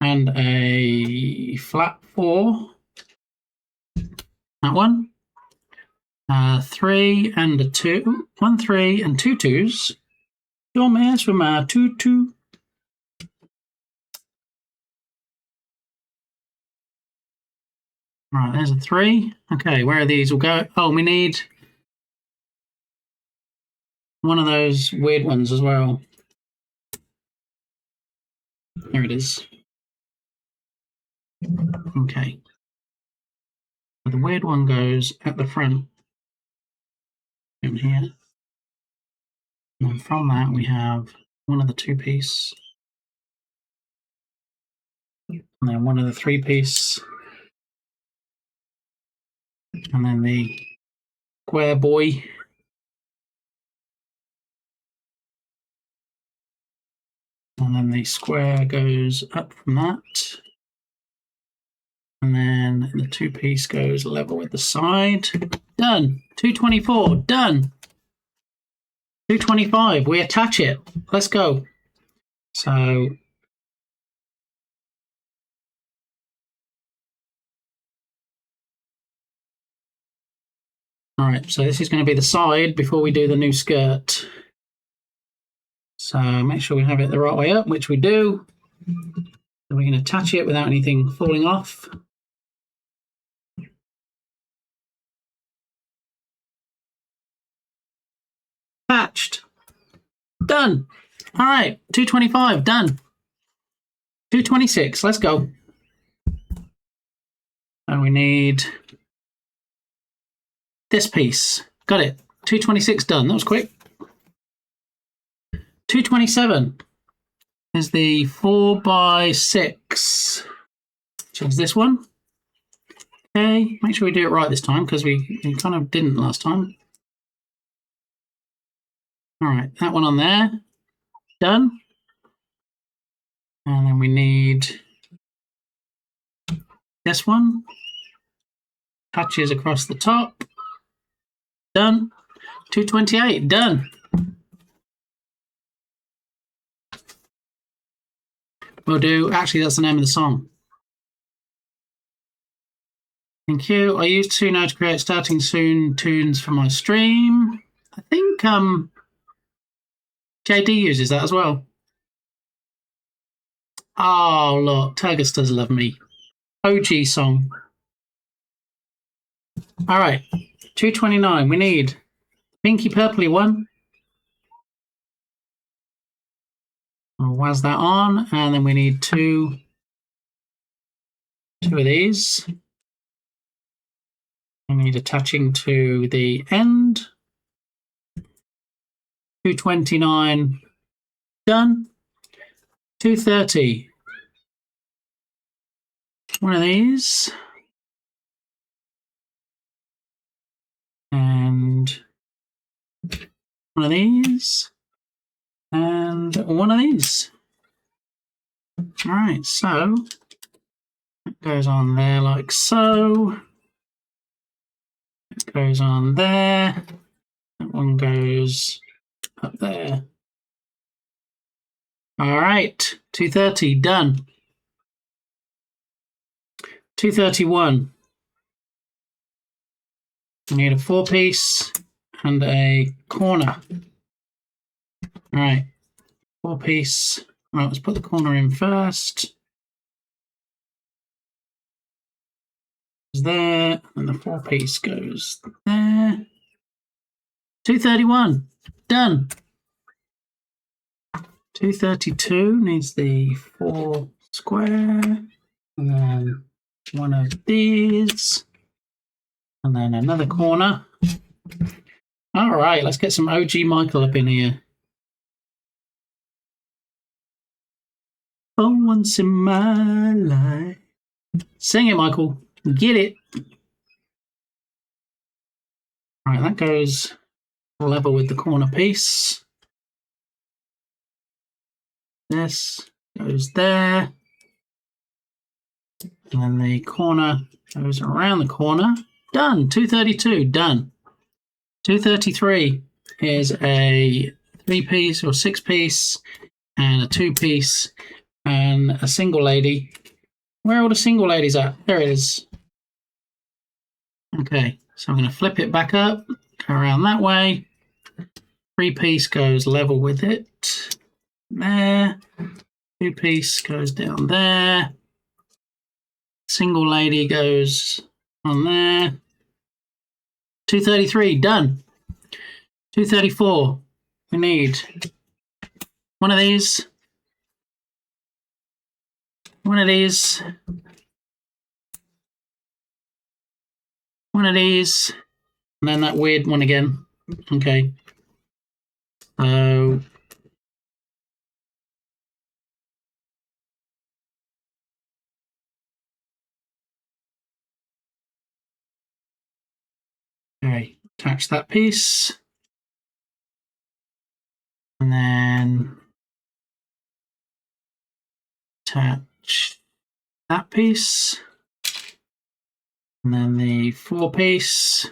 And a flat 4. That one. 3 and a 2. 1, 3 and 2 2s. Don't mess with my 2 2. Right, there's a 3. Okay, where are these will go? Oh, we need one of those weird ones as well. There it is. Okay. So the weird one goes at the front in here. And then from that we have one of the 2-piece. And then one of the 3-piece. And then the square boy. And then the square goes up from that. And then the 2-piece goes level with the side. Done. 224. Done. 225. We attach it. Let's go. So all right, so this is going to be the side before we do the new skirt. So make sure we have it the right way up, which we do. So we can attach it without anything falling off. Attached. Done. All right, 225, done. 226, let's go. And we need this piece. Got it. 226 done. That was quick. 227 is the 4x6, which is this one. Okay, make sure we do it right this time because we kind of didn't last time. All right, that one on there. Done. And then we need this one. Touches across the top. Done. 228. Done. We'll do. Actually, that's the name of the song. Thank you. I use Suno to create starting soon tunes for my stream. I think JD uses that as well. Oh, look. Turgus does love me. OG song. All right. 229. We need pinky purpley one. I'll waz that on. And then we need two of these. We need attaching to the end. 229. Done. 230. One of these. And one of these. and one of these. All right, so it goes on there like so. It goes on there. That one goes up there. All right, 230, done. 231. We need a 4-piece and a corner. All right, 4-piece. Right, let's put the corner in first. There, and the 4-piece goes there. 231, done. 232 needs the 4 square, and then one of these, and then another corner. All right, let's get some OG Michael up in here. For once in my life. Sing it, Michael. Get it. All right, that goes level with the corner piece. This goes there. And then the corner goes around the corner. Done. 232, done. 233 is a 3-piece or 6-piece and a 2-piece and a single lady. Where are all the single ladies at? There it is. Okay, so I'm going to flip it back up, go around that way. 3-piece goes level with it. There. 2-piece goes down there. Single lady goes on there. 233, done. 234, we need one of these. One of these. One of these. And then that weird one again. Okay. So okay, attach that piece. And then attach that piece. And then the 4-piece.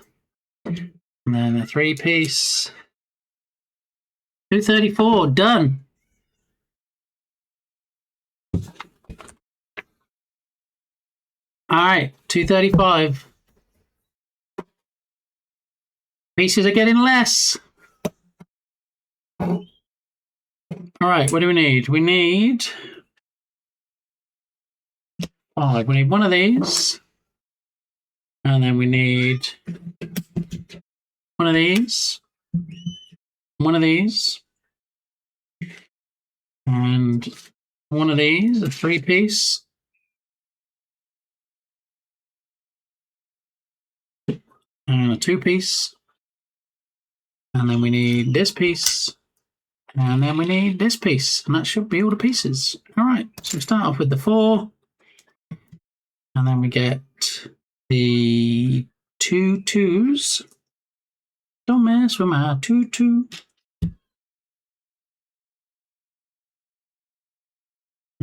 And then the 3-piece. 234, done. All right, 235. Pieces are getting less. All right, what do we need? We need 5. We need one of these. And then we need one of these. One of these. And one of these, a 3-piece. And a 2-piece. And then we need this piece. And then we need this piece. And that should be all the pieces. All right, so we start off with the 4. And then we get the 2 2s. Don't mess with my 2 2.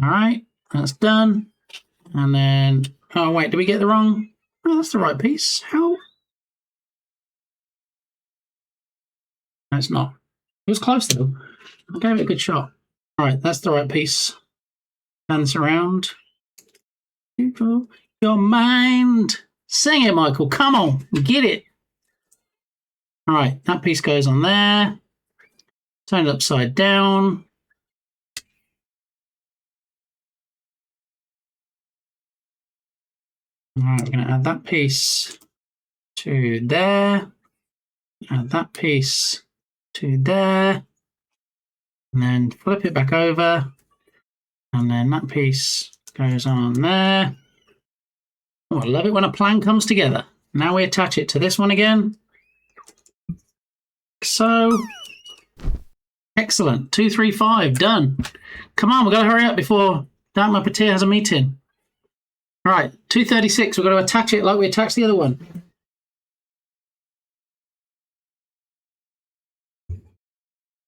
All right, that's done. And then, oh wait, did we get the wrong? Oh, that's the right piece. How? No, it's not. It was close though. I gave it a good shot. All right, that's the right piece. Turn this around. Your mind. Sing it, Michael. Come on, get it. All right, that piece goes on there. Turn it upside down. All right, we're going to add that piece to there. Add that piece to there. And then flip it back over. And then that piece goes on there. Oh, I love it when a plan comes together. Now we attach it to this one again. So, excellent. 235, done. Come on, we've got to hurry up before Darth Vader has a meeting. All right, 236, we've got to attach it like we attached the other one.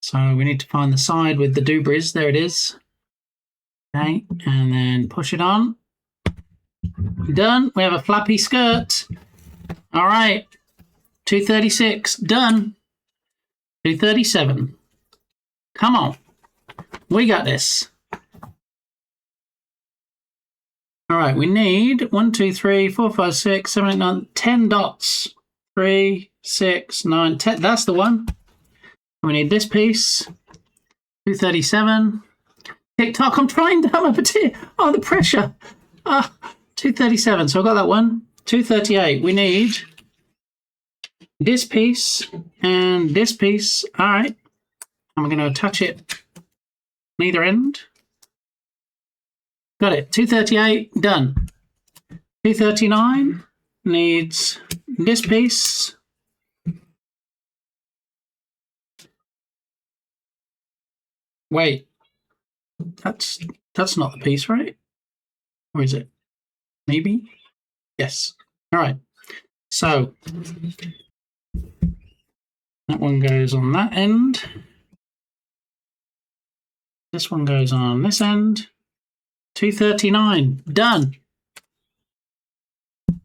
So we need to find the side with the doobries. There it is. Okay, and then push it on. Done. We have a flappy skirt. All right. 236. Done. 237. Come on. We got this. All right. We need 1, 2, 3, 4, 5, 6, 7, 8, 9, 10 dots. 3, 6, 9, 10. That's the one. We need this piece. 237. TikTok, I'm trying down my potato. Oh, the pressure. 237. So I've got that one. 238. We need this piece and this piece. All right. And we're going to attach it on either end. Got it. 238. Done. 239 needs this piece. Wait. That's not the piece, right? Or is it? Maybe? Yes. All right. So that one goes on that end. This one goes on this end. 239. Done.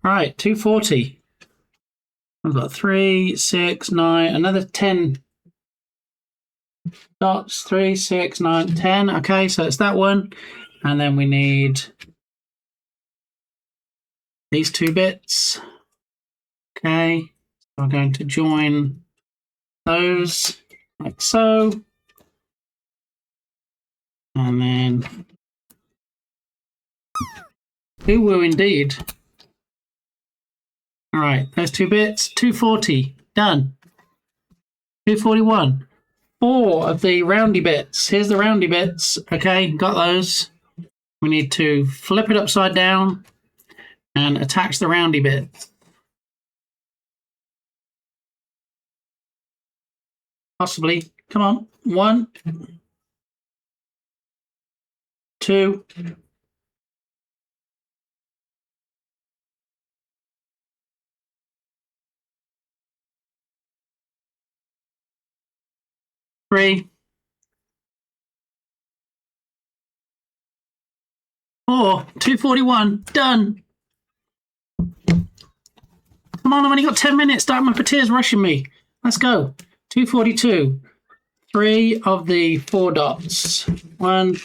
All right. 240. I've got 3, 6, 9, another 10 dots. 3, 6, 9, 10. Okay, so it's that one. And then we need these two bits. Okay, so we're going to join those like so. And then woo indeed. All right, those two bits. 240. Done. 241. 4 of the roundy bits. Here's the roundy bits. Okay, got those. We need to flip it upside down and attach the roundy bits. Possibly. Come on. 1, 2. 3, 4, 241. Done. Come on, I've only got 10 minutes. Dark Muppeteer's rushing me. Let's go. 242. 3 of the 4 dots. 1,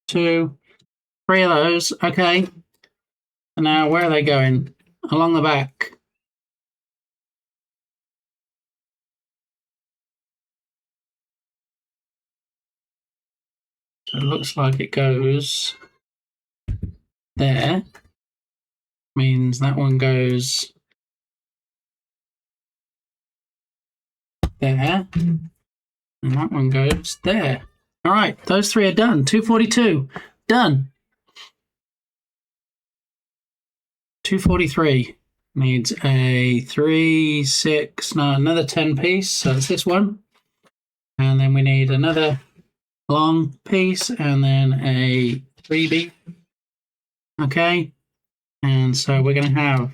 2, 3 of those. Okay. And now where are they going? Along the back. So it looks like it goes there. Means that one goes there. And that one goes there. All right, those 3 are done. 242. Done. 243 needs a 3, 6, 9, another 10 piece. So it's this one. And then we need another long piece and then a 3B. Okay. And so we're going to have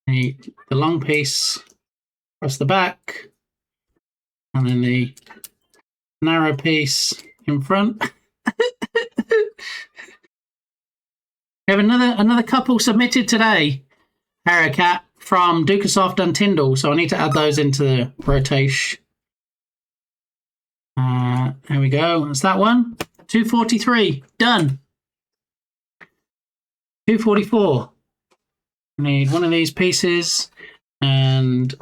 the long piece across the back and then the narrow piece in front. We have another couple submitted today, Harakat, from Dukasoft and Tyndall, so I need to add those into the rotation. There we go. That's that one. 243. Done. 244. We need one of these pieces and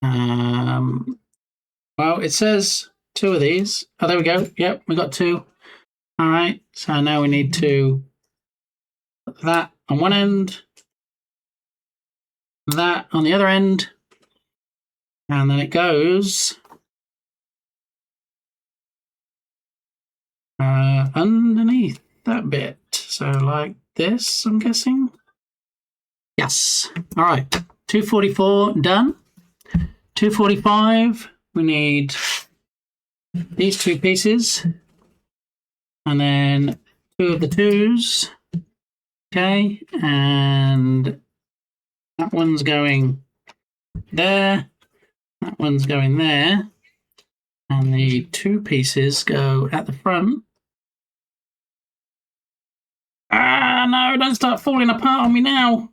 well, it says 2 of these. Oh, there we go. Yep, we got 2. All right. So now we need to put that on one end, that on the other end, and then it goes underneath that bit. So like this, I'm guessing. Yes. All right. 244 done. 245. We need these 2 pieces, and then 2 of the 2s. Okay, and that one's going there. That one's going there. And the 2 pieces go at the front. Ah, no, don't start falling apart on me now.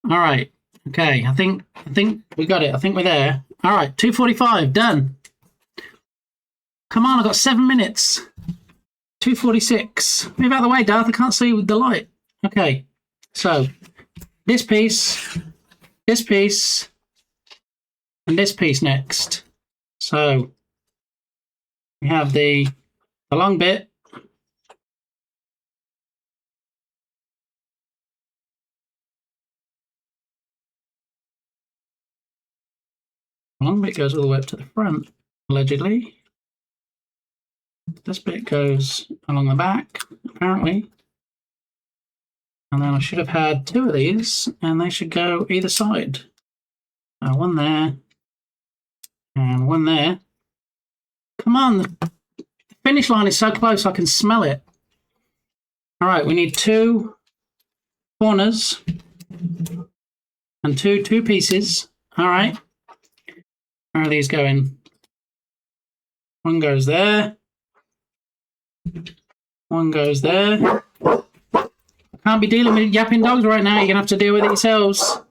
All right. Okay, I think we got it. I think we're there. All right, 2:45, done. Come on, I've got 7 minutes. 2:46. Move out of the way, Darth. I can't see with the light. Okay, so this piece, and this piece next. So we have the long bit. The long bit goes all the way up to the front, allegedly. This bit goes along the back, apparently. And then I should have had 2 of these, and they should go either side. One there, and one there. Come on, the finish line is so close I can smell it. All right, we need 2 corners and two pieces. All right. Where are these going? One goes there. One goes there. I can't be dealing with yapping dogs right now. You're going to have to deal with it yourselves.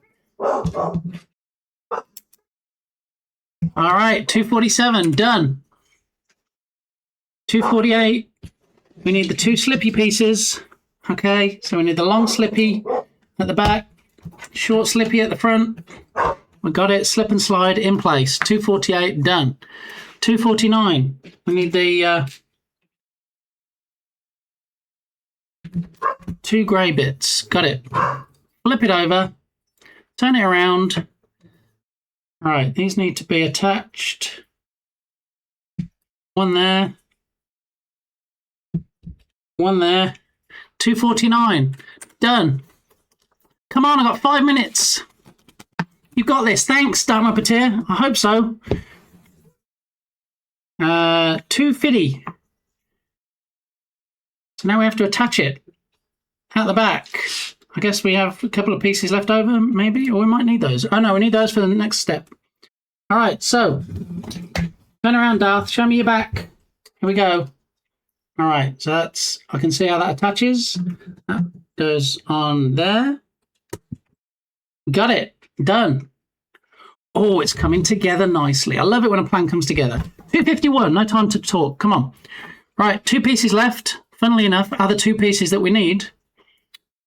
All right, 2:47, done. 2:48, we need the 2 slippy pieces. Okay, so we need the long slippy at the back, short slippy at the front. We got it, slip and slide in place. 2:48, done. 2:49, we need the 2 grey bits. Got it. Flip it over, turn it around. All right, these need to be attached. One there. One there. 2:49. Done. Come on, I've got 5 minutes. You've got this. Thanks, Darth Puppeteer. I hope so. 250. So now we have to attach it at the back. I guess we have a couple of pieces left over, maybe, or we might need those. Oh no, we need those for the next step. All right, so turn around, Darth. Show me your back. Here we go. All right, so that's, I can see how that attaches. That goes on there. Got it. Done. Oh, it's coming together nicely. I love it when a plan comes together. 2:51, no time to talk. Come on. Right, 2 pieces left. Funnily enough, are the 2 pieces that we need.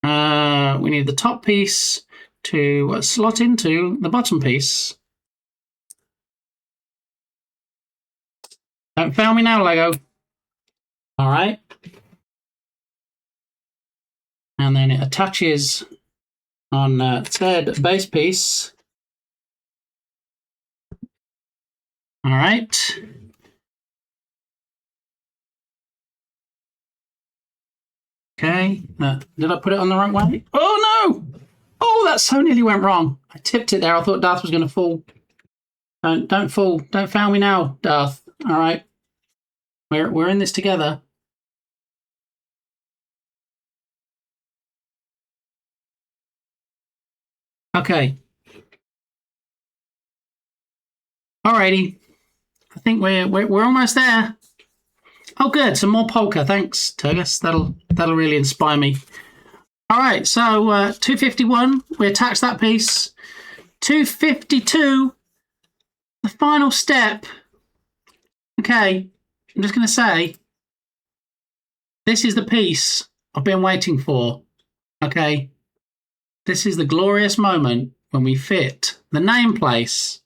We need the top piece to slot into the bottom piece. Don't fail me now, Lego. All right. And then it attaches on said base piece. All right. Okay. Did I put it on the right way? Oh, no! Oh, that so nearly went wrong. I tipped it there. I thought Darth was going to fall. Don't fall. Don't fail me now, Darth. All right. We're in this together. Okay. Alrighty. I think we're almost there. Oh, good. Some more polka. Thanks, Turgus. That'll really inspire me. All right. So 251. We attach that piece. 252. The final step. Okay. I'm just going to say, this is the piece I've been waiting for. Okay. This is the glorious moment when we fit the name piece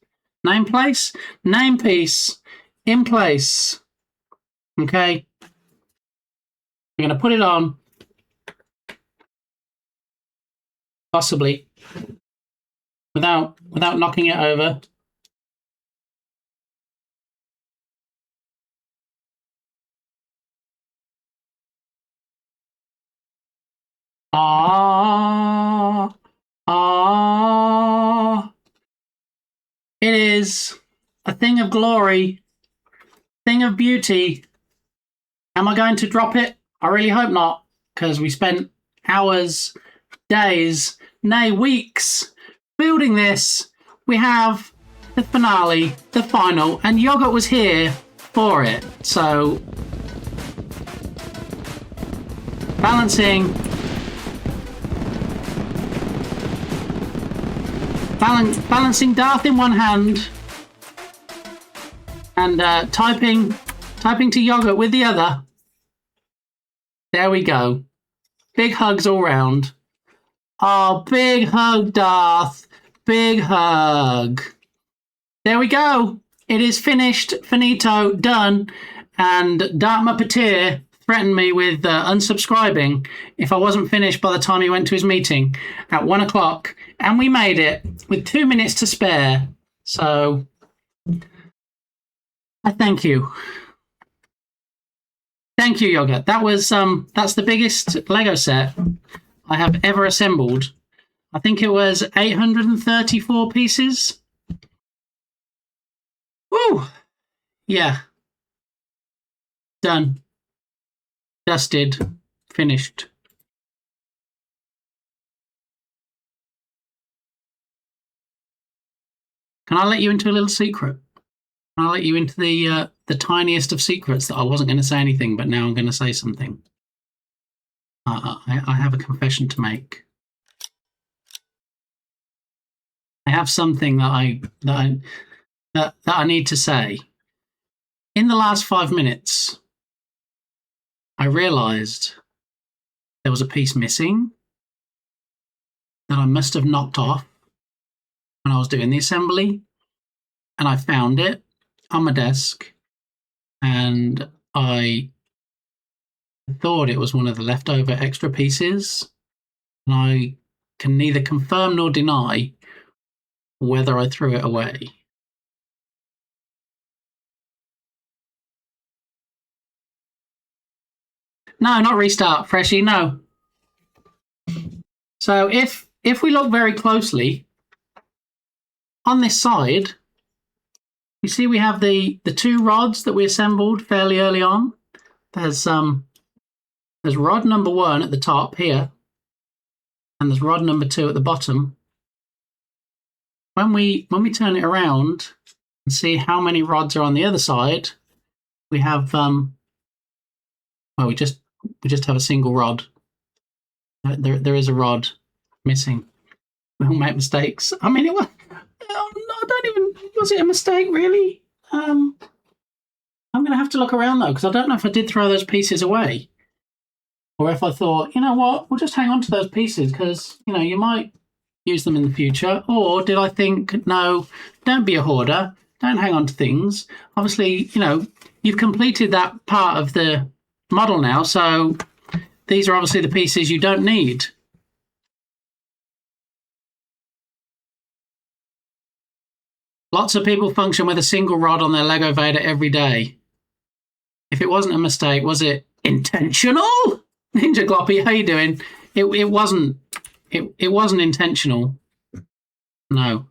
in place. Okay. We're going to put it on. Possibly. Without knocking it over. It is a thing of glory, thing of beauty. Am I going to drop it? I really hope not, because we spent hours, days, nay, weeks building this. We have the finale, the final, and Yogurt was here for it. So, balancing Darth in one hand and typing to Yogurt with the other. There we go. Big hugs all round. Oh, big hug, Darth. Big hug. There we go. It is finished, finito, done. And Darth Muppeteer threatened me with unsubscribing if I wasn't finished by the time he went to his meeting at 1 o'clock. And we made it with 2 minutes to spare. So, I thank you. Thank you, Yogurt. That was that's the biggest Lego set I have ever assembled. I think it was 834 pieces. Woo! Yeah. Done. Dusted. Finished. Can I let you into a little secret? Can I let you into the tiniest of secrets that I wasn't going to say anything, but now I'm going to say something? I have a confession to make. I have something that I need to say. In the last 5 minutes, I realised there was a piece missing that I must have knocked off when I was doing the assembly, and I found it on my desk, and I thought it was one of the leftover extra pieces, and I can neither confirm nor deny whether I threw it away. No, not restart, Freshie, no. So if we look very closely, on this side, you see we have the 2 rods that we assembled fairly early on. There's rod number 1 at the top here, and there's rod number 2 at the bottom. When we turn it around and see how many rods are on the other side, we have we just have a single rod. There is a rod missing. We all make mistakes. I mean, was it a mistake, really? I'm going to have to look around, though, because I don't know if I did throw those pieces away. Or if I thought, you know what, we'll just hang on to those pieces because, you might use them in the future. Or did I think, no, don't be a hoarder. Don't hang on to things. Obviously, you've completed that part of the model now, so these are obviously the pieces you don't need. Lots of people function with a single rod on their Lego Vader every day. If it wasn't a mistake, was it intentional? Ninja Gloppy, how you doing? It wasn't. It wasn't intentional. No.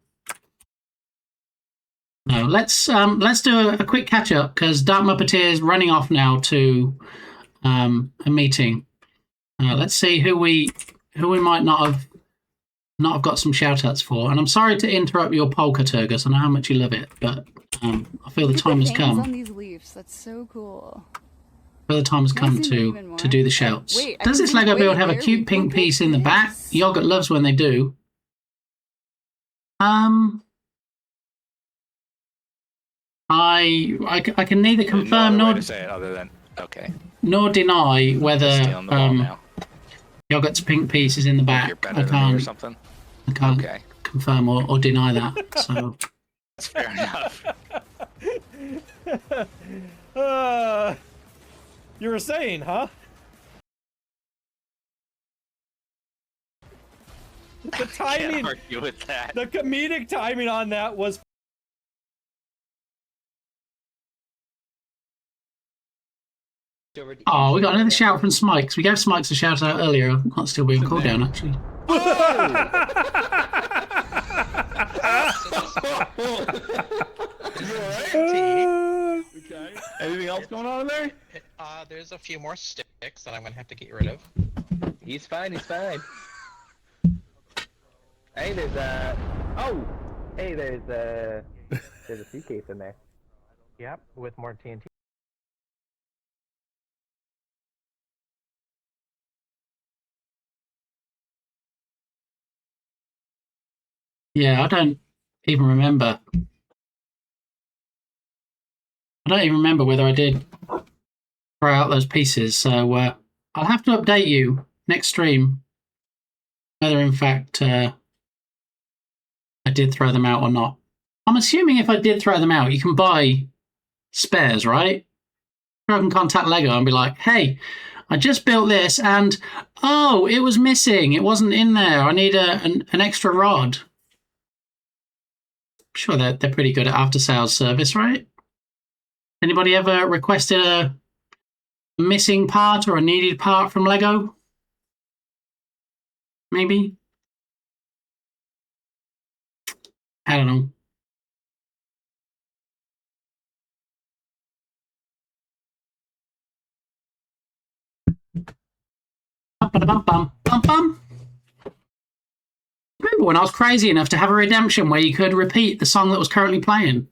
No. Let's do a quick catch up because Darth Muppeteer is running off now to a meeting. Let's see who we might not have got some shout outs for. And I'm sorry to interrupt your polka, Turgus. I know how much you love it, but I feel the time has come. On these leaves. That's so cool. I feel the time has come to do the shouts. Does this Lego build have a cute pink piece in the back? Yogurt loves when they do. I can neither confirm nor say it other than okay, nor deny whether Yogurt's pink piece is in the back. I can't confirm or deny that. So that's fair enough. You were saying, huh? The timing. Can't argue with that. The comedic timing on that was. Oh, we got another shout from Smikes. We gave Smikes a shout out earlier. I'm not still being called down, actually. Okay. Anything else going on in there? There's a few more sticks that I'm gonna have to get rid of. He's fine. He's fine. Hey, there's there's a suitcase in there. Yep, with more TNT. Yeah, I don't even remember. I don't even remember whether I did throw out those pieces. So I'll have to update you next stream whether, in fact, I did throw them out or not. I'm assuming if I did throw them out, you can buy spares, right? I can contact Lego and be like, hey, I just built this and, oh, it was missing. It wasn't in there. I need an extra rod. I'm sure they're pretty good at after-sales service, right? Anybody ever requested a missing part or a needed part from Lego? Maybe? I don't know. Bum. Remember when I was crazy enough to have a redemption where you could repeat the song that was currently playing?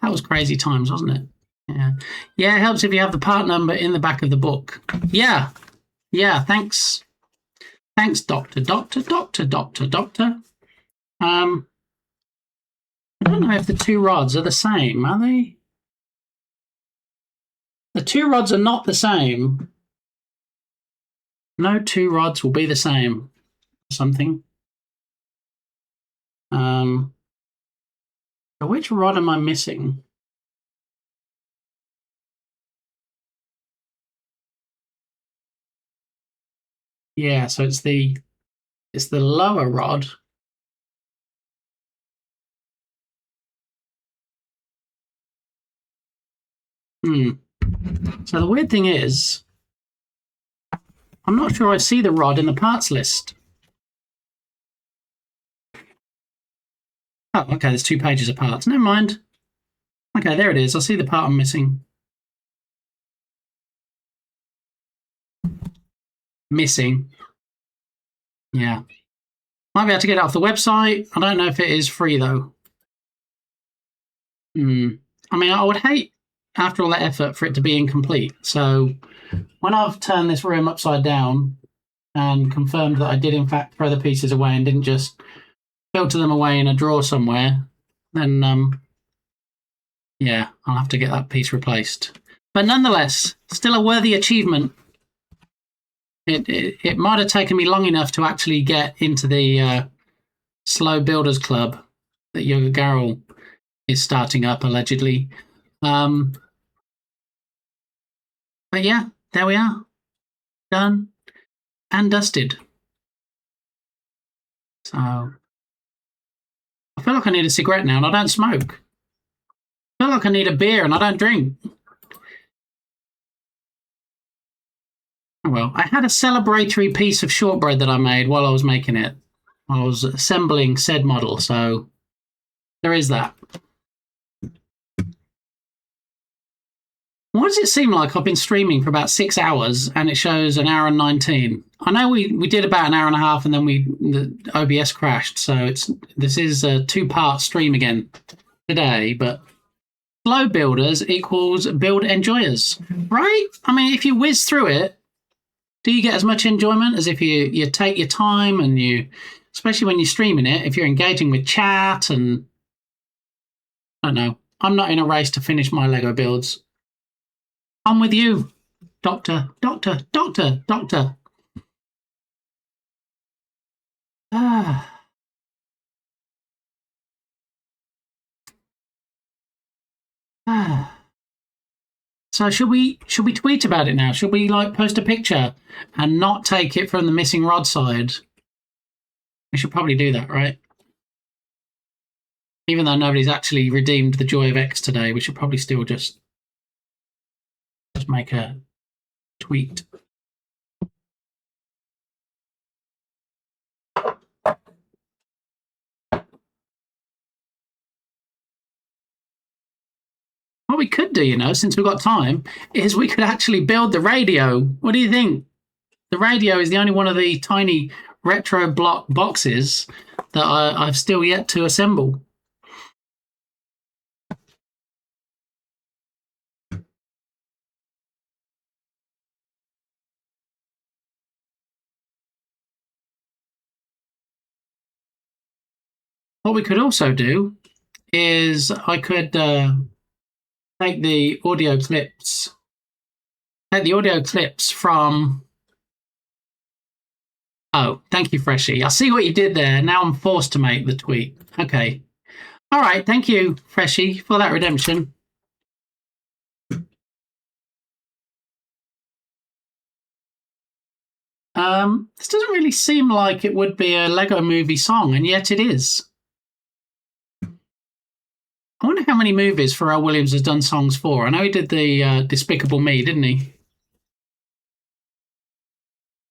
That was crazy times, wasn't it? Yeah. Yeah, it helps if you have the part number in the back of the book. Yeah. Yeah, thanks. Thanks, Doctor. I don't know if the two rods are the same, are they? The two rods are not the same. No two rods will be the same. Something. Which rod am I missing? Yeah, so it's the lower rod. So the weird thing is, I'm not sure I see the rod in the parts list. Oh, okay, there's 2 pages of parts. Never mind. Okay, there it is. I see the part I'm missing. Yeah. Might be able to get it off the website. I don't know if it is free, though. I mean, I would hate, after all that effort, for it to be incomplete. So when I've turned this room upside down and confirmed that I did, in fact, throw the pieces away and didn't just filter them away in a drawer somewhere, then, yeah, I'll have to get that piece replaced. But nonetheless, still a worthy achievement. It might have taken me long enough to actually get into the Slow Builders Club that Yoga Garrel is starting up, allegedly. But yeah, there we are. Done and dusted. So I feel like I need a cigarette now and I don't smoke. I feel like I need a beer and I don't drink. Oh well, I had a celebratory piece of shortbread that I made while I was making it. I was assembling said model, so there is that. Why does it seem like I've been streaming for about 6 hours and it shows 1 hour and 19? I know we did about 1 hour and a half and then the OBS crashed, so this is a 2-part stream again today, but Slow Builders equals Build Enjoyers, right? I mean, if you whiz through it, do you get as much enjoyment as if you take your time and you, especially when you're streaming it, if you're engaging with chat and, I don't know, I'm not in a race to finish my Lego builds. I'm with you, Doctor. So should we tweet about it now? Should we post a picture and not take it from the missing rod side? We should probably do that, right? Even though nobody's actually redeemed the Joy of X today, we should probably still just make a tweet. What we could do, you know, since we've got time, is we could actually build the radio. What do you think? The radio is the only one of the tiny retro block boxes that I've still yet to assemble. What we could also do is I could take the audio clips from... Oh, thank you, Freshie. I see what you did there. Now I'm forced to make the tweet. Okay. All right. Thank you, Freshie, for that redemption. This doesn't really seem like it would be a Lego Movie song, and yet it is. I wonder how many movies Pharrell Williams has done songs for. I know he did the Despicable Me, didn't he?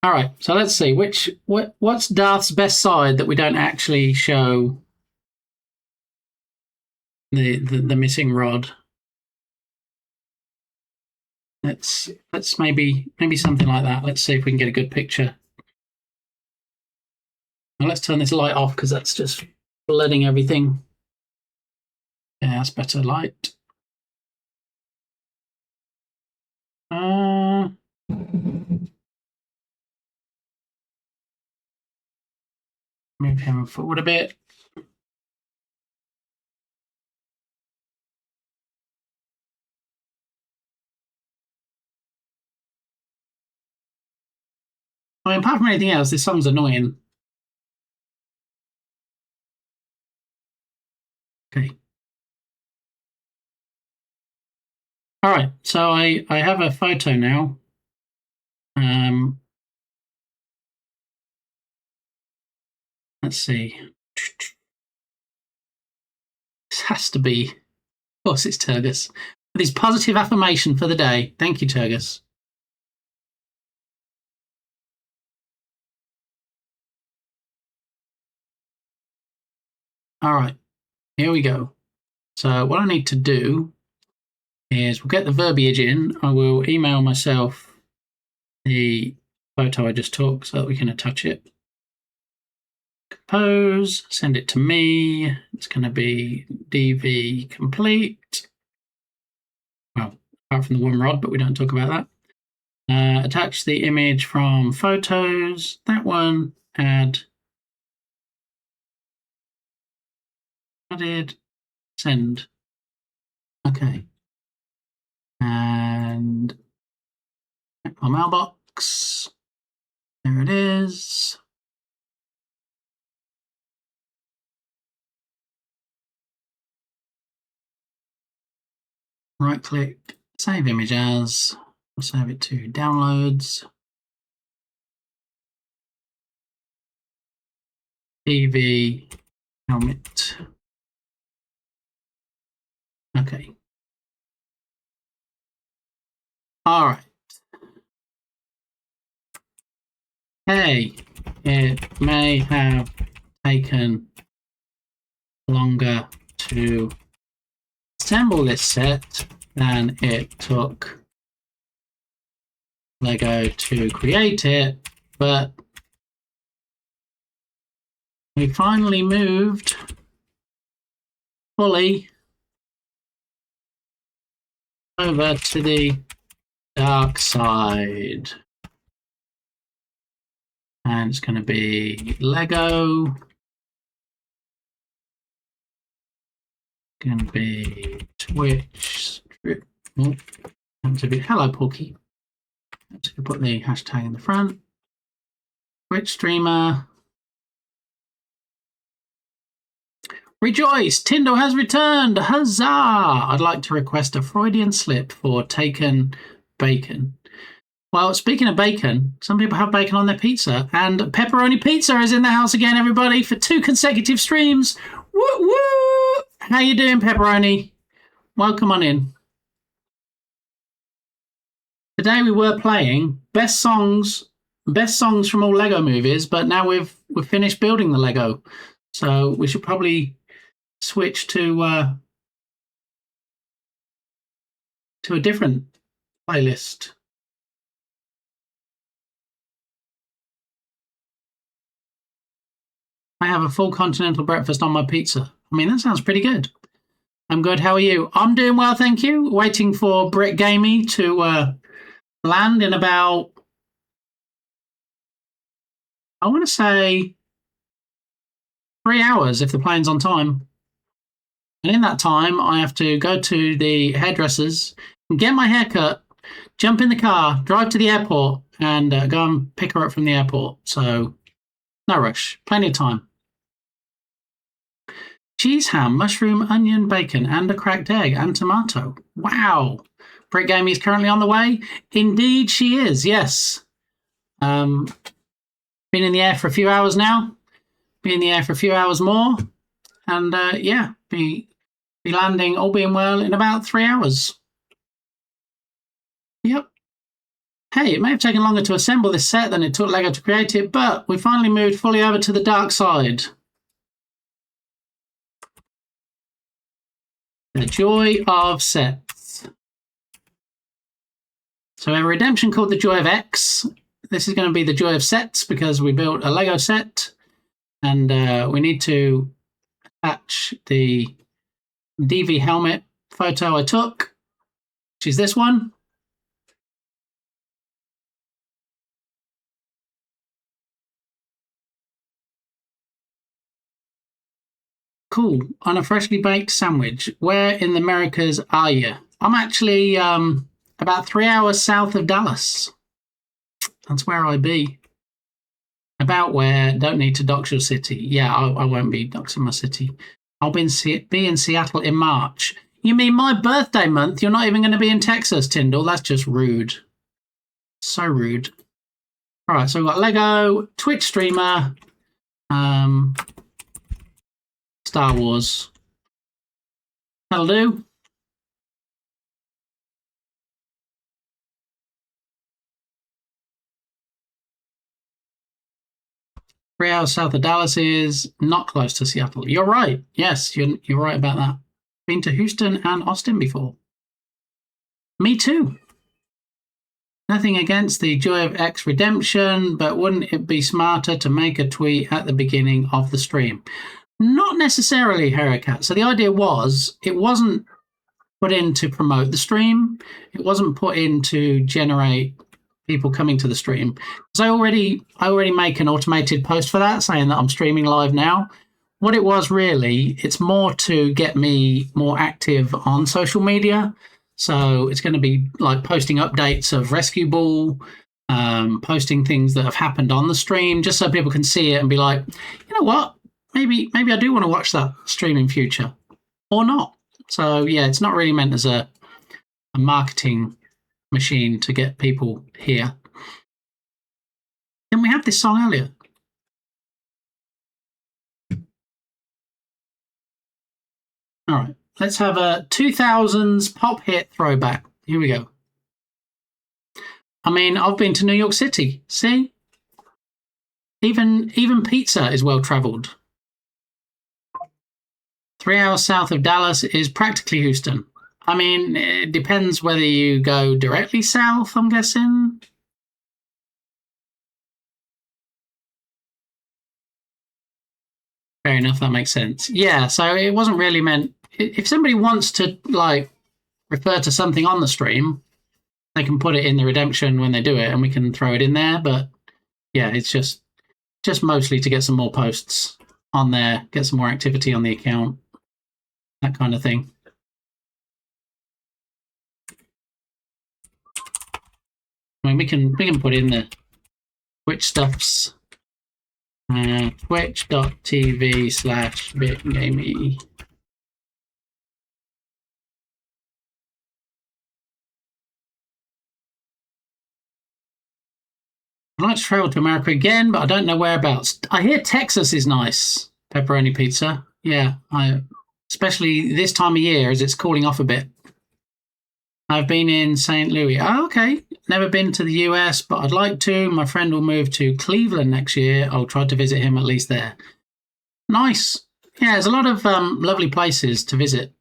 All right, so let's see. What's Darth's best side that we don't actually show the missing rod? Let's maybe something like that. Let's see if we can get a good picture. Now let's turn this light off because that's just flooding everything. Yeah, that's better light. Move him forward a bit. I mean, apart from anything else, this song's annoying. Okay. All right, so I have a photo now. Let's see. This has to be... Of course it's Turgus. With his positive affirmation for the day. Thank you, Turgus. All right, here we go. So what I need to do is we'll get the verbiage in. I will email myself the photo I just took so that we can attach it. Compose, send it to me. It's going to be DV complete. Well, apart from the one rod, but we don't talk about that. Attach the image from photos. That one. Added. Send. Okay. And check my mailbox. There it is. Right click, save image as. We'll save it to downloads. TV helmet. Okay. All right. Hey, it may have taken longer to assemble this set than it took Lego to create it, but we finally moved fully over to the dark side. And it's going to be Lego. Going to be Twitch. Oh, to be hello, Porky. Let's put the hashtag in the front. Twitch streamer. Rejoice! Tyndall has returned! Huzzah! I'd like to request a Freudian slip for taken bacon. Well, speaking of bacon, some people have bacon on their pizza, and pepperoni pizza is in the house again, everybody, for 2 consecutive streams. Woo woo! How you doing, pepperoni? Welcome on in. Today we were playing best songs from all Lego movies, but now we've finished building the Lego, so we should probably switch to to a different playlist. I have a full continental breakfast on my pizza. I mean, that sounds pretty good. I'm good. How are you? I'm doing well, thank you. Waiting for Brit Gamey to land in about, I want to say, 3 hours if the plane's on time. And in that time, I have to go to the hairdressers, get my hair cut, jump in the car, drive to the airport, and go and pick her up from the airport. So, no rush. Plenty of time. Cheese, ham, mushroom, onion, bacon, and a cracked egg, and tomato. Wow. Brit Gamey is currently on the way. Indeed, she is, yes. Been in the air for a few hours now. Be in the air for a few hours more. And, yeah, be landing, all being well, in about 3 hours. Yep. Hey, it may have taken longer to assemble this set than it took Lego to create it, but we finally moved fully over to the dark side. The joy of sets. So we have a redemption called the Joy of X. This is going to be the Joy of Sets because we built a Lego set and we need to attach the DV helmet photo I took, which is this one. Cool. On a freshly baked sandwich. Where in the Americas are you? I'm actually about 3 hours south of Dallas. That's where I be. About where, don't need to dox your city. Yeah, I won't be doxing my city. I'll be in Seattle in March. You mean my birthday month? You're not even going to be in Texas, Tyndall? That's just rude. So rude. All right, so we've got Lego, Twitch streamer, Star Wars. That'll do. Three hours south of Dallas is not close to Seattle. You're right. Yes, you're right about that. Been to Houston and Austin before. Me too. Nothing against the Joy of X redemption, but wouldn't it be smarter to make a tweet at the beginning of the stream? Not necessarily, Heracat. So the idea was, it wasn't put in to promote the stream. It wasn't put in to generate people coming to the stream. Because I already make an automated post for that saying that I'm streaming live now. What it was really, it's more to get me more active on social media. So it's going to be like posting updates of Rescue Ball, posting things that have happened on the stream, just so people can see it and be like, you know what? Maybe I do want to watch that stream in future, or not. So yeah, it's not really meant as a marketing machine to get people here. Didn't we have this song earlier? All right, let's have a 2000s pop hit throwback. Here we go. I mean, I've been to New York City. See? Even pizza is well traveled. 3 hours south of Dallas is practically Houston. I mean, it depends whether you go directly south, I'm guessing. Fair enough, that makes sense. Yeah, so it wasn't really meant... If somebody wants to, like, refer to something on the stream, they can put it in the redemption when they do it, and we can throw it in there. But, yeah, it's just mostly to get some more posts on there, get some more activity on the account, that kind of thing. I mean, we can put in the Twitch stuffs. Twitch.tv/bitgamey. I'd like to travel to America again, but I don't know whereabouts. I hear Texas is nice. Pepperoni pizza. Yeah, especially this time of year as it's cooling off a bit. I've been in St. Louis. Oh, okay. Never been to the US, but I'd like to. My friend will move to Cleveland next year. I'll try to visit him at least there. Nice. Yeah, there's a lot of lovely places to visit.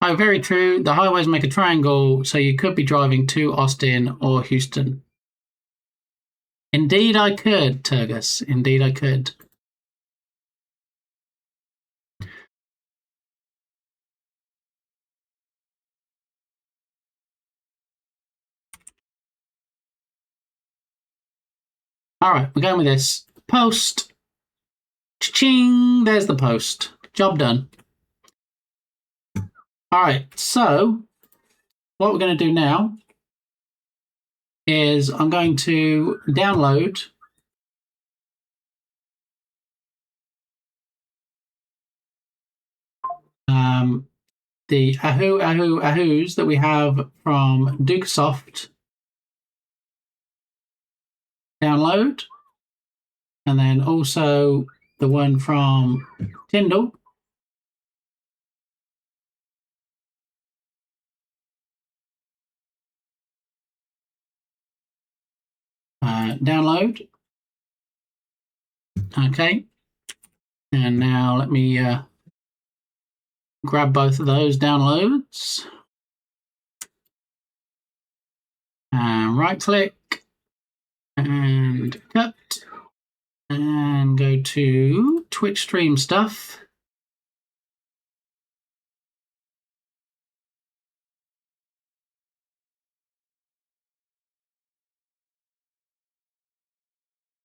Oh, very true. The highways make a triangle, so you could be driving to Austin or Houston. Indeed I could, Turgus. Indeed I could. All right, we're going with this. Post. Cha-ching! There's the post. Job done. All right, so what we're going to do now is I'm going to download the Ahoos that we have from Dukesoft. Download. And then also the one from Tyndall. Download. Okay. And now let me grab both of those downloads. And right click. And cut. And go to Twitch stream stuff.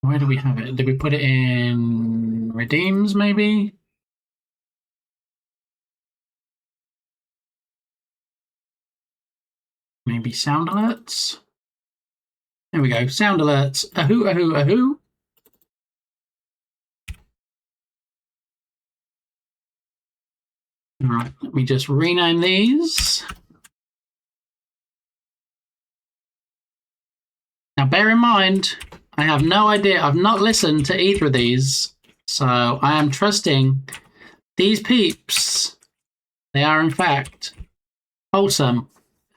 Where do we have it? Did we put it in redeems, maybe? Maybe sound alerts? There we go. Sound alerts. Ahoo, ahoo, ahoo. All right, let me just rename these. Now, bear in mind, I have no idea. I've not listened to either of these, so I am trusting these peeps. They are, in fact, wholesome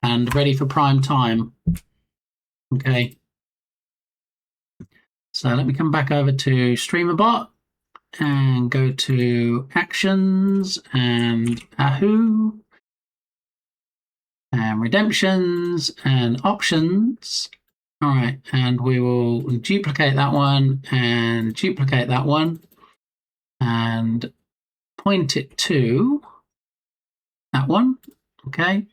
and ready for prime time. Okay. So let me come back over to StreamerBot and go to Actions and Ahoo and Redemptions and Options. All right, and we will duplicate that one and duplicate that one and point it to that one, okay?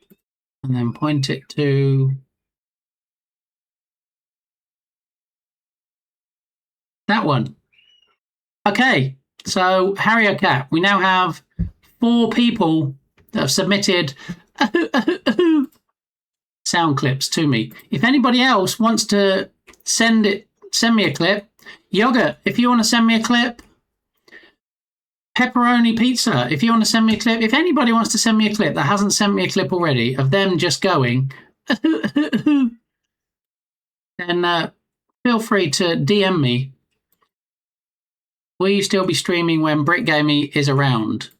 And then point it to that one. Okay, so Harrier Cat, we now have 4 people that have submitted sound clips to me. If anybody else wants to send me a clip. Yogurt, if you want to send me a clip. Pepperoni Pizza, if you want to send me a clip. If anybody wants to send me a clip that hasn't sent me a clip already of them just going, then feel free to DM me. Will you still be streaming when BritGamey is around?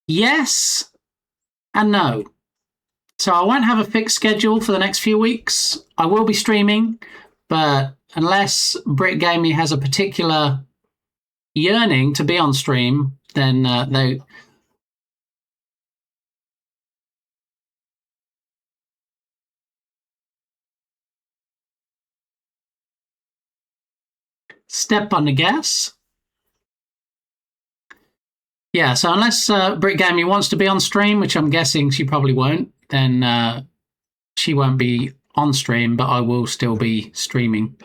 Yes and no. So I won't have a fixed schedule for the next few weeks. I will be streaming, but unless BritGamey has a particular yearning to be on stream, then they... Step on the gas. Yeah, so unless BritGamey wants to be on stream, which I'm guessing she probably won't, then she won't be on stream, but I will still be streaming.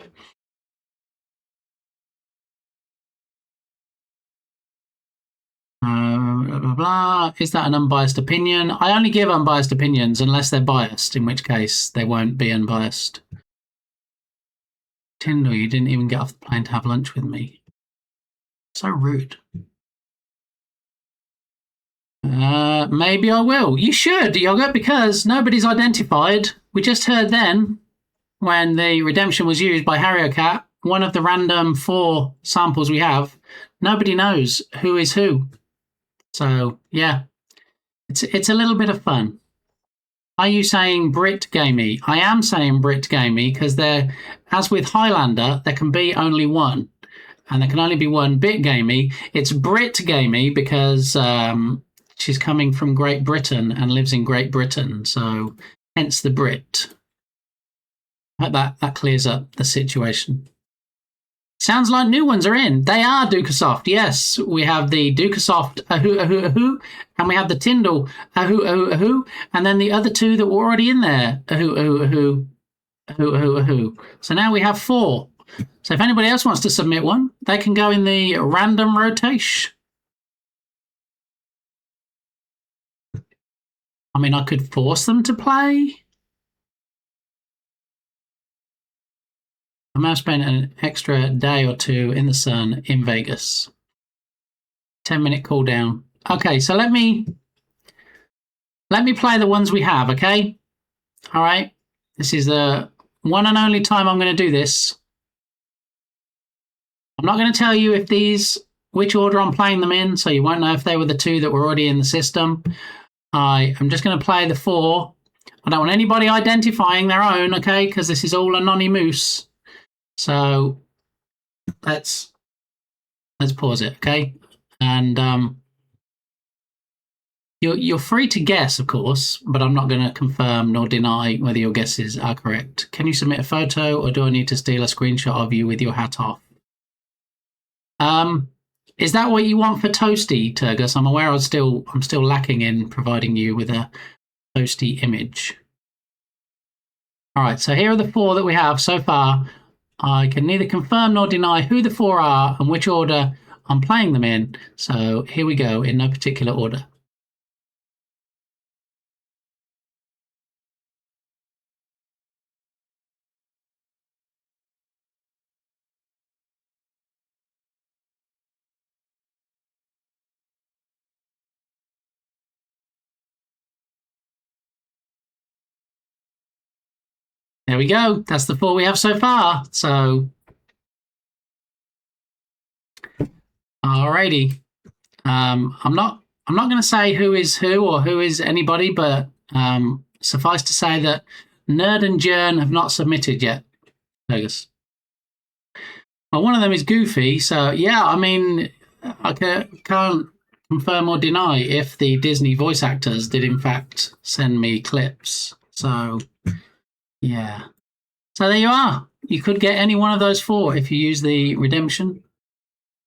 Blah, blah, blah. Is that an unbiased opinion? I only give unbiased opinions unless they're biased, in which case they won't be unbiased. Tyndall, you didn't even get off the plane to have lunch with me. So rude. Maybe I will. You should, Yogurt, because nobody's identified. We just heard then, when the redemption was used by Harrier Cat, one of the random 4 samples we have, nobody knows who is who. So, yeah, it's a little bit of fun. Are you saying BritGamey? I am saying BritGamey because as with Highlander, there can be only one. And there can only be one BitGamey. It's BritGamey because She's coming from Great Britain and lives in Great Britain, so hence the Brit. I hope that clears up the situation. Sounds like new ones are in. They are Dukasoft. Yes, we have the Dukasoft ahoo ahoo ahoo, and we have the Tyndall ahoo ahoo ahoo, and then the other two that were already in there ahoo ahoo ahoo ahoo ahoo ahoo. So now we have 4. So if anybody else wants to submit one, they can go in the random rotation. I mean, I could force them to play. I might have spent an extra day or 2 in the sun in Vegas. 10-minute cooldown. Okay, so let me play the ones we have, okay? All right. This is the one and only time I'm going to do this. I'm not going to tell you which order I'm playing them in, so you won't know if they were the 2 that were already in the system. I'm just going to play the 4. I don't want anybody identifying their own, okay? Because this is all anonymous. So let's pause it, okay? And you're free to guess, of course, but I'm not going to confirm nor deny whether your guesses are correct. Can you submit a photo, or do I need to steal a screenshot of you with your hat off? Is that what you want for Toasty, Turgus? I'm aware I'm still lacking in providing you with a Toasty image. All right, so here are the 4 that we have so far. I can neither confirm nor deny who the 4 are and which order I'm playing them in. So here we go, in no particular order. There we go. That's the 4 we have so far. So, alrighty. I'm not going to say who is who or who is anybody, but suffice to say that Nerd and Jern have not submitted yet. Vegas. Well, one of them is Goofy, so yeah. I mean, I can't confirm or deny if the Disney voice actors did in fact send me clips. So. Yeah. So there you are. You could get any one of those 4 if you use the redemption.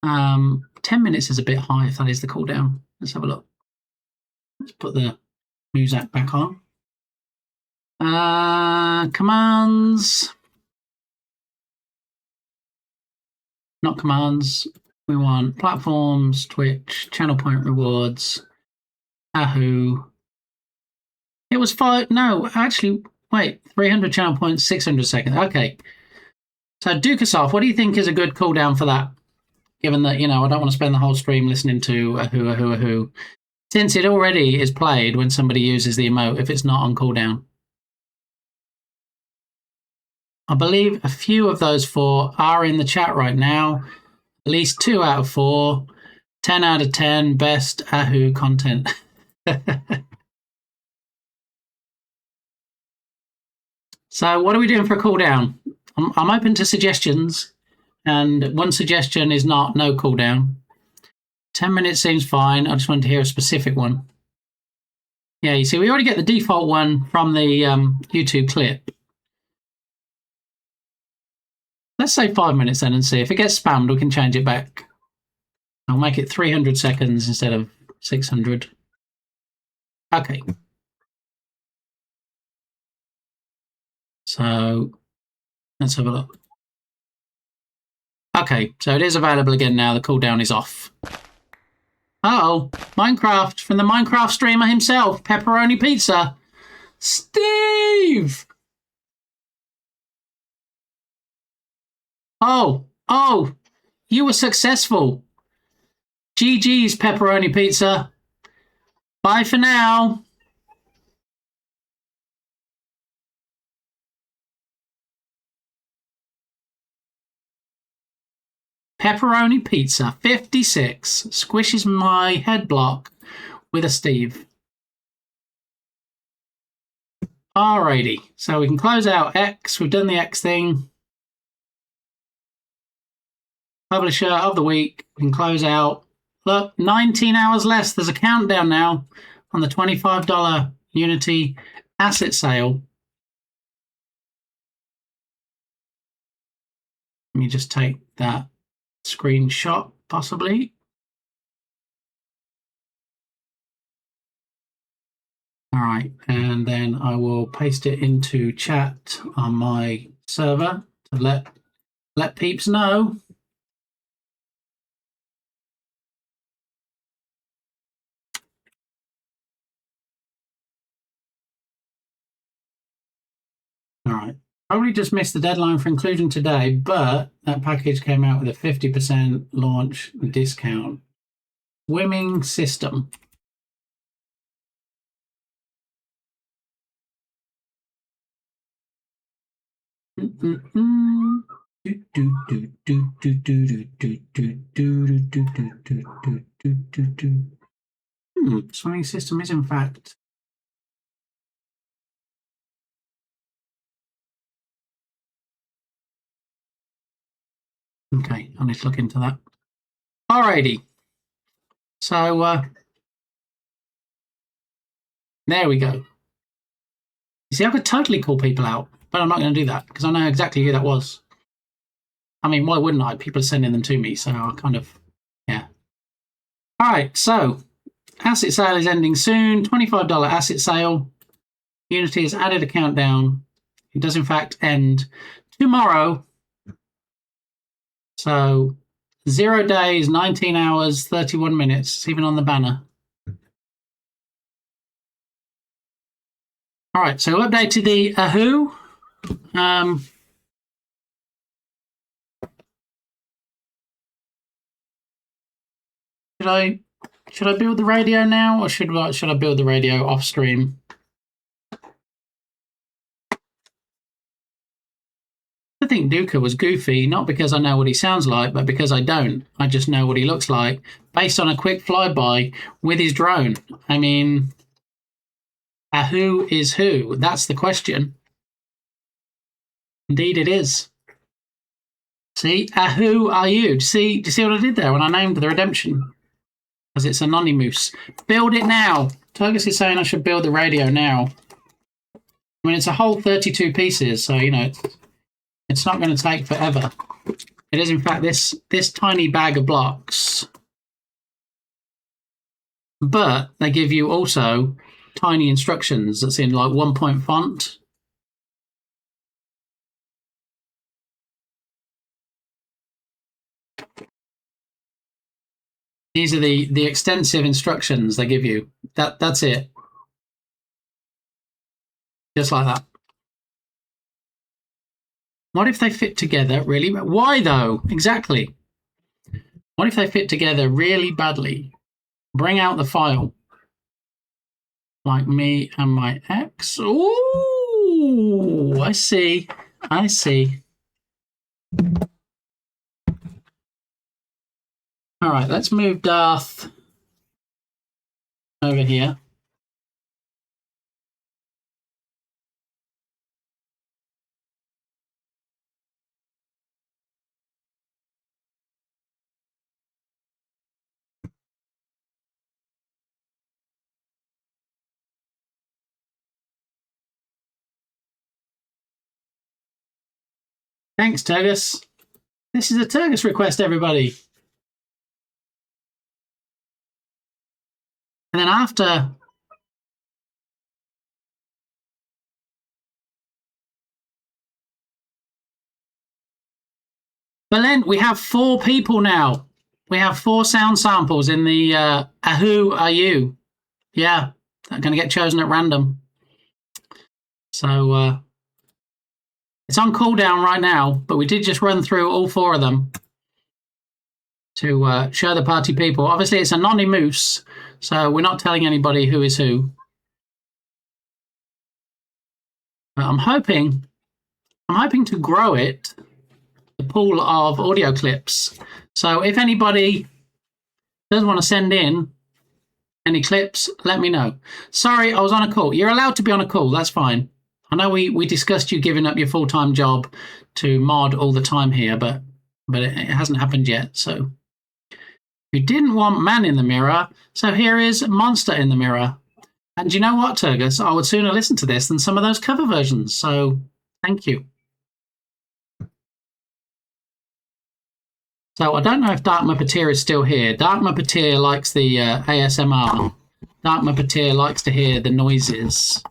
10 minutes is a bit high if that is the cooldown. Let's have a look. Let's put the music back on. Commands. Not commands. We want platforms, Twitch, channel point rewards, Ahoo. It was 5. No, actually. Wait, 300 channel points, 600 seconds. Okay. So, Dukasoft, what do you think is a good cooldown for that? Given that, I don't want to spend the whole stream listening to ahoo, ahoo, ahoo. Since it already is played when somebody uses the emote if it's not on cooldown. I believe a few of those 4 are in the chat right now. At least 2 out of 4. 10 out of 10 best ahoo content. So what are we doing for a cooldown? I'm open to suggestions, and one suggestion is no cooldown. 10 minutes seems fine. I just wanted to hear a specific one. Yeah, you see, we already get the default one from the YouTube clip. Let's say 5 minutes then and see. If it gets spammed, we can change it back. I'll make it 300 seconds instead of 600. Okay. So let's have a look. Okay, so it is available again now. The cooldown is off. Uh-oh, Minecraft from the Minecraft streamer himself, Pepperoni Pizza. Steve! Oh, you were successful. GG's, Pepperoni Pizza. Bye for now. Pepperoni Pizza 56 squishes my head block with a Steve. Alrighty, so we can close out X. We've done the X thing. Publisher of the week. We can close out Look, 19 hours less. There's a countdown now on the $25 Unity asset sale. Let me just take that screenshot, possibly. All right, and then I will paste it into chat on my server to let peeps know. All right, probably just missed the deadline for inclusion today, but that package came out with a 50% launch discount. Swimming system. Swimming system is in fact. Okay, I need to look into that. Alrighty. So there we go. You see, I could totally call people out, but I'm not going to do that because I know exactly who that was. I mean, why wouldn't I? People are sending them to me, so I kind of, yeah. All right, so asset sale is ending soon. $25 asset sale. Unity has added a countdown. It does, in fact, end tomorrow. So 0 days, 19 hours, 31 minutes. It's even on the banner. All right, so updated the Ahoo. Should I build the radio now, or should I build the radio off stream? I think Duca was goofy, not because I know what he sounds like, but because I don't. I just know what he looks like based on a quick flyby with his drone. I mean, who is who? That's the question. Indeed it is. See, who are you? Do you see what I did there when I named the redemption? Because it's anonymous. Build it now. Turgus is saying I should build the radio now. I mean, it's a whole 32 pieces, so, you know, it's not going to take forever. It is, in fact, this tiny bag of blocks. But they give you also tiny instructions that's in like 1-point font. These are the extensive instructions they give you. That's it. Just like that. What if they fit together really? Why though? Exactly. What if they fit together really badly? Bring out the file. Like me and my ex. Ooh, I see. I see. All right, let's move Darth over here. Thanks, Turgus. This is a Turgus request, everybody. And then after Belen, we have 4 people now. We have 4 sound samples in the who are you? Yeah, they're going to get chosen at random. So it's on cooldown right now, but we did just run through all 4 of them to show the party people. Obviously, it's anonymous, so we're not telling anybody who is who. But I'm hoping to grow it, the pool of audio clips. So if anybody does want to send in any clips, let me know. Sorry, I was on a call. You're allowed to be on a call. That's fine. I know we discussed you giving up your full-time job to mod all the time here, but it hasn't happened yet. So who didn't want man in the mirror, so here is monster in the mirror. And you know what, Turgus? I would sooner listen to this than some of those cover versions, so thank you. So I don't know if Dark Muppeteer is still here. Dark Muppeteer likes the ASMR. Dark Muppeteer likes to hear the noises.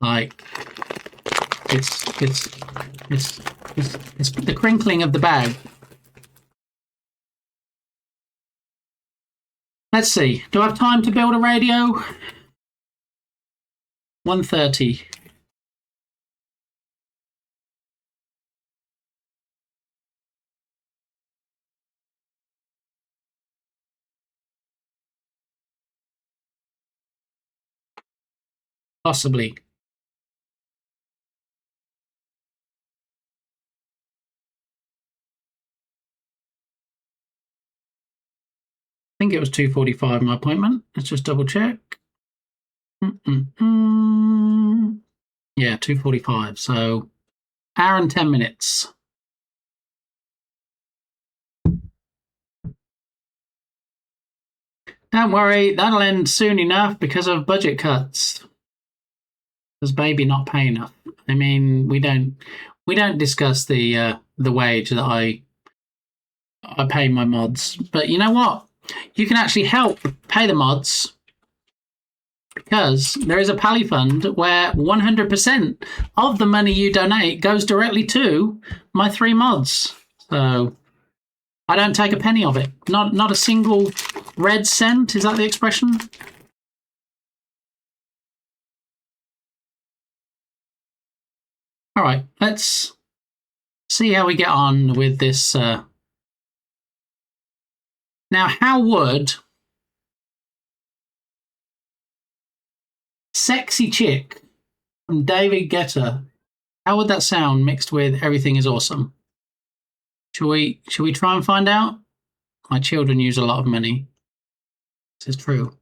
Like, it's the crinkling of the bag. Let's see. Do I have time to build a radio? 1:30. Possibly. I think it was 2:45 my appointment. Let's just double check. Yeah, 2:45. So, hour and 10 minutes. Don't worry, that'll end soon enough because of budget cuts. Does baby not pay enough? I mean, we don't discuss the wage that I pay my mods. But you know what? You can actually help pay the mods because there is a Pally Fund where 100% of the money you donate goes directly to my 3 mods. So I don't take a penny of it. Not a single red cent. Is that the expression? All right, let's see how we get on with this. Now, how would Sexy Chick from David Guetta, how would that sound mixed with Everything is Awesome? Should we try and find out? My children use a lot of money. This is true.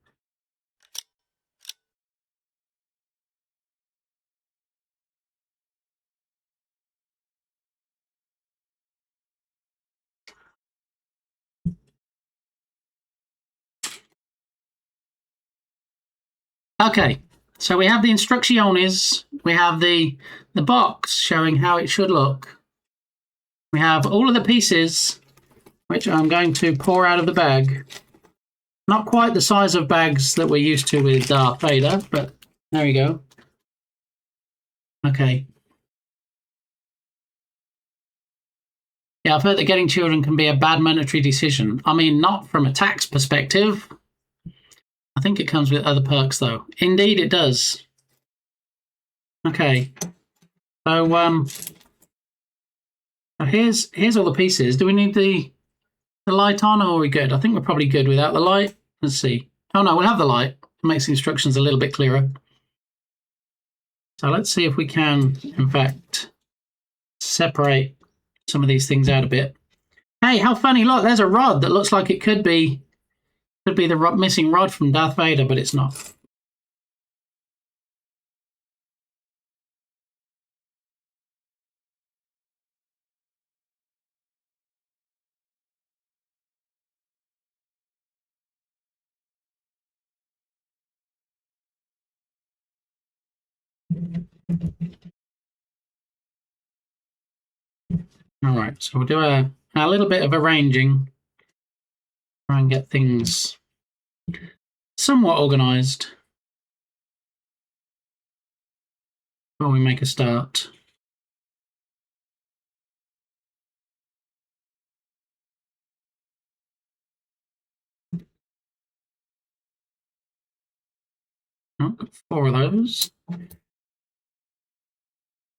Okay, so we have the instrucciones, we have the box showing how it should look. We have all of the pieces, which I'm going to pour out of the bag. Not quite the size of bags that we're used to with Darth Vader, but there we go. Okay. Yeah, I've heard that getting children can be a bad monetary decision. I mean, not from a tax perspective. I think it comes with other perks, though. Indeed, it does. Okay. So, here's all the pieces. Do we need the light on, or are we good? I think we're probably good without the light. Let's see. Oh, no, we'll have the light. It makes the instructions a little bit clearer. So let's see if we can, in fact, separate some of these things out a bit. Hey, how funny. Look, there's a rod that looks like it could be the missing rod from Darth Vader, but it's not. All right, so we'll do a little bit of arranging. Try and get things somewhat organized before we make a start. Oh, got 4 of those.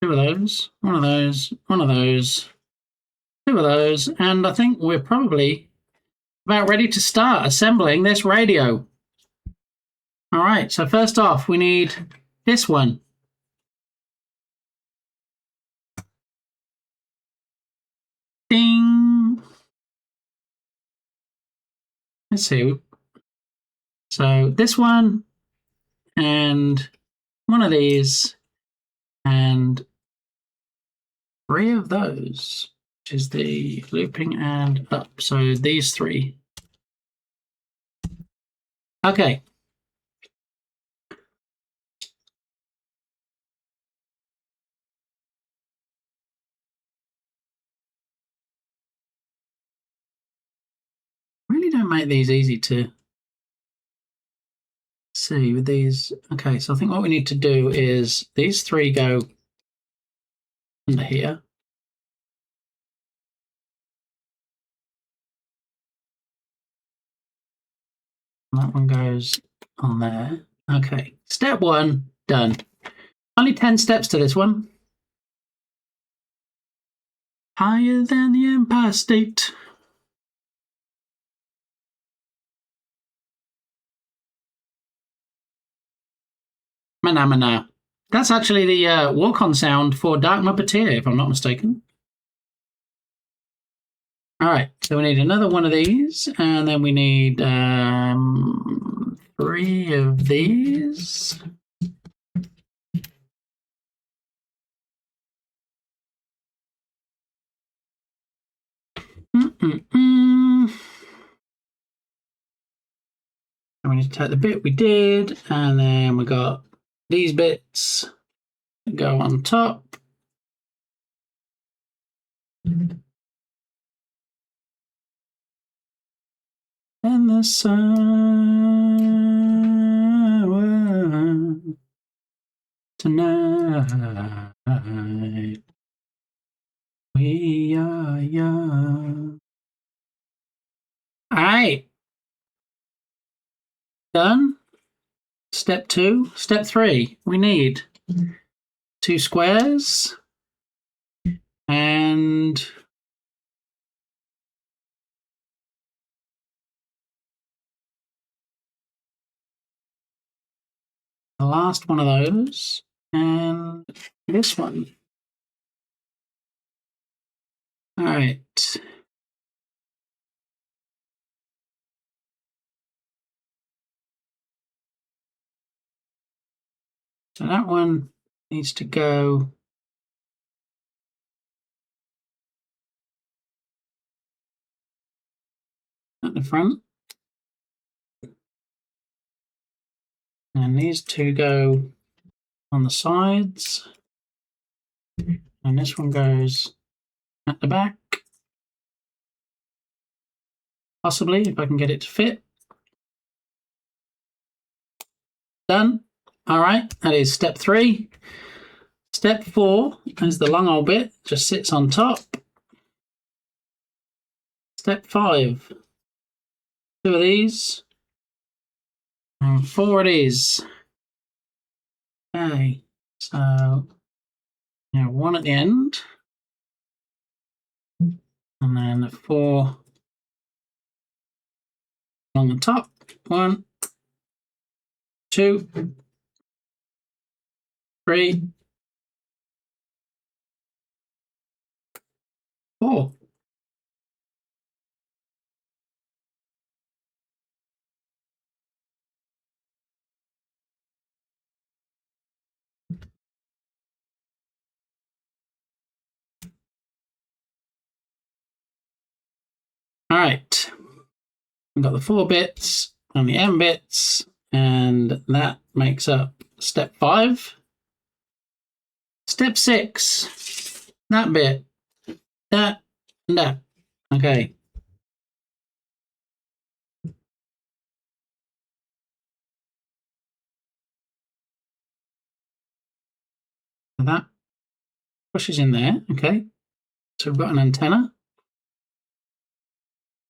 2 of those. 1 of those. 1 of those. 2 of those. And I think we're probably about ready to start assembling this radio. All right, so first off, we need this one. Ding! Let's see. So this one, and 1 of these, and 3 of those. which is the looping and up. So these three. Okay. Really don't make these easy to see with these. Okay, so I think what we need to do is these three go under here. That one goes on there. Okay, step one, done. Only 10 steps to this one. Higher than the Empire State. Mana. That's actually the walk-on sound for Dark Muppeteer, if I'm not mistaken. All right, so we need another one of these, and then we need 3 of these. And we need to take the bit we did, and then we got these bits that go on top. And the sun tonight. We are young. All right. Done. Step 2. Step 3. We need 2 squares and the last one of those and this one. All right. So that one needs to go at the front. And these 2 go on the sides. And this one goes at the back. Possibly, if I can get it to fit. Done. All right, that is step 3. Step 4 is the long old bit, just sits on top. Step 5, 2 of these, and 4 of these. Okay, so now 1 at the end, and then the 4 along the top. 1, 2, 3, 4. All right, we've got the 4 bits and the M bits, and that makes up step 5. Step 6, that bit, that, and that. Okay. That pushes in there. Okay. So we've got an antenna.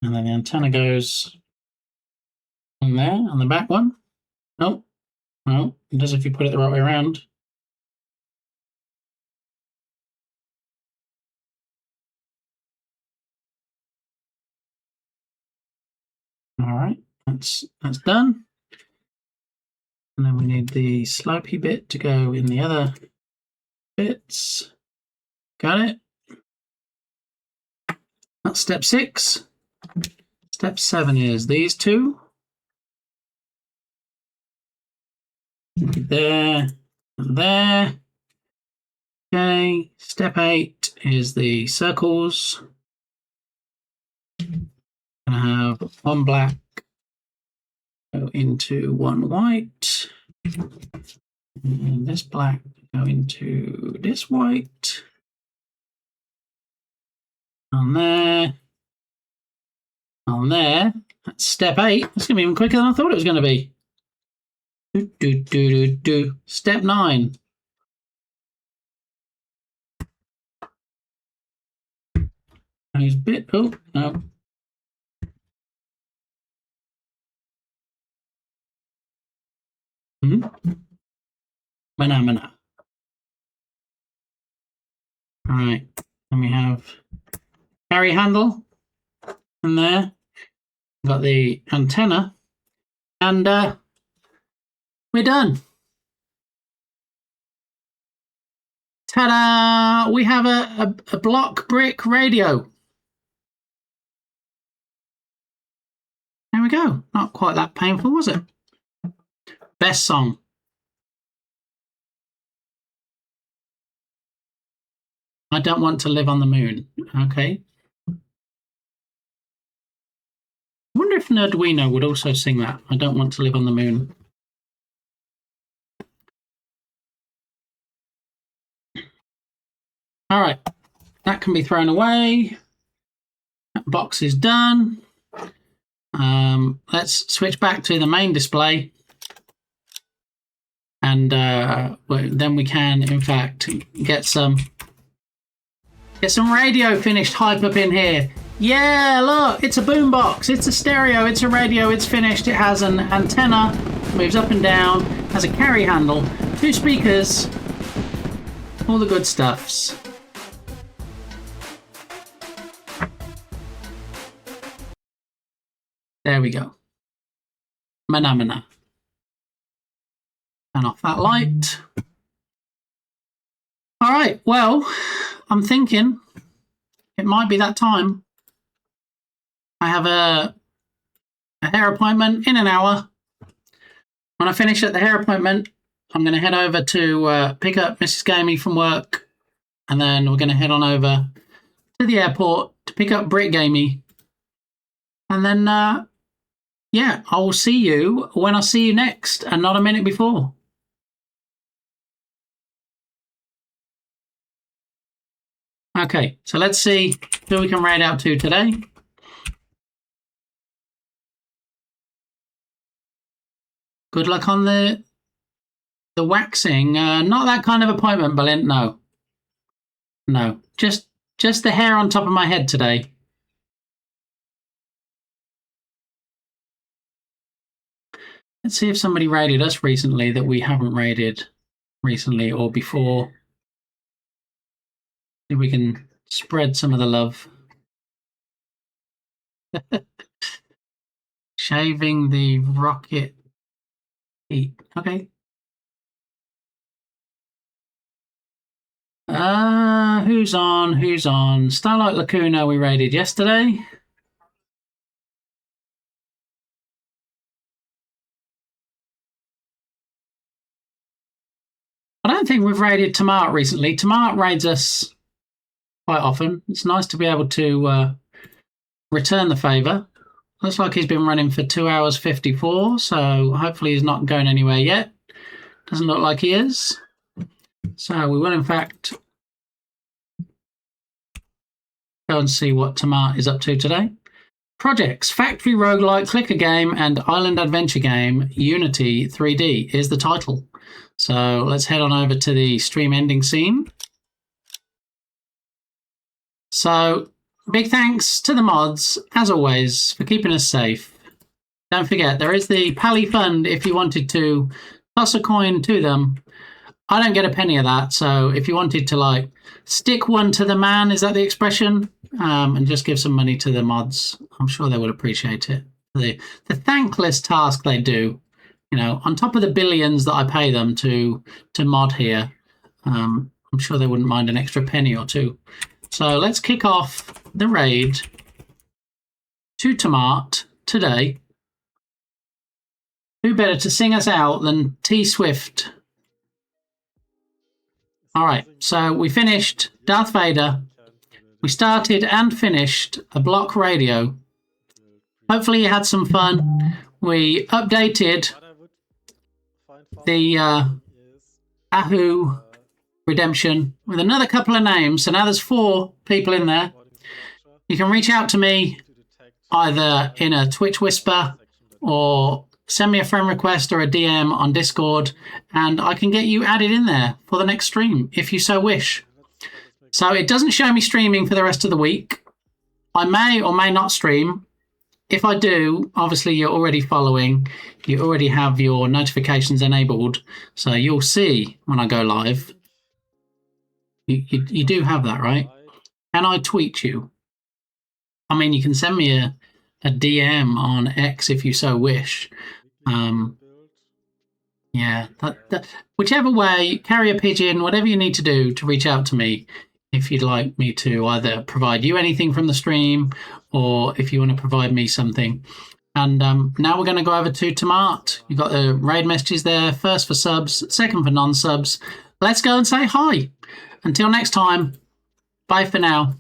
And then the antenna goes on there, on the back one. Nope. No, it does if you put it the right way around. All right, that's done. And then we need the slopey bit to go in the other bits. Got it? That's step 6. Step 7 is these 2. There, and there. Okay, step 8 is the circles. I have one black go into one white, and this black go into this white. On there. On there. That's step 8. That's going to be even quicker than I thought it was going to be. Step 9. Nice bit. Oh, no. Mana. All right. And we have carry handle in there. We've got the antenna. And we're done. Ta-da! We have a block brick radio. There we go. Not quite that painful, was it? Best song. I don't want to live on the moon. Okay. I wonder if Nerdwino would also sing that. I don't want to live on the moon. All right. That can be thrown away. That box is done. Let's switch back to the main display. And then we can, in fact, get some radio finished hype up in here. Yeah, look, it's a boombox, it's a stereo, it's a radio, it's finished. It has an antenna, moves up and down, has a carry handle, 2 speakers, all the good stuffs. There we go. Mana. Turn off that light. All right, well, I'm thinking it might be that time. I have a hair appointment in an hour. When I finish at the hair appointment, I'm going to head over to pick up Mrs. Gamey from work, and then we're going to head on over to the airport to pick up Brit Gamey, and then yeah, I will see you when I see you next, and not a minute before. Okay, so let's see who we can raid out to today. Good luck on the waxing. Not that kind of appointment, Balint. No, just the hair on top of my head today. Let's see if somebody raided us recently that we haven't raided recently or before. See if we can spread some of the love. Shaving the rocket heat. Okay. Who's on? Starlight Lacuna we raided yesterday. I don't think we've raided Tamart recently. Tamart raids us quite often. It's nice to be able to return the favour. Looks like he's been running for 2 hours 54, so hopefully he's not going anywhere yet. Doesn't look like he is. So we will, in fact, go and see what Tamart is up to today. Projects, Factory Roguelike Clicker Game and Island Adventure Game, Unity 3D is the title. So let's head on over to the stream ending scene. So big thanks to the mods, as always, for keeping us safe. Don't forget, there is the Pally Fund if you wanted to toss a coin to them. I don't get a penny of that, so if you wanted to, like, stick one to the man, is that the expression? And just give some money to the mods, I'm sure they would appreciate it. The thankless task they do, you know, on top of the billions that I pay them to mod here, I'm sure they wouldn't mind an extra penny or two. So let's kick off the raid to Tamart today. Who better to sing us out than T Swift? All right, so we finished Darth Vader. We started and finished a block radio. Hopefully you had some fun. We updated the Ahu Redemption with another couple of names. So now there's 4 people in there. You can reach out to me either in a Twitch whisper or send me a friend request or a DM on Discord, and I can get you added in there for the next stream if you so wish. So it doesn't show me streaming for the rest of the week. I may or may not stream. If I do, obviously you're already following. You already have your notifications enabled, so you'll see when I go live. You do have that, right? Can I tweet you? I mean, you can send me a DM on X if you so wish. Yeah, whichever way, carrier pigeon, whatever you need to do to reach out to me if you'd like me to either provide you anything from the stream or if you want to provide me something. And now we're going to go over to Tamart. You've got the raid messages there, first for subs, second for non-subs. Let's go and say hi. Until next time, bye for now.